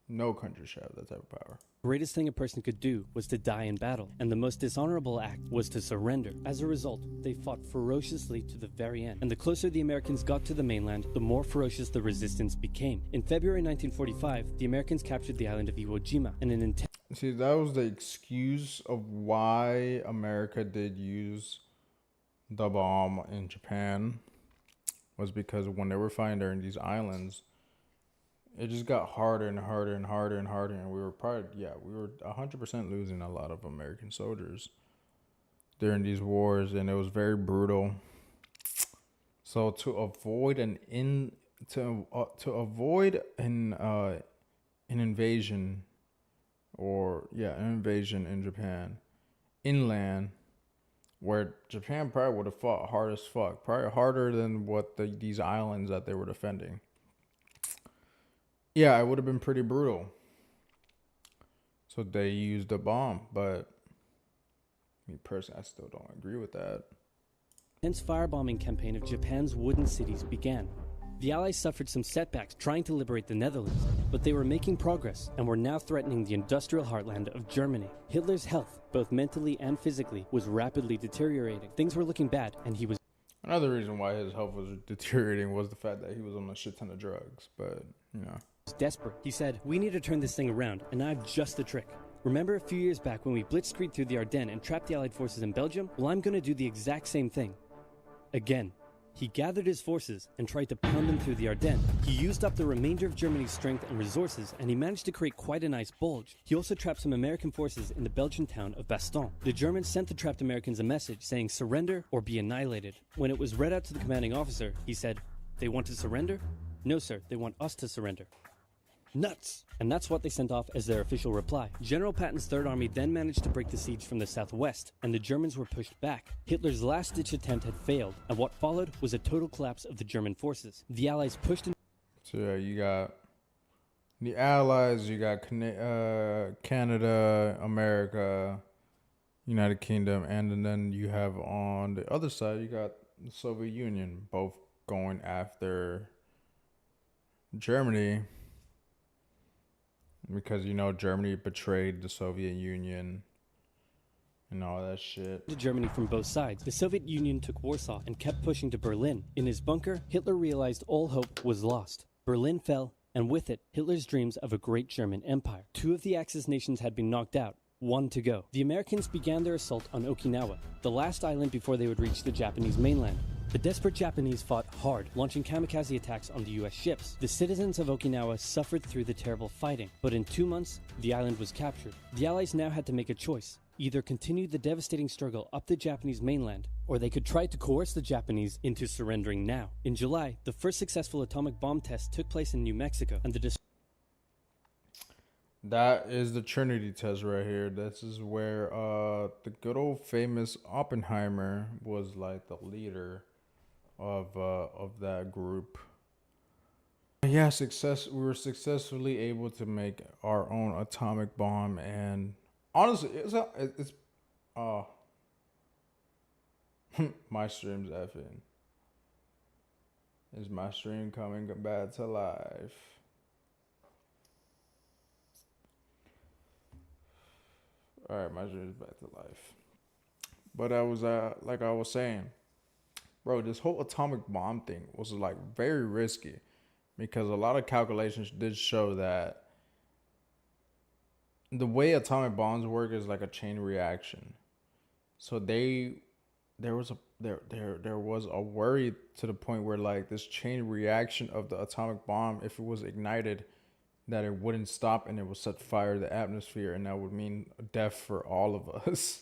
Speaker 1: No country should have that type of power.
Speaker 2: The greatest thing a person could do was to die in battle, and the most dishonorable act was to surrender. As a result, they fought ferociously to the very end, and the closer the Americans got to the mainland, the more ferocious the resistance became. In February 1945, the Americans captured the island of Iwo Jima, and an intense...
Speaker 1: See, that was the excuse of why America did use the bomb in Japan, was because when they were fighting during these islands, it just got harder and harder and harder and harder, and we were 100% losing a lot of American soldiers during these wars, and it was very brutal. So to avoid an invasion, an invasion in Japan, inland, where Japan probably would have fought hard as fuck, probably harder than what these islands that they were defending. Yeah, it would have been pretty brutal. So they used a bomb, but me personally, I still don't agree with that.
Speaker 2: intense firebombing campaign of Japan's wooden cities began. The Allies suffered some setbacks trying to liberate the Netherlands, but they were making progress and were now threatening the industrial heartland of Germany. Hitler's health, both mentally and physically, was rapidly deteriorating. Things were looking bad, and he was...
Speaker 1: Another reason why his health was deteriorating was the fact that he was on a shit ton of drugs, but,
Speaker 2: desperate. He said, "We need to turn this thing around, and I have just the trick. Remember a few years back when we blitzkrieged through the Ardennes and trapped the Allied forces in Belgium? Well, I'm going to do the exact same thing. Again." He gathered his forces and tried to pound them through the Ardennes. He used up the remainder of Germany's strength and resources, and he managed to create quite a nice bulge. He also trapped some American forces in the Belgian town of Bastogne. The Germans sent the trapped Americans a message saying, "Surrender or be annihilated." When it was read out to the commanding officer, he said, "They want to surrender? No, sir, they want us to surrender." Nuts! And that's what they sent off as their official reply. General Patton's Third Army then managed to break the siege from the southwest, and the Germans were pushed back. Hitler's last-ditch attempt had failed, and what followed was a total collapse of the German forces. The Allies pushed in...
Speaker 1: So yeah, you got the Allies, you got Canada, America, United Kingdom, and then you have on the other side, you got the Soviet Union, both going after Germany, because Germany betrayed the Soviet Union and all that shit.
Speaker 2: To Germany from both sides. The Soviet Union took Warsaw and kept pushing to Berlin. In his bunker, Hitler realized all hope was lost. Berlin fell, and with it, Hitler's dreams of a great German empire. 2 of the Axis nations had been knocked out, 1 to go. The Americans began their assault on Okinawa, the last island before they would reach the Japanese mainland. The desperate Japanese fought hard, launching kamikaze attacks on the US ships. The citizens of Okinawa suffered through the terrible fighting, but in 2 months, the island was captured. The Allies now had to make a choice. Either continue the devastating struggle up the Japanese mainland, or they could try to coerce the Japanese into surrendering now. In July, the first successful atomic bomb test took place in New Mexico, and
Speaker 1: that is the Trinity test right here. This is where the good old famous Oppenheimer was like the leader of that group. Yeah, we were successfully able to make our own atomic bomb, and honestly, it's uh my stream's effing. Is my stream coming back to life? All right, my stream's back to life. But I was like I was saying, bro, this whole atomic bomb thing was like very risky because a lot of calculations did show that the way atomic bombs work is like a chain reaction. So there was a worry to the point where like this chain reaction of the atomic bomb, if it was ignited, that it wouldn't stop and it would set fire to the atmosphere, and that would mean death for all of us.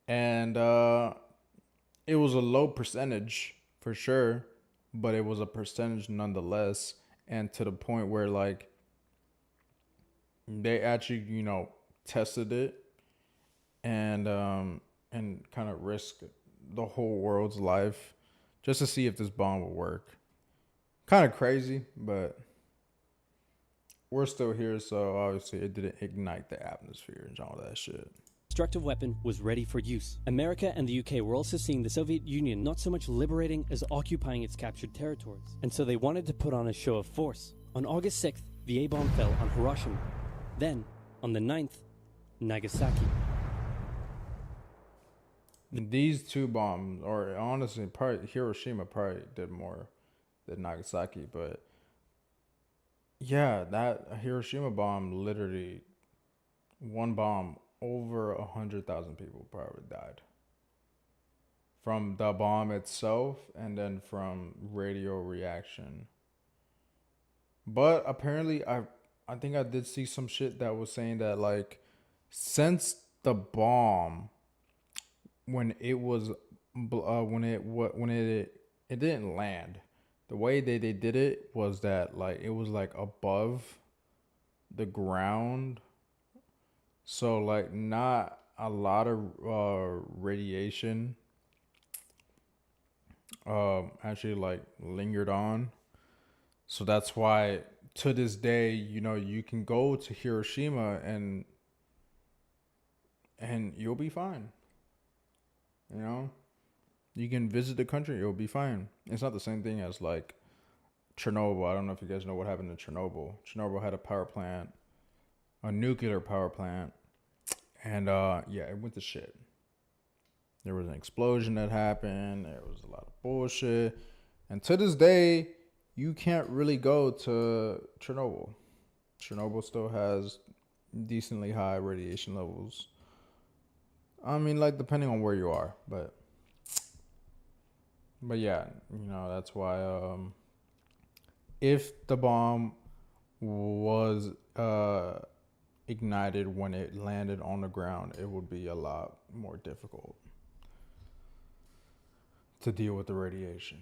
Speaker 1: And it was a low percentage for sure, but it was a percentage nonetheless, and to the point where like they actually tested it and kind of risked the whole world's life just to see if this bomb would work. Kind of crazy, but we're still here, so obviously it didn't ignite the atmosphere and all that shit.
Speaker 2: Destructive weapon was ready for use. America and the UK were also seeing the Soviet Union not so much liberating as occupying its captured territories, and so they wanted to put on a show of force. On August 6th, the A-bomb fell on Hiroshima. Then, on the 9th, Nagasaki.
Speaker 1: These two bombs, or honestly, probably Hiroshima probably did more than Nagasaki, but yeah, that Hiroshima bomb literally, one bomb, over 100,000 people probably died from the bomb itself and then from radio reaction. But apparently, I think I did see some shit that was saying that like since the bomb, when it was when it didn't land, the way they did it was that like it was like above the ground, so like not a lot of radiation actually like lingered on. So that's why to this day, you can go to Hiroshima and you'll be fine. You know, you can visit the country, it'll be fine. It's not the same thing as like Chernobyl. I don't know if you guys know what happened to Chernobyl. Chernobyl had a power plant, a nuclear power plant, and yeah, it went to shit. There was an explosion that happened. There was a lot of bullshit, and to this day, you can't really go to Chernobyl. Chernobyl still has decently high radiation levels. I mean, like depending on where you are, but yeah, that's why if the bomb was ignited when it landed on the ground, it would be a lot more difficult to deal with the radiation.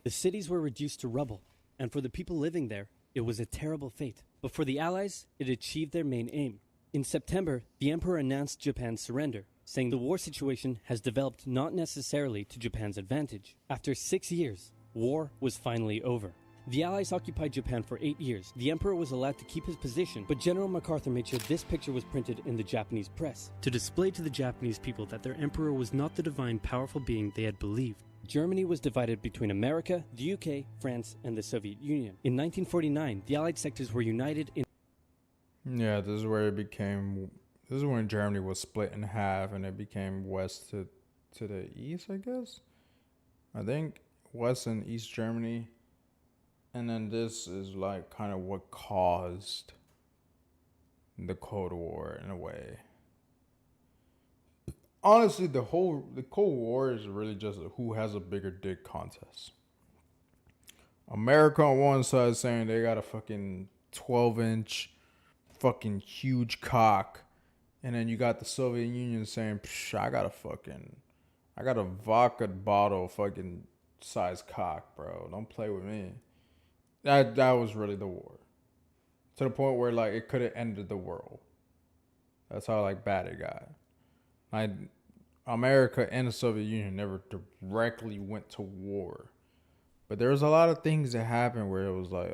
Speaker 2: The cities were reduced to rubble, and for the people living there, it was a terrible fate. But for the Allies, it achieved their main aim. In September, the Emperor announced Japan's surrender, saying the war situation has developed not necessarily to Japan's advantage. After 6 years, war was finally over. The Allies occupied Japan for 8 years. The Emperor was allowed to keep his position, but General MacArthur made sure this picture was printed in the Japanese press to display to the Japanese people that their emperor was not the divine, powerful being they had believed. Germany was divided between America, the UK, France, and the Soviet Union. In 1949, the Allied sectors were united in...
Speaker 1: Yeah, this is when Germany was split in half and it became west to the east, I guess. I think West and East Germany. And then this is like kind of what caused the Cold War in a way. Honestly, the Cold War is really just a who has a bigger dick contest. America on one side saying they got a fucking 12-inch fucking huge cock. And then you got the Soviet Union saying, I got a vodka bottle fucking size cock, bro. Don't play with me. That was really the war. To the point where like it could have ended the world. That's how like bad it got. Like America and the Soviet Union never directly went to war. But there was a lot of things that happened where it was like,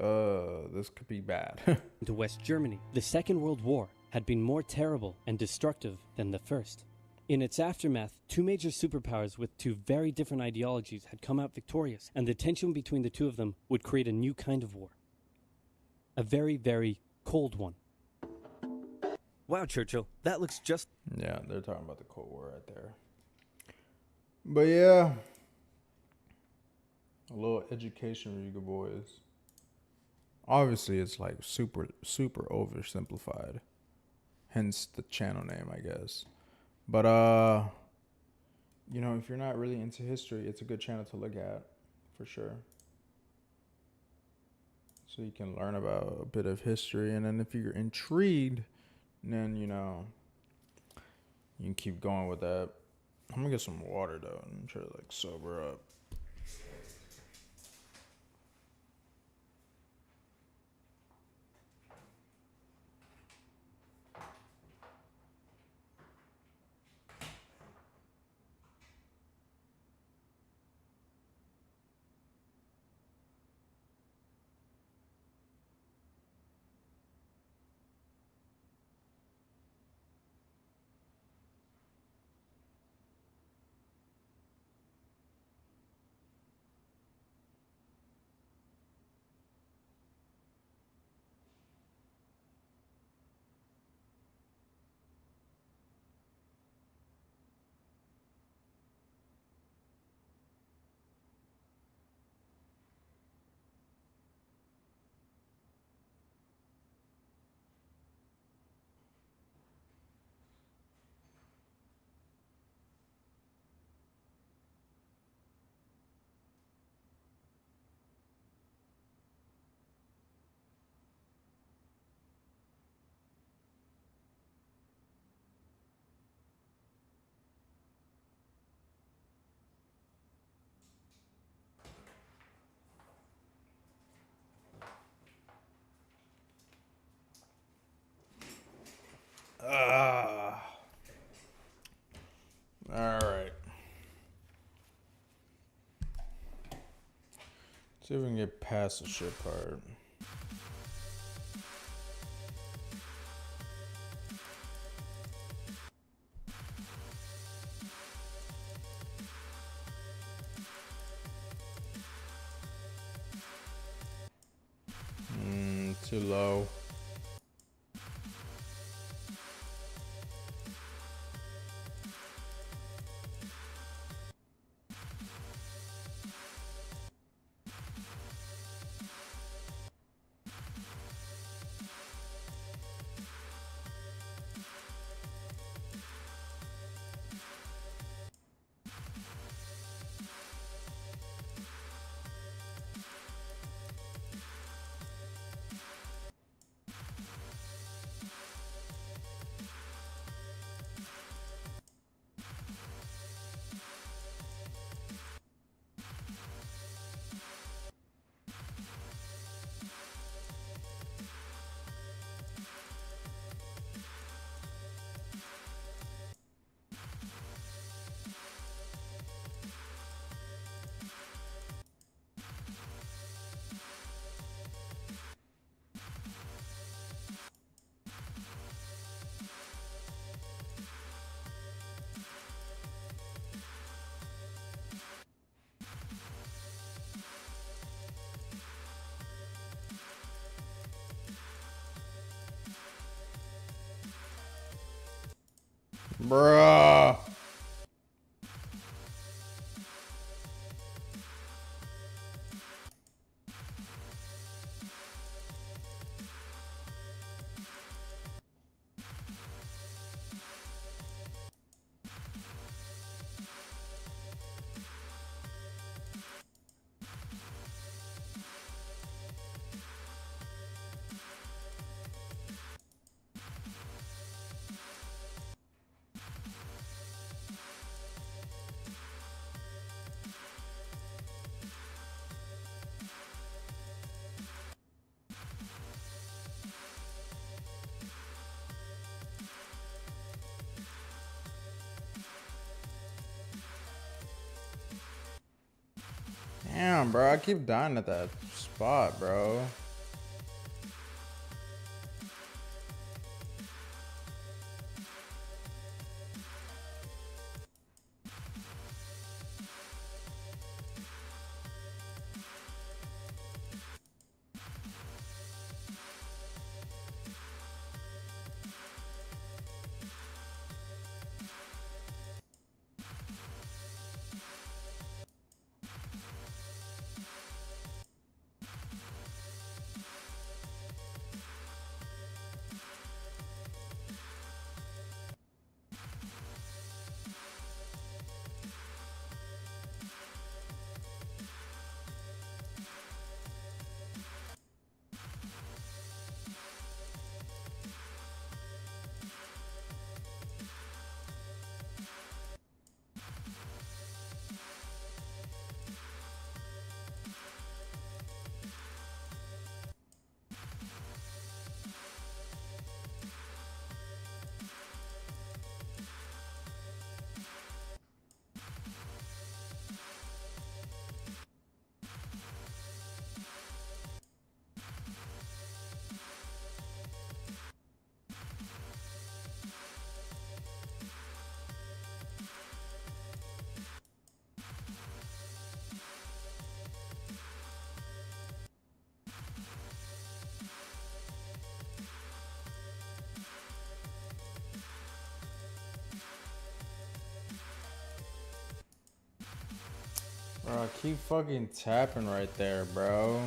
Speaker 1: this could be bad.
Speaker 2: to West Germany. The Second World War had been more terrible and destructive than the first. In its aftermath, two major superpowers with two very different ideologies had come out victorious, and the tension between the two of them would create a new kind of war. A very, very cold one. Wow, Churchill, that looks just...
Speaker 1: Yeah, they're talking about the Cold War right there. But yeah, a little education for you good boys. Obviously, it's like super oversimplified. Hence the channel name, I guess. But, you know, if you're not really into history, it's a good channel to look at, for sure. So you can learn about a bit of history. And then if you're intrigued, then, you know, you can keep going with that. I'm going to get some water, though, and try to, like, sober up. All right. See if we can get past the shit part. Too low. Bruh. Damn, bro. I keep dying at that spot, bro. Bro, keep fucking tapping right there, bro.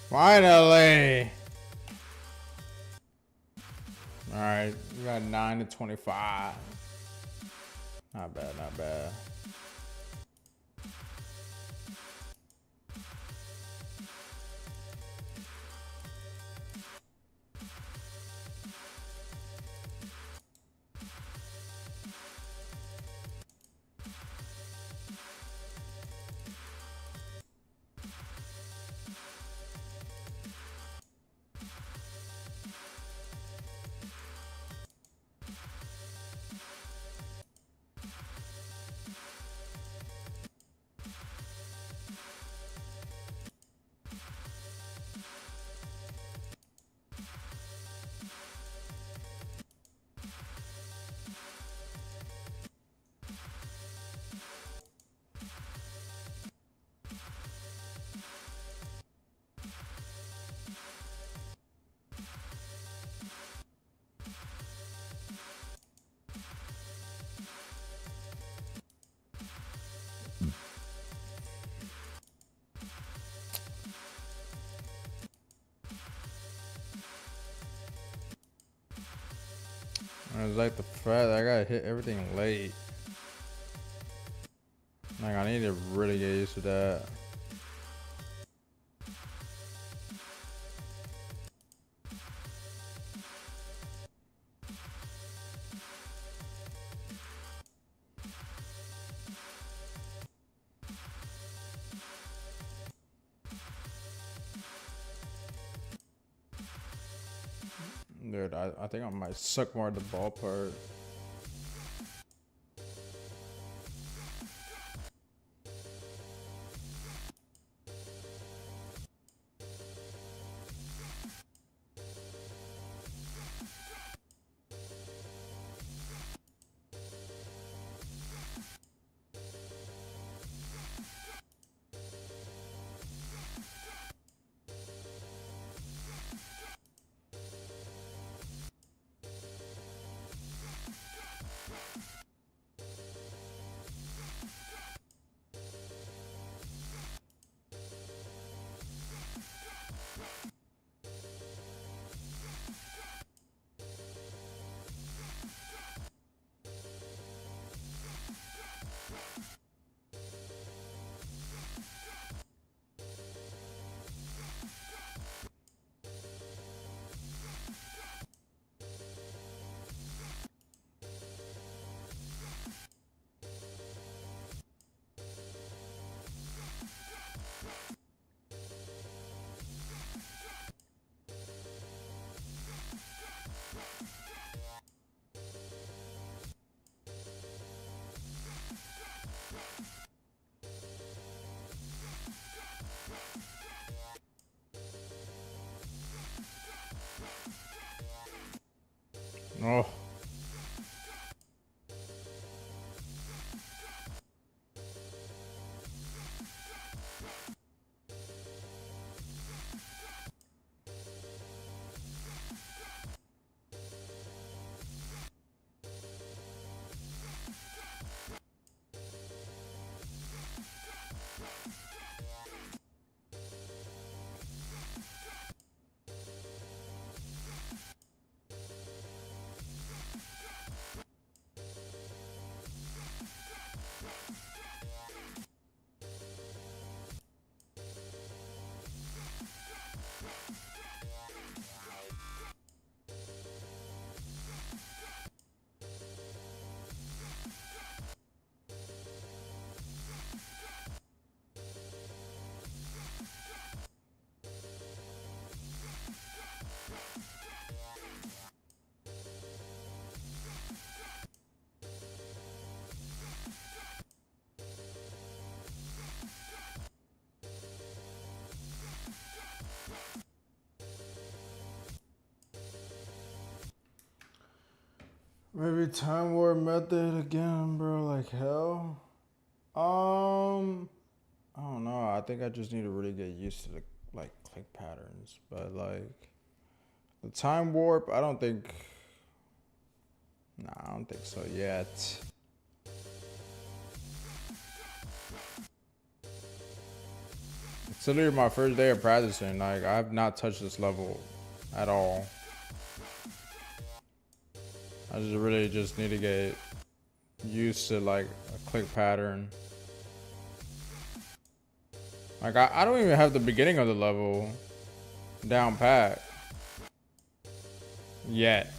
Speaker 1: Finally! Alright, we got 9 to 25. Not bad, not bad. It's like the fact that I gotta hit everything late. Like, I need to really get used to that. Dude, I think I might suck more at the ball part. Oh. Maybe time warp method again, bro. Like hell. I don't know. I think I just need to really get used to the like click patterns. But like the time warp, I don't think. Nah, I don't think so yet. It's literally my first day of practicing. Like I've not touched this level at all. I just really just need to get used to like a click pattern. Like I don't even have the beginning of the level down pat yet.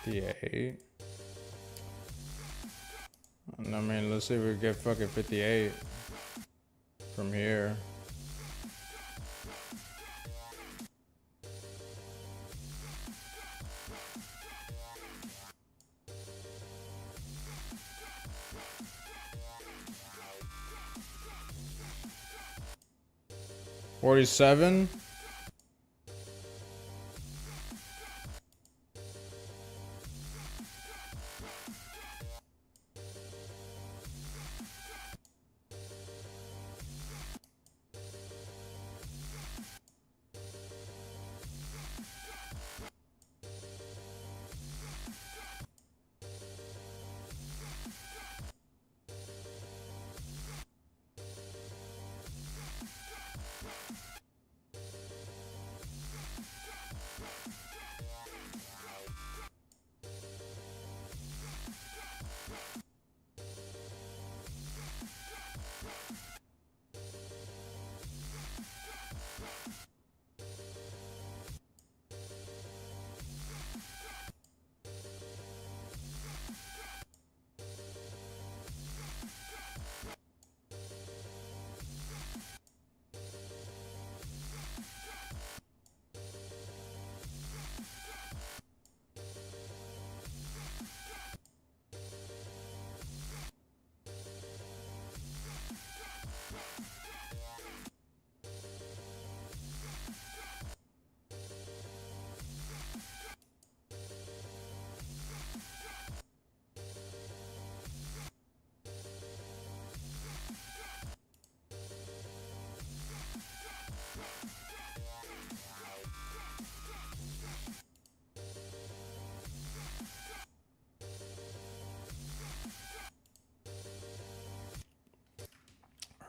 Speaker 1: $58. I mean, let's see if we get fucking 58 from here. $47.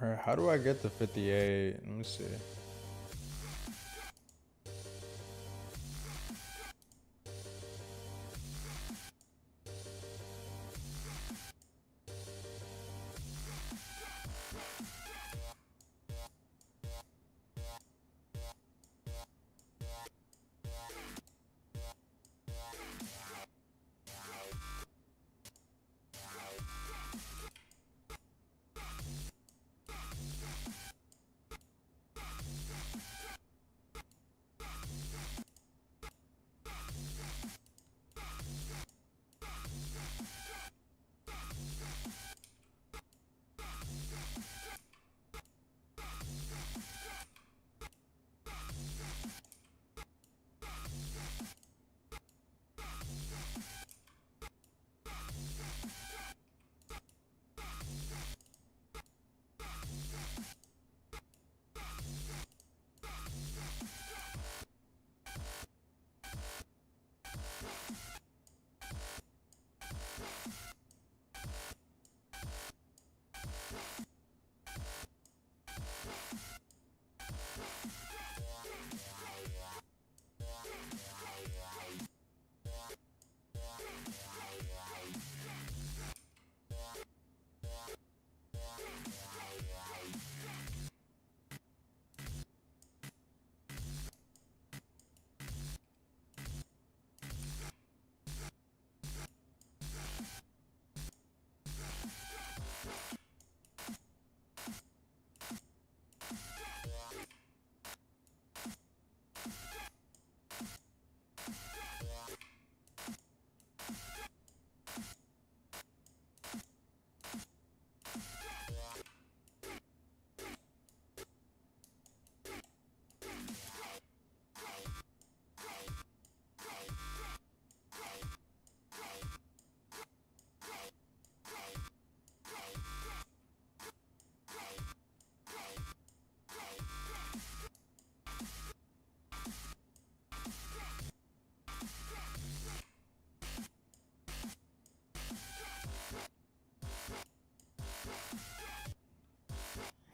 Speaker 1: All right, how do I get to 58? Let me see.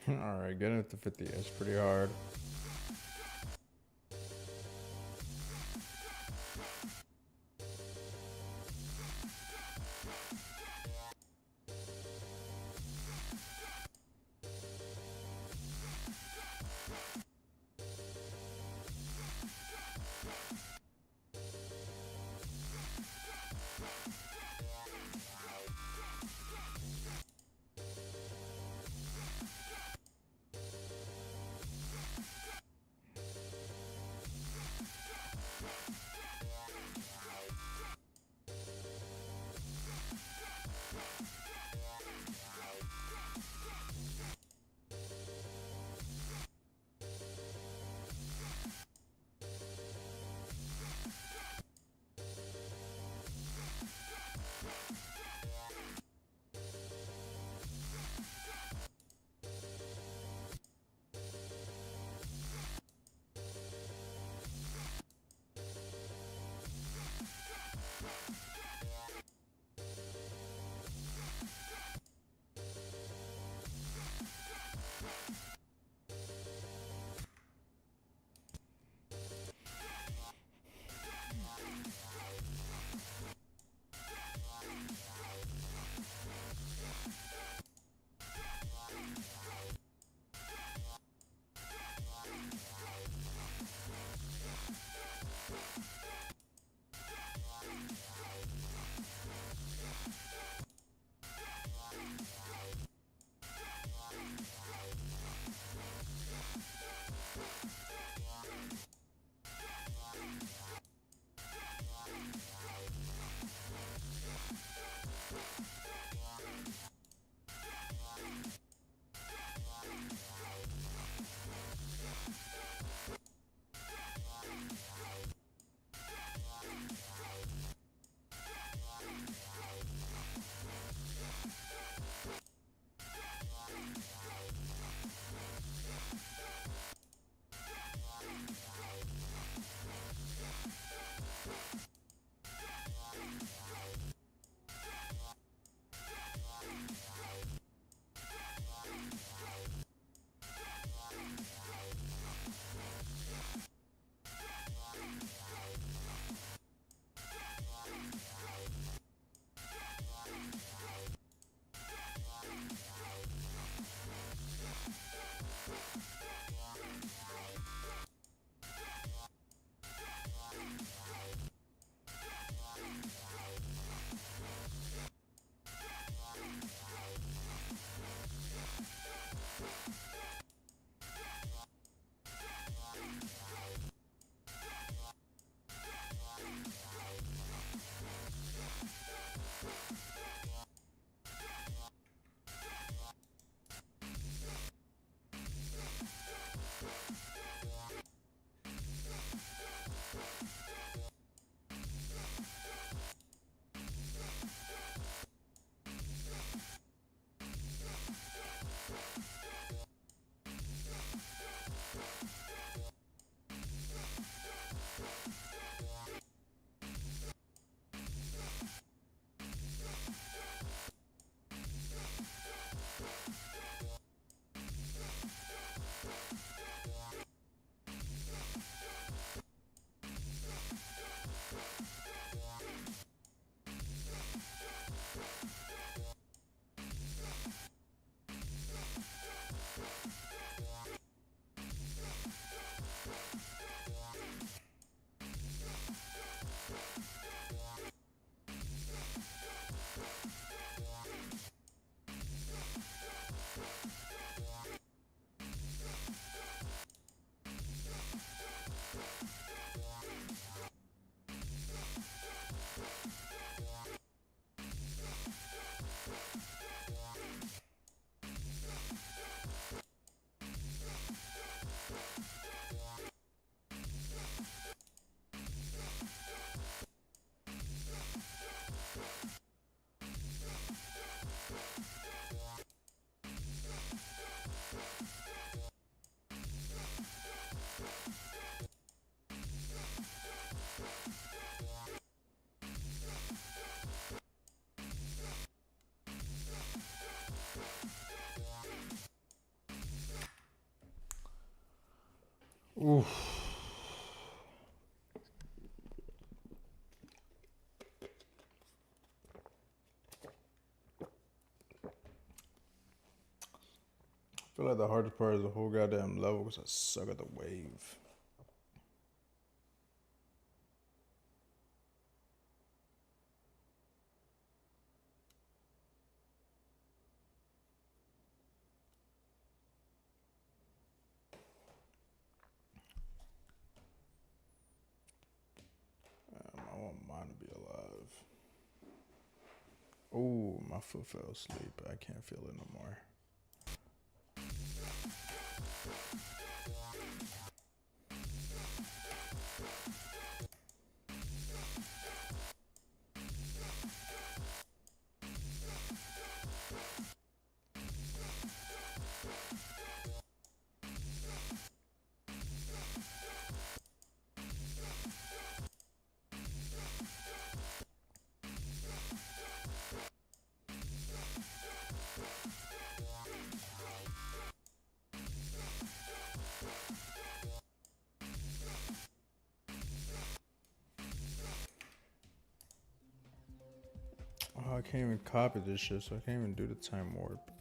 Speaker 1: All right, getting it to 50 is pretty hard. Oof. I feel like the hardest part is the whole goddamn level because I suck at the wave. I want mine to be alive. Oh, my foot fell asleep. I can't feel it no more. Oh, I can't even copy this shit, so I can't even do the time warp.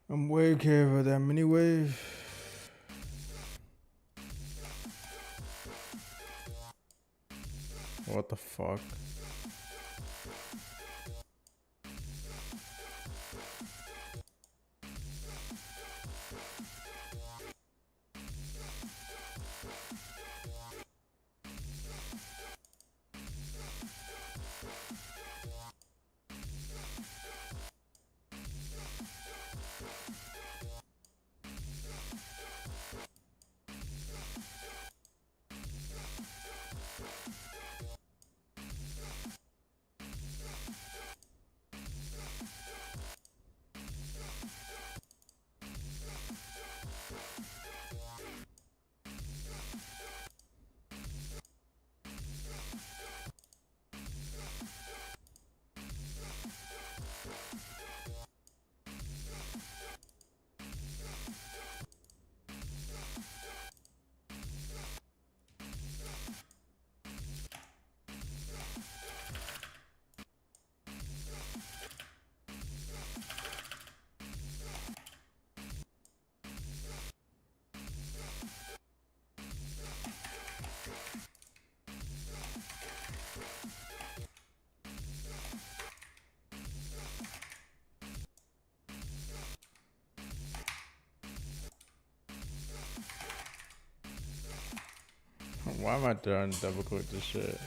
Speaker 1: I'm way careful of that mini wave. What the fuck? Why am I trying to double click this shit?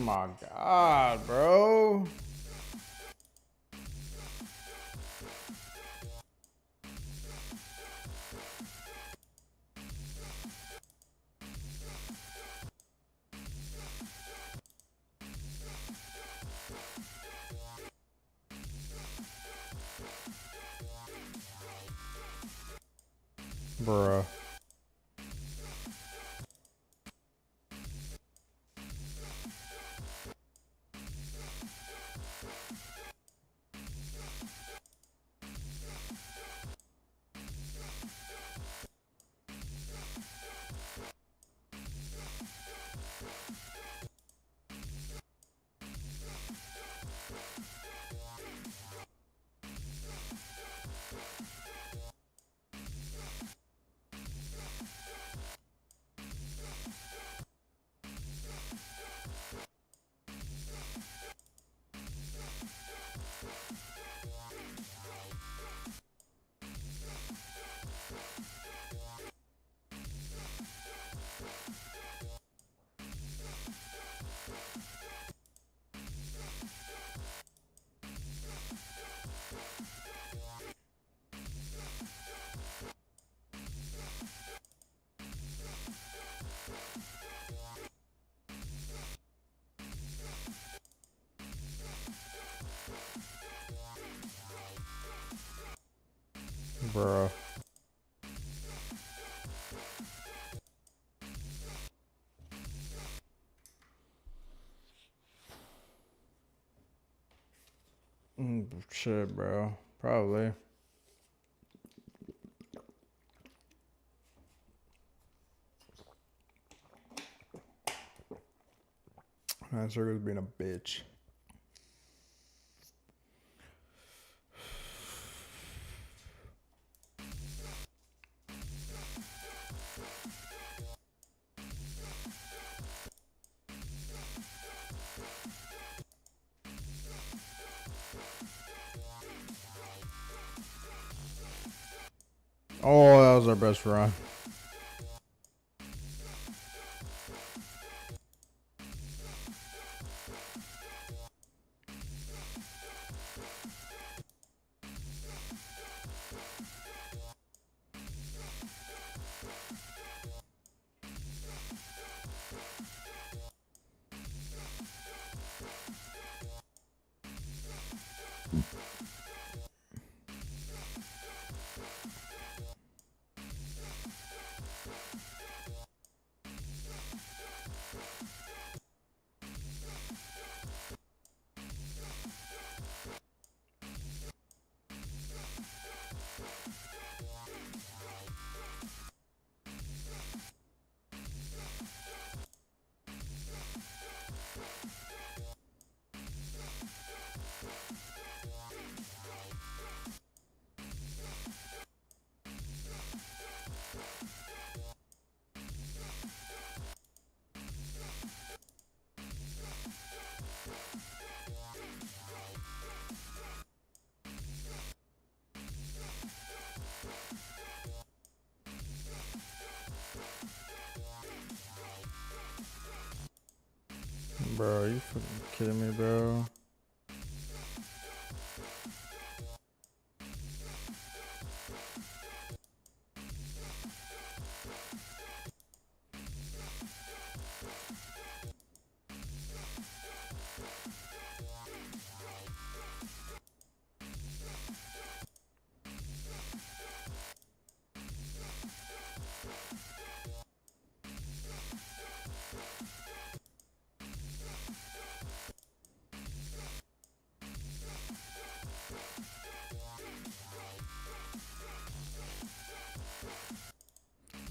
Speaker 1: my God, bro. Bruh. Bruh. Shit, bro. Probably. Man, Circle's being a bitch. Oh, that was our best run. Bro, you fucking kidding me, bro?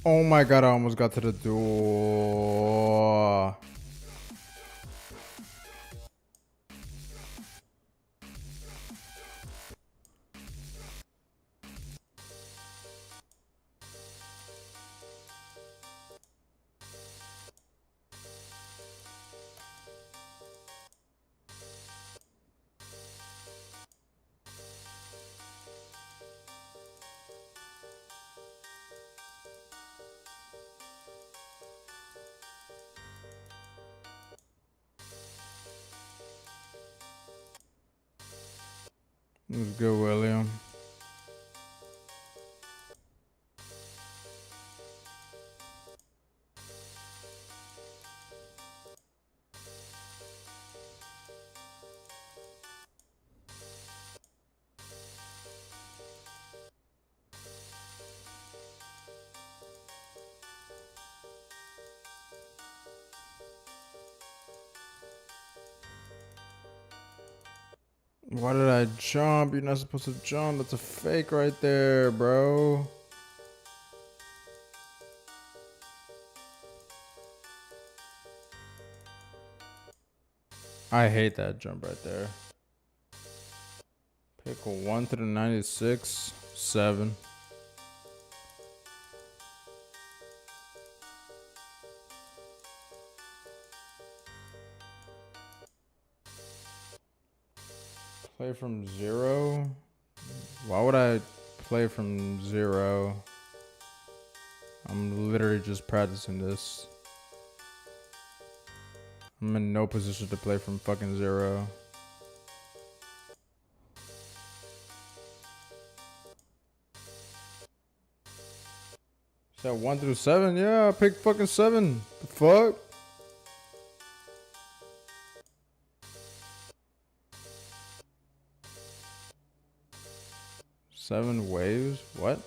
Speaker 1: Oh my God, I almost got to the door. It was good, William. Why did I jump? You're not supposed to jump. That's a fake right there, bro. I hate that jump right there. Pick a 1 through 96. 7. Play from 0? Why would I play from 0? I'm literally just practicing this. I'm in no position to play from fucking 0. Is that 1 through 7? Yeah, I picked fucking 7. The fuck? Seven waves? What?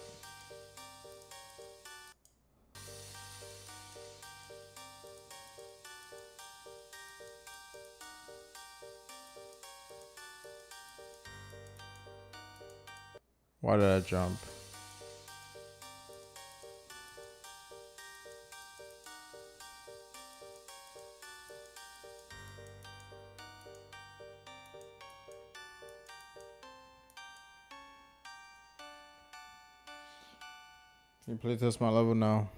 Speaker 1: Why did I jump? Can you please test my level now?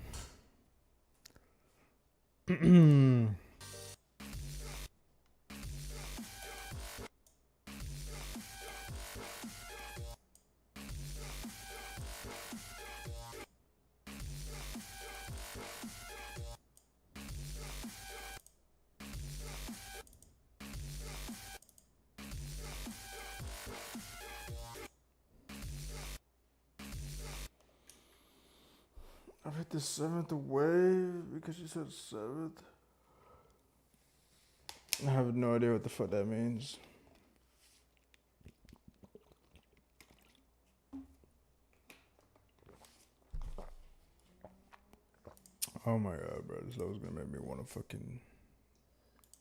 Speaker 1: I've hit the 7th wave because you said 7th. I have no idea what the fuck that means. Oh my god, bro. This level's gonna make me want to fucking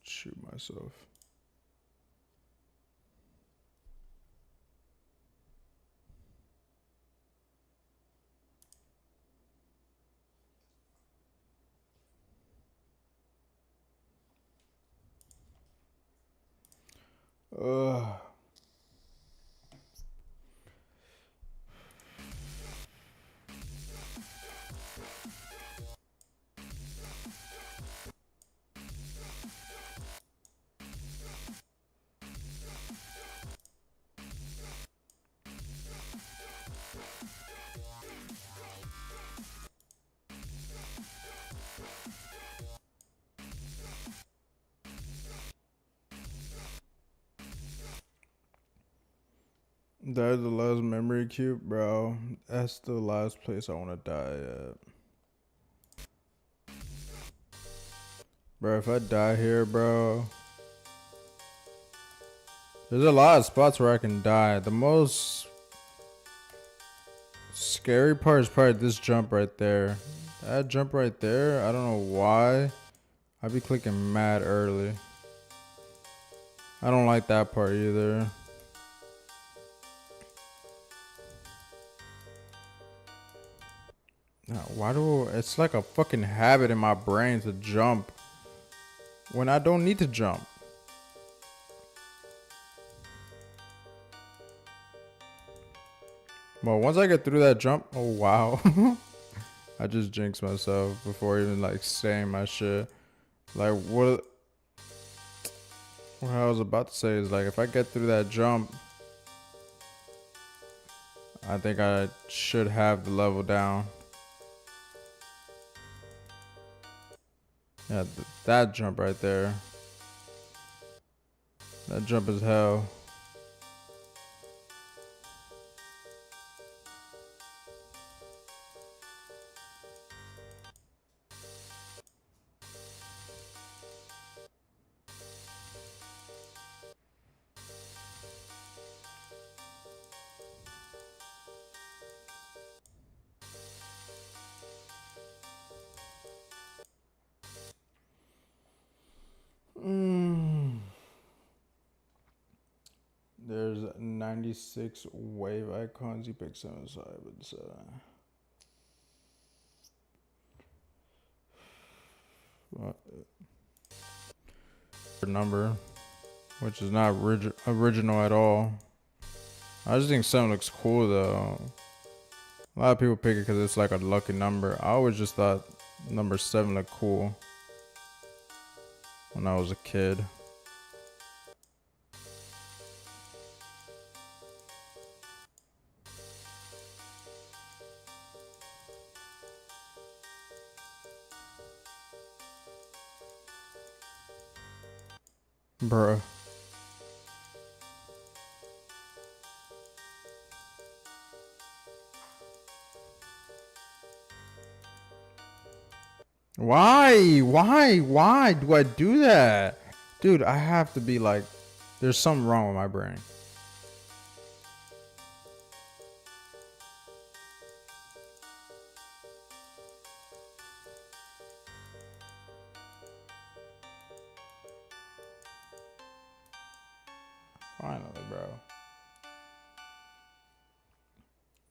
Speaker 1: shoot myself. Ugh. That's the last memory cube, bro. That's the last place I want to die at. Bro, if I die here, bro. There's a lot of spots where I can die. The most scary part is probably this jump right there. That jump right there, I don't know why. I be clicking mad early. I don't like that part either. Why do it's like a fucking habit in my brain to jump when I don't need to jump. Well, once I get through that jump, oh wow. I just jinxed myself before even like saying my shit. Like what I was about to say is like if I get through that jump, I think I should have the level down. Yeah, that jump right there. That jump is hell. there's 96 wave icons. You pick 7 side with 7. Number, which is not original at all. I just think 7 looks cool though. A lot of people pick it because it's like a lucky number. I always just thought number 7 looked cool when I was a kid. Bruh. Why do I do that? Dude, I have to be like, there's something wrong with my brain. Finally, bro.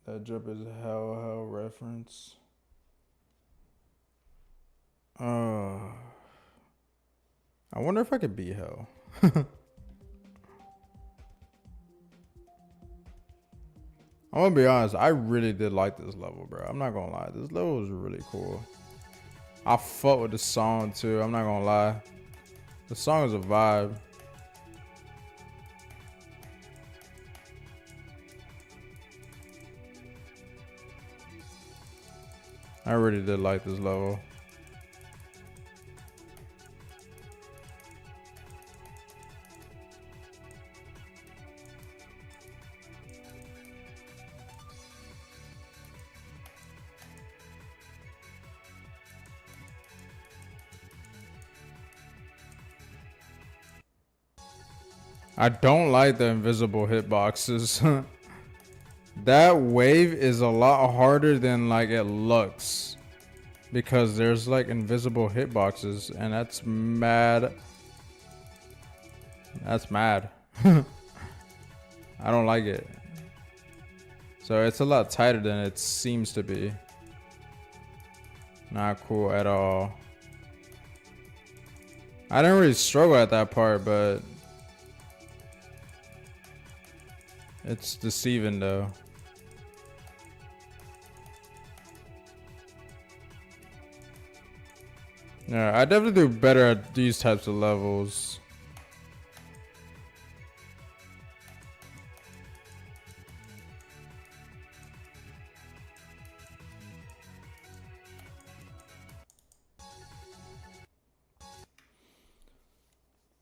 Speaker 1: That jump is hell reference. I wonder if I could beat hell. I'm gonna be honest, I really did like this level, bro. I'm not gonna lie. This level was really cool. I fuck with the song too, I'm not gonna lie. The song is a vibe. I really did like this level. I don't like the invisible hitboxes. That wave is a lot harder than like it looks, because there's like invisible hitboxes, and that's mad. That's mad. I don't like it. So it's a lot tighter than it seems to be. Not cool at all. I didn't really struggle at that part, but it's deceiving though. Yeah, I definitely do better at these types of levels.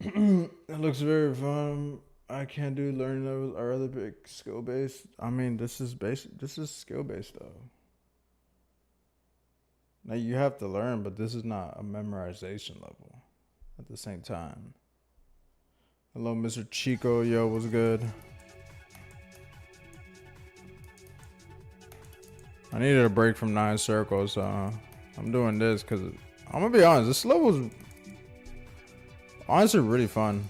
Speaker 1: It looks very fun. I can't do learning levels or other big skill based. I mean, this is basic. This is skill based though. Now you have to learn, but this is not a memorization level. At the same time. Hello, Mr. Chico. Yo, what's good? I needed a break from 9 circles, so I'm doing this because I'm gonna be honest. This level's honestly really fun.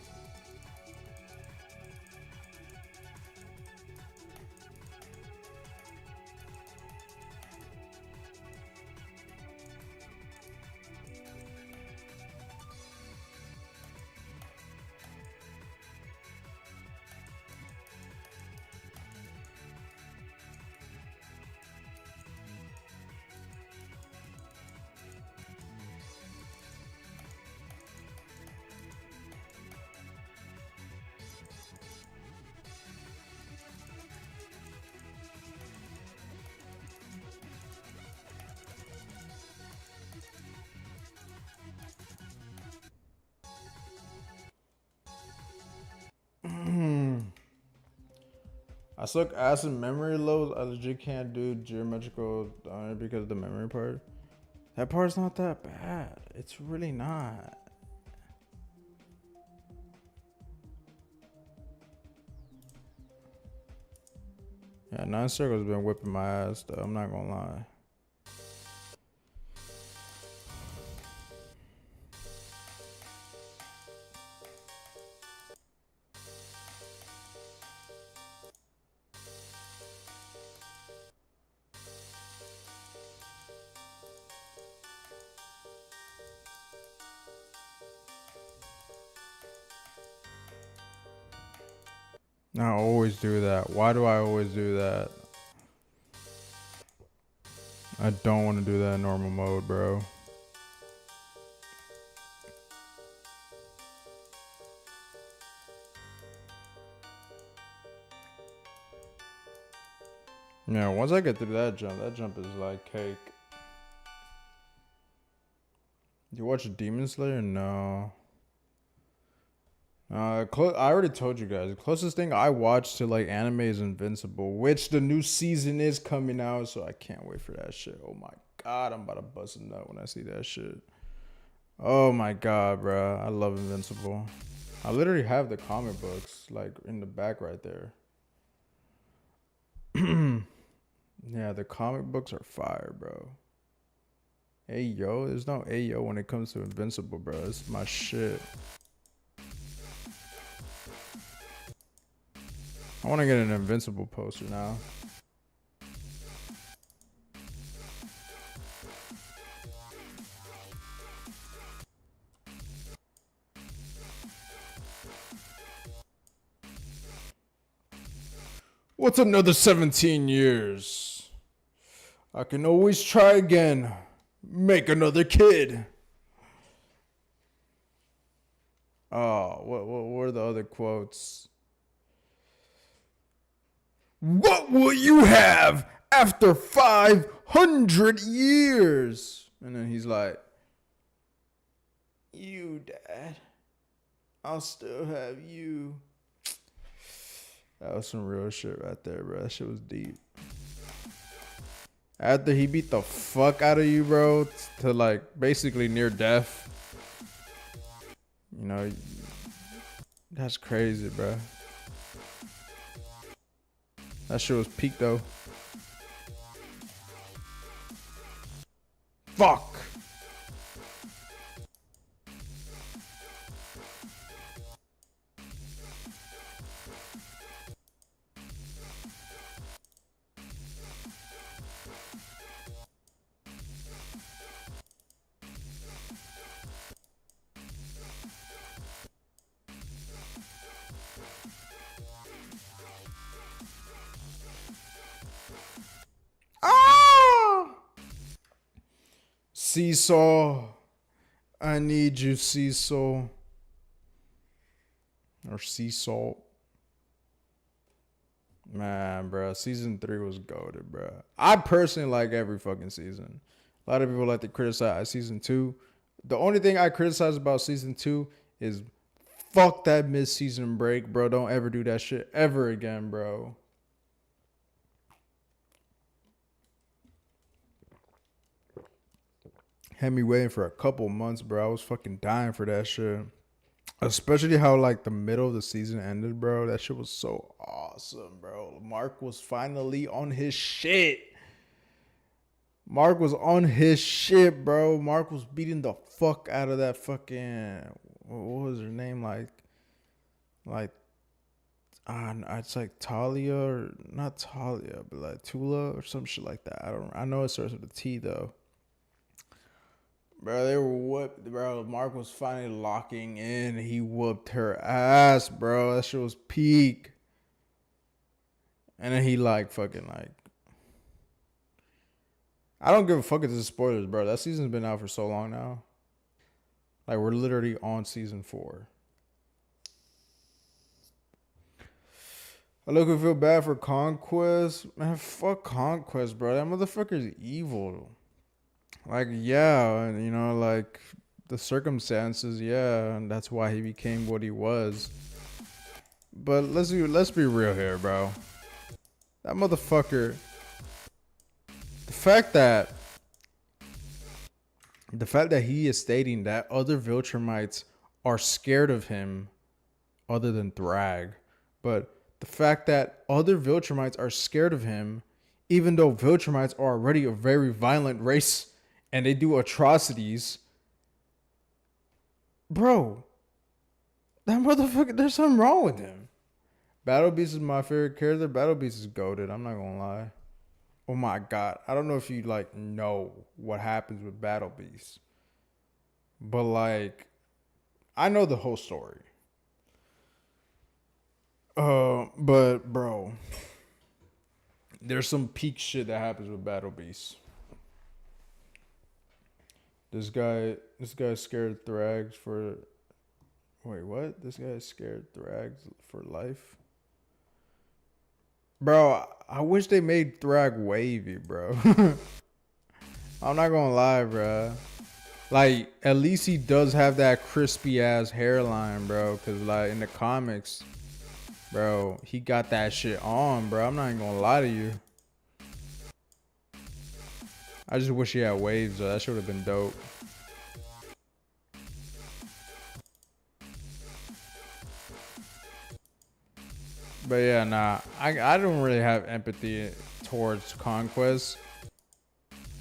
Speaker 1: I suck ass in memory loads. I legit can't do geometrical because of the memory part. That part's not that bad. It's really not. Yeah, 9 circles been whipping my ass though. I'm not gonna lie. I always do that. Why do I always do that? I don't want to do that in normal mode, bro. Yeah, once I get through that jump is like cake. You watch Demon Slayer? No. I already told you guys. The closest thing I watched to like anime is Invincible, which the new season is coming out, so I can't wait for that shit. Oh my god, I'm about to bust a nut when I see that shit. Oh my god, bro, I love Invincible. I literally have the comic books like in the back right there. Yeah, the comic books are fire, bro. Hey yo, there's no hey yo when it comes to Invincible, bro. It's my shit. I want to get an Invincible poster now. What's another 17 years? I can always try again. Make another kid. Oh, what were the other quotes? What will you have after 500 years? And then he's like, you, Dad. I'll still have you. That was some real shit right there, bro. That shit was deep. After he beat the fuck out of you, bro, to like basically near death. You know, that's crazy, bro. That shit was peak though. Fuck. Ah! Seesaw. I need you, Seesaw. Or Sea Salt. Man, bro, season 3 was goated, bro. I personally like every fucking season. A lot of people like to criticize season 2. The only thing I criticize about season 2 is fuck that mid-season break, bro. Don't ever do that shit ever again, bro. Had me waiting for a couple months, bro. I was fucking dying for that shit. Especially how like the middle of the season ended, bro. That shit was so awesome, bro. Mark was finally on his shit. Mark was on his shit, bro. Mark was beating the fuck out of that fucking what was her name like it's like Talia or not Talia, but like Tula or some shit like that. I know it starts with a T though. Bro, they were whooped, bro. Mark was finally locking in. He whooped her ass, bro. That shit was peak. And then he like fucking like I don't give a fuck if this is spoilers, bro. That season's been out for so long now. Like we're literally on season 4. I look and feel bad for Conquest. Man, fuck Conquest, bro. That motherfucker's evil. Like, yeah, you know, like the circumstances, yeah, and that's why he became what he was. But let's be real here, bro. That motherfucker. The fact that he is stating that other Viltrumites are scared of him, other than Thrag, but the fact that other Viltrumites are scared of him, even though Viltrumites are already a very violent race and they do atrocities, bro, that motherfucker, there's something wrong with him. Battle Beast is my favorite character. Battle Beast is goated. I'm not gonna lie. Oh my god, I don't know if you like know what happens with Battle Beast, but like, I know the whole story. But bro, there's some peak shit that happens with Battle Beast. This guy's scared Thrags for. Wait, what? This guy's scared Thrags for life. Bro, I wish they made Thrag wavy, bro. I'm not gonna lie, bro. Like, at least he does have that crispy ass hairline, bro. Cause like in the comics, bro, he got that shit on, bro. I'm not even gonna lie to you. I just wish he had waves, though. That should have been dope. But yeah, nah. I don't really have empathy towards Conquest.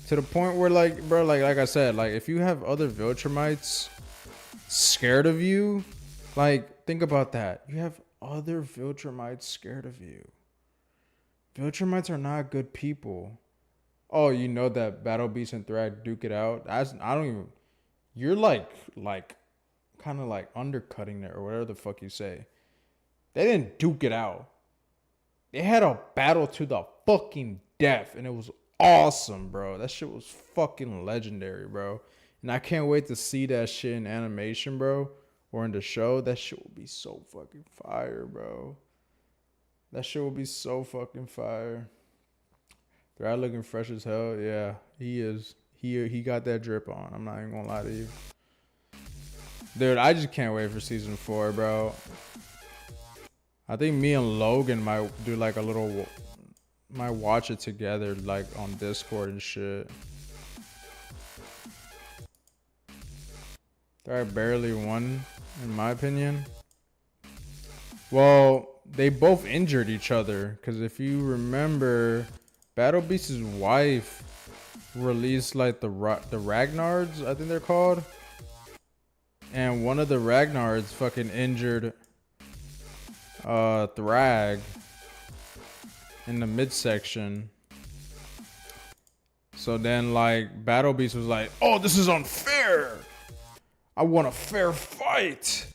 Speaker 1: To the point where, like, bro, like I said, like, if you have other Viltrumites scared of you, like, think about that. You have other Viltrumites scared of you. Viltrumites are not good people. Oh, you know that Battle Beast and Thrag duke it out? I don't even. You're like kind of like undercutting it or whatever the fuck you say. They didn't duke it out. They had a battle to the fucking death, and it was awesome, bro. That shit was fucking legendary, bro. And I can't wait to see that shit in animation, bro, or in the show. That shit will be so fucking fire, bro. That shit will be so fucking fire. They're looking fresh as hell. Yeah, he is. He got that drip on. I'm not even gonna lie to you, dude. I just can't wait for season 4, bro. I think me and Logan might do like a little, might watch it together, like on Discord and shit. They barely won, in my opinion. Well, they both injured each other, because if you remember, Battle Beast's wife released like the Ragnards, I think they're called. And one of the Ragnards fucking injured Thrag in the midsection. So then like Battle Beast was like, oh, this is unfair. I want a fair fight.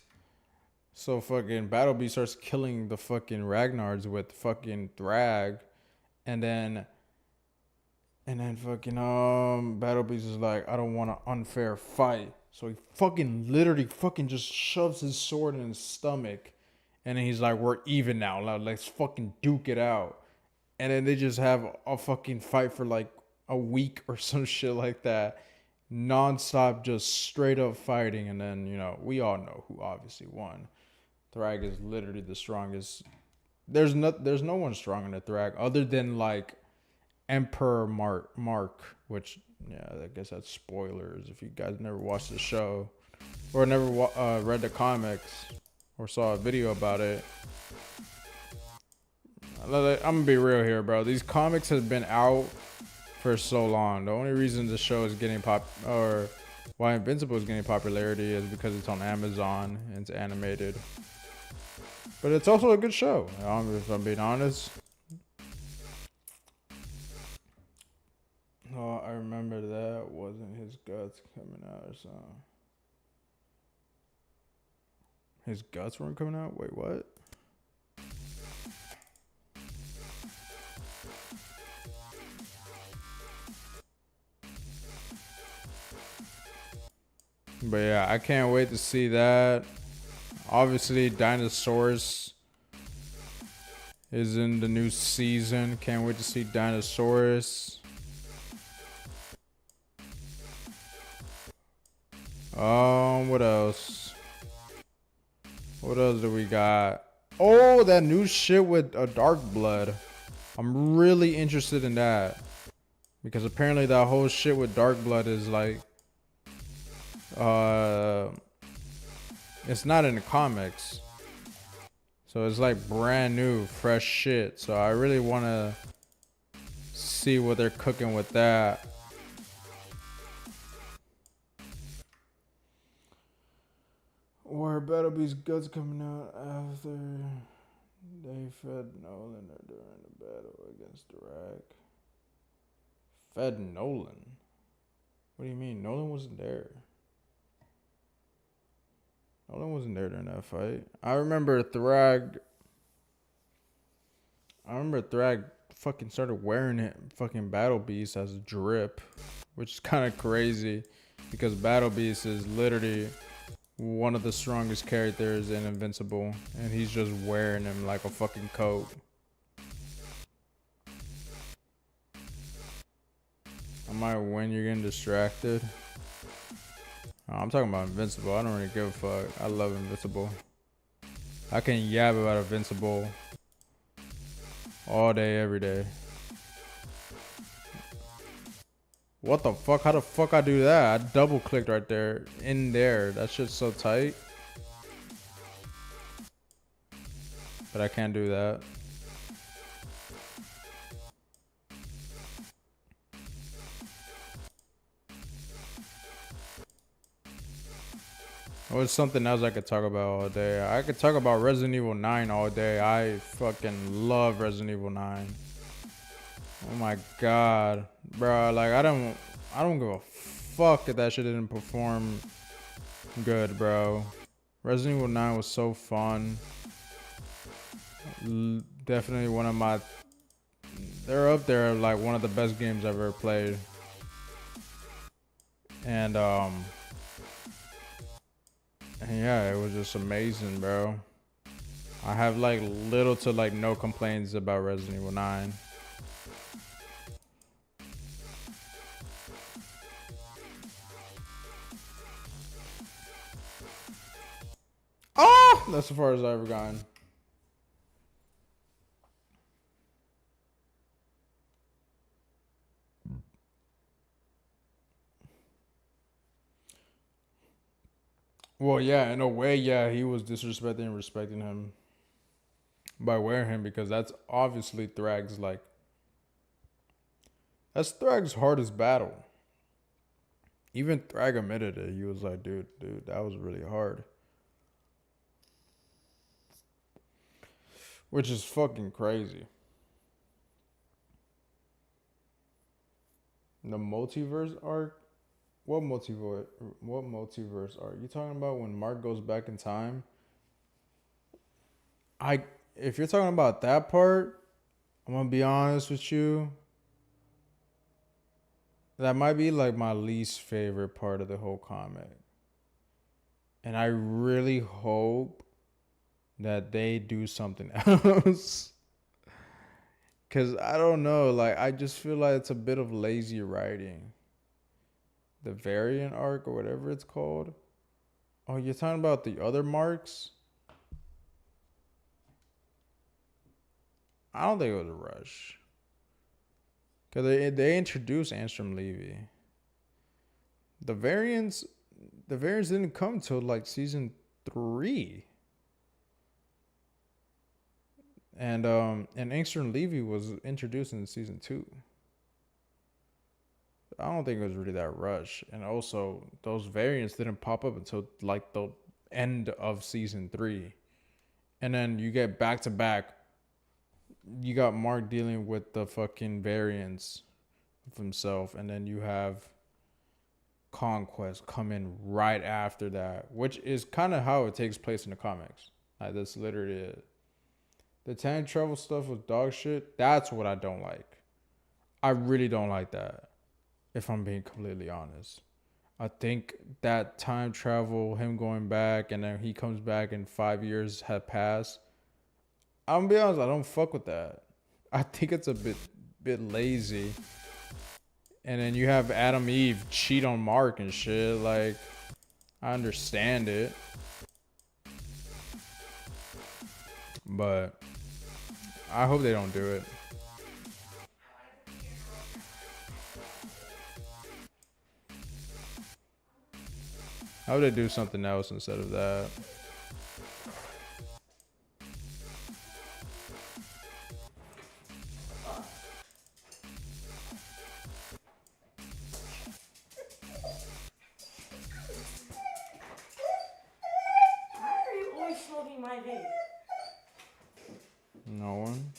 Speaker 1: So fucking Battle Beast starts killing the fucking Ragnards with fucking Thrag. And then fucking Battle Beast is like, I don't want an unfair fight. So he fucking literally fucking just shoves his sword in his stomach. And then he's like, we're even now. Let's fucking duke it out. And then they just have a fucking fight for like a week or some shit like that. Non-stop, just straight up fighting. And then, you know, we all know who obviously won. Thrag is literally the strongest. There's no one stronger than Thrag other than like Emperor Mark, which, yeah, I guess that's spoilers if you guys never watched the show or never read the comics or saw a video about it. I'm gonna be real here, bro. These comics have been out for so long. The only reason the show is getting or why Invincible is getting popularity is because it's on Amazon and it's animated. But it's also a good show, if I'm being honest. Oh, I remember that wasn't his guts coming out or something. His guts weren't coming out? Wait, what? But yeah, I can't wait to see that. Obviously, Dinosaurus is in the new season. Can't wait to see Dinosaurus. What else? What else do we got? Oh, that new shit with a Dark Blood. I'm really interested in that. Because apparently that whole shit with Dark Blood is like it's not in the comics. So it's like brand new, fresh shit. So I really want to see what they're cooking with that. Or Battle Beast guts coming out after they fed Nolan or during the battle against Dirac. Fed Nolan? What do you mean? Nolan wasn't there. Nolan wasn't there during that fight. I remember Thrag I remember Thrag fucking started wearing it, fucking Battle Beast as a drip, which is kind of crazy because Battle Beast is literally one of the strongest characters in Invincible, and he's just wearing him like a fucking coat. I might win, you're getting distracted. Oh, I'm talking about Invincible. I don't really give a fuck. I love Invincible. I can yab about Invincible all day, every day. What the fuck? How the fuck I do that? I double clicked right there. In there. That shit's so tight. But I can't do that. What's something else I could talk about all day? I could talk about Resident Evil 9 all day. I fucking love Resident Evil 9. Oh my god. Bro, like I don't give a fuck if that shit didn't perform good, bro. Resident Evil 9 was so fun. Definitely one of my, they're up there like one of the best games I've ever played. And yeah, it was just amazing, bro. I have like little to like no complaints about Resident Evil 9. Oh, that's as far as I've ever gotten. Well, yeah, in a way, yeah, he was disrespecting and respecting him by wearing him because that's obviously Thrag's like, that's Thrag's hardest battle. Even Thrag admitted it. He was like, dude, that was really hard. Which is fucking crazy. The multiverse arc? What multiverse arc? You talking about when Mark goes back in time? If you're talking about that part, I'm gonna be honest with you. That might be like my least favorite part of the whole comic. And I really hope that they do something else. Cause I don't know, like I just feel like it's a bit of lazy writing. The variant arc or whatever it's called. Oh, you're talking about the other marks? I don't think it was a rush. Cause they introduced Anstrom Levy. The variants didn't come till like season 3. And Angstrom Levy was introduced in season 2. I don't think it was really that rush. And also, those variants didn't pop up until like the end of season 3. And then you get back to back. You got Mark dealing with the fucking variants of himself. And then you have Conquest coming right after that, which is kind of how it takes place in the comics. Like, that's literally it. The time travel stuff with dog shit, that's what I don't like. I really don't like that, if I'm being completely honest. I think that time travel, him going back, and then he comes back and 5 years have passed. I'm gonna be honest, I don't fuck with that. I think it's a bit lazy. And then you have Adam Eve cheat on Mark and shit. Like, I understand it. But I hope they don't do it. I hope they do something else instead of that.
Speaker 3: Why are you always smoking my vape?
Speaker 1: No one.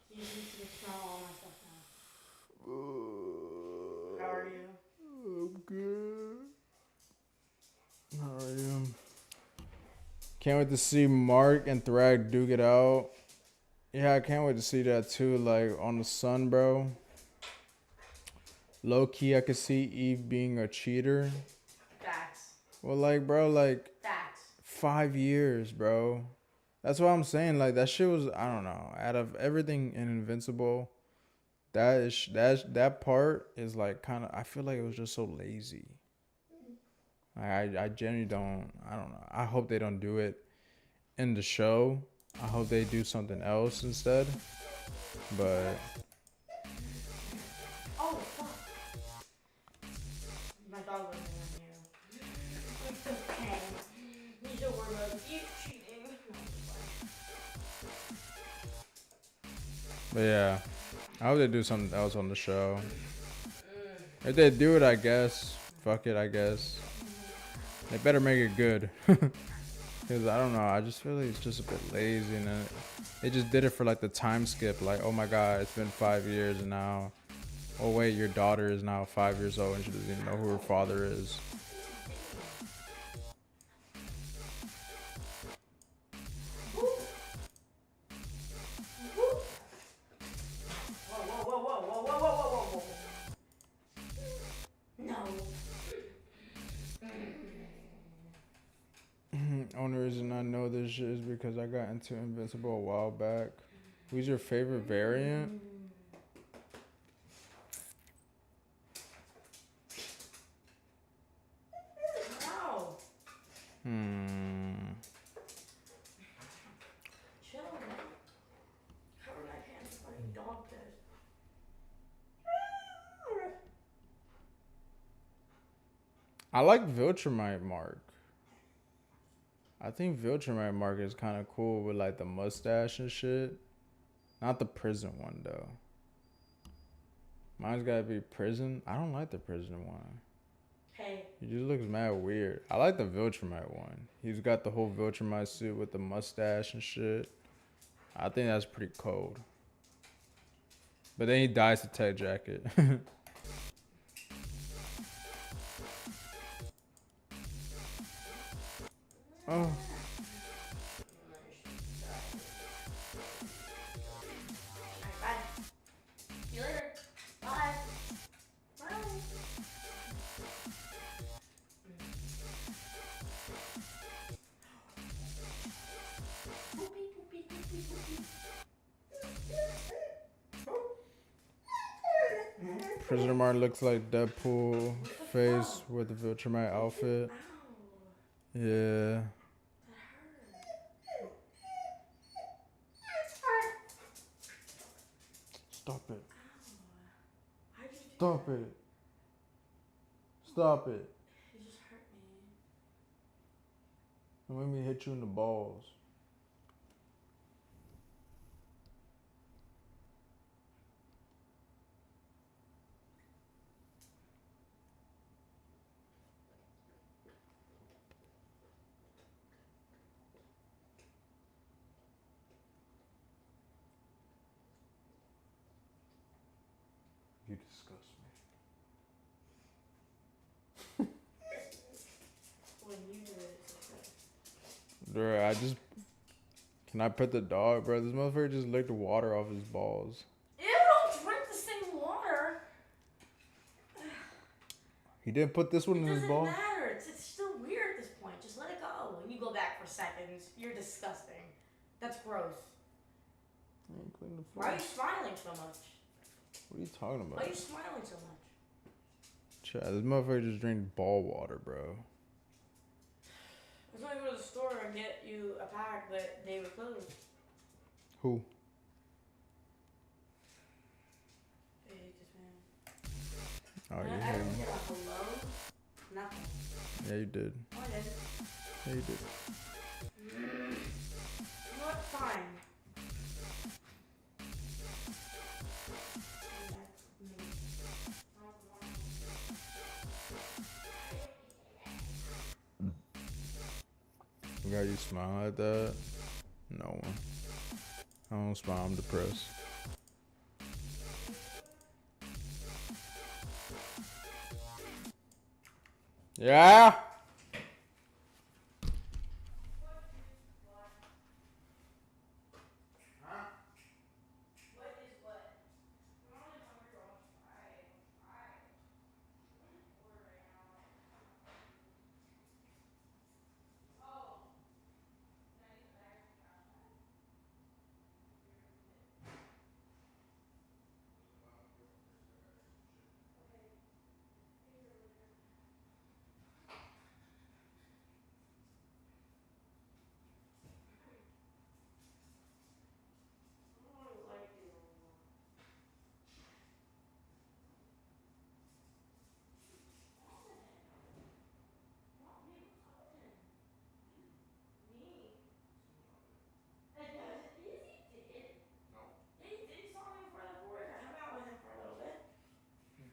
Speaker 3: You just need to smell all my stuff now. How are you?
Speaker 1: I'm good. How are you? Can't wait to see Mark and Thrag duke it out. Yeah, I can't wait to see that too. Like on the Sun, bro. Low key, I could see Eve being a cheater.
Speaker 3: Facts.
Speaker 1: Well, like, bro, like
Speaker 3: Facts.
Speaker 1: 5 years, bro. That's what I'm saying. Like that shit was, I don't know. Out of everything in Invincible, that part is like kind of. I feel like it was just so lazy. I genuinely don't. I don't know. I hope they don't do it in the show. I hope they do something else instead. But
Speaker 3: Oh, fuck. My dog was on you. It's okay. You don't worry about you cheating.
Speaker 1: but yeah, I hope they do something else on the show. If they do it, I guess. Fuck it, I guess. They better make it good. Because I don't know, I just feel like it's just a bit lazy. And they just did it for like the time skip. Like, oh my god, it's been 5 years and now. Oh wait, your daughter is now 5 years old and she doesn't even know who her father is.
Speaker 3: Whoa. No.
Speaker 1: Only reason I know this shit is because I got into Invincible a while back. Who's your favorite variant?
Speaker 3: No. Chill, man. Cover my pants with my dog piss.
Speaker 1: I like Viltrumite Mark. I think Viltrumite Mark is kind of cool with like the mustache and shit. Not the prison one though. Mine's gotta be prison. I don't like the prison one.
Speaker 3: Hey.
Speaker 1: He just looks mad weird. I like the Viltrumite one. He's got the whole Viltrumite suit with the mustache and shit. I think that's pretty cold. But then he dies to Tech Jacket. Oh.
Speaker 3: Bye. See you later. Bye. Bye.
Speaker 1: Prisoner Martin looks like Deadpool face with the Viltrumite outfit.
Speaker 3: Ow.
Speaker 1: Yeah. Stop it.
Speaker 3: Why'd you do
Speaker 1: Stop
Speaker 3: that?
Speaker 1: it. Stop it.
Speaker 3: You just hurt me.
Speaker 1: Don't make me hit you in the balls. You disgust me.
Speaker 3: When you do it, it's okay.
Speaker 1: Bro, can I pet the dog, bro? This motherfucker just licked the water off his balls.
Speaker 3: Ew, don't drink the same water.
Speaker 1: He didn't put this one
Speaker 3: It
Speaker 1: in his
Speaker 3: doesn't
Speaker 1: ball?
Speaker 3: matter. It's still weird at this point. Just let it go. And you go back for seconds. You're disgusting. That's gross.
Speaker 1: I ain't clean the
Speaker 3: Why are
Speaker 1: floor.
Speaker 3: you smiling so much?
Speaker 1: What are you talking
Speaker 3: Why
Speaker 1: about?
Speaker 3: are you smiling so much?
Speaker 1: Chad, this motherfucker just drank ball water, bro.
Speaker 3: I was going to go to the store and get you a pack, but they were closed.
Speaker 1: Who?
Speaker 3: Hey, this man.
Speaker 1: Oh,
Speaker 3: I
Speaker 1: you
Speaker 3: didn't
Speaker 1: hating.
Speaker 3: get a hello. Nothing.
Speaker 1: Yeah, you did.
Speaker 3: Oh, I did.
Speaker 1: Yeah, you did.
Speaker 3: You know what? Fine.
Speaker 1: Got you smile like that? No one. I don't smile, I'm depressed. Yeah?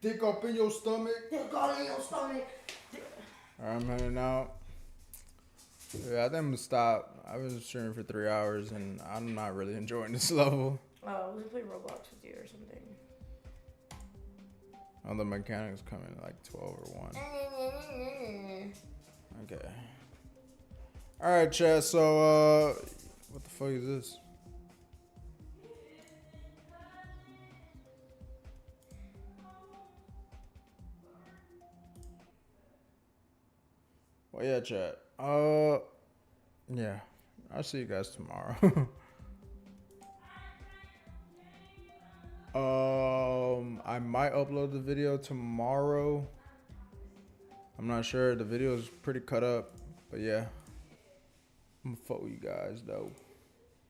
Speaker 1: Dick up in your stomach.
Speaker 3: Dick all in your stomach.
Speaker 1: Alright, I'm heading out. Yeah, I think I'm gonna stop. I was streaming for 3 hours and I'm not really enjoying this level.
Speaker 3: Oh, we can play Roblox with you or something.
Speaker 1: Oh, the mechanics come in like 12 or 1. Okay. Alright, chat. So, what the fuck is this? Well, yeah, chat. Yeah. I'll see you guys tomorrow. I might upload the video tomorrow. I'm not sure. The video is pretty cut up, but yeah. I'm gonna fuck with you guys though.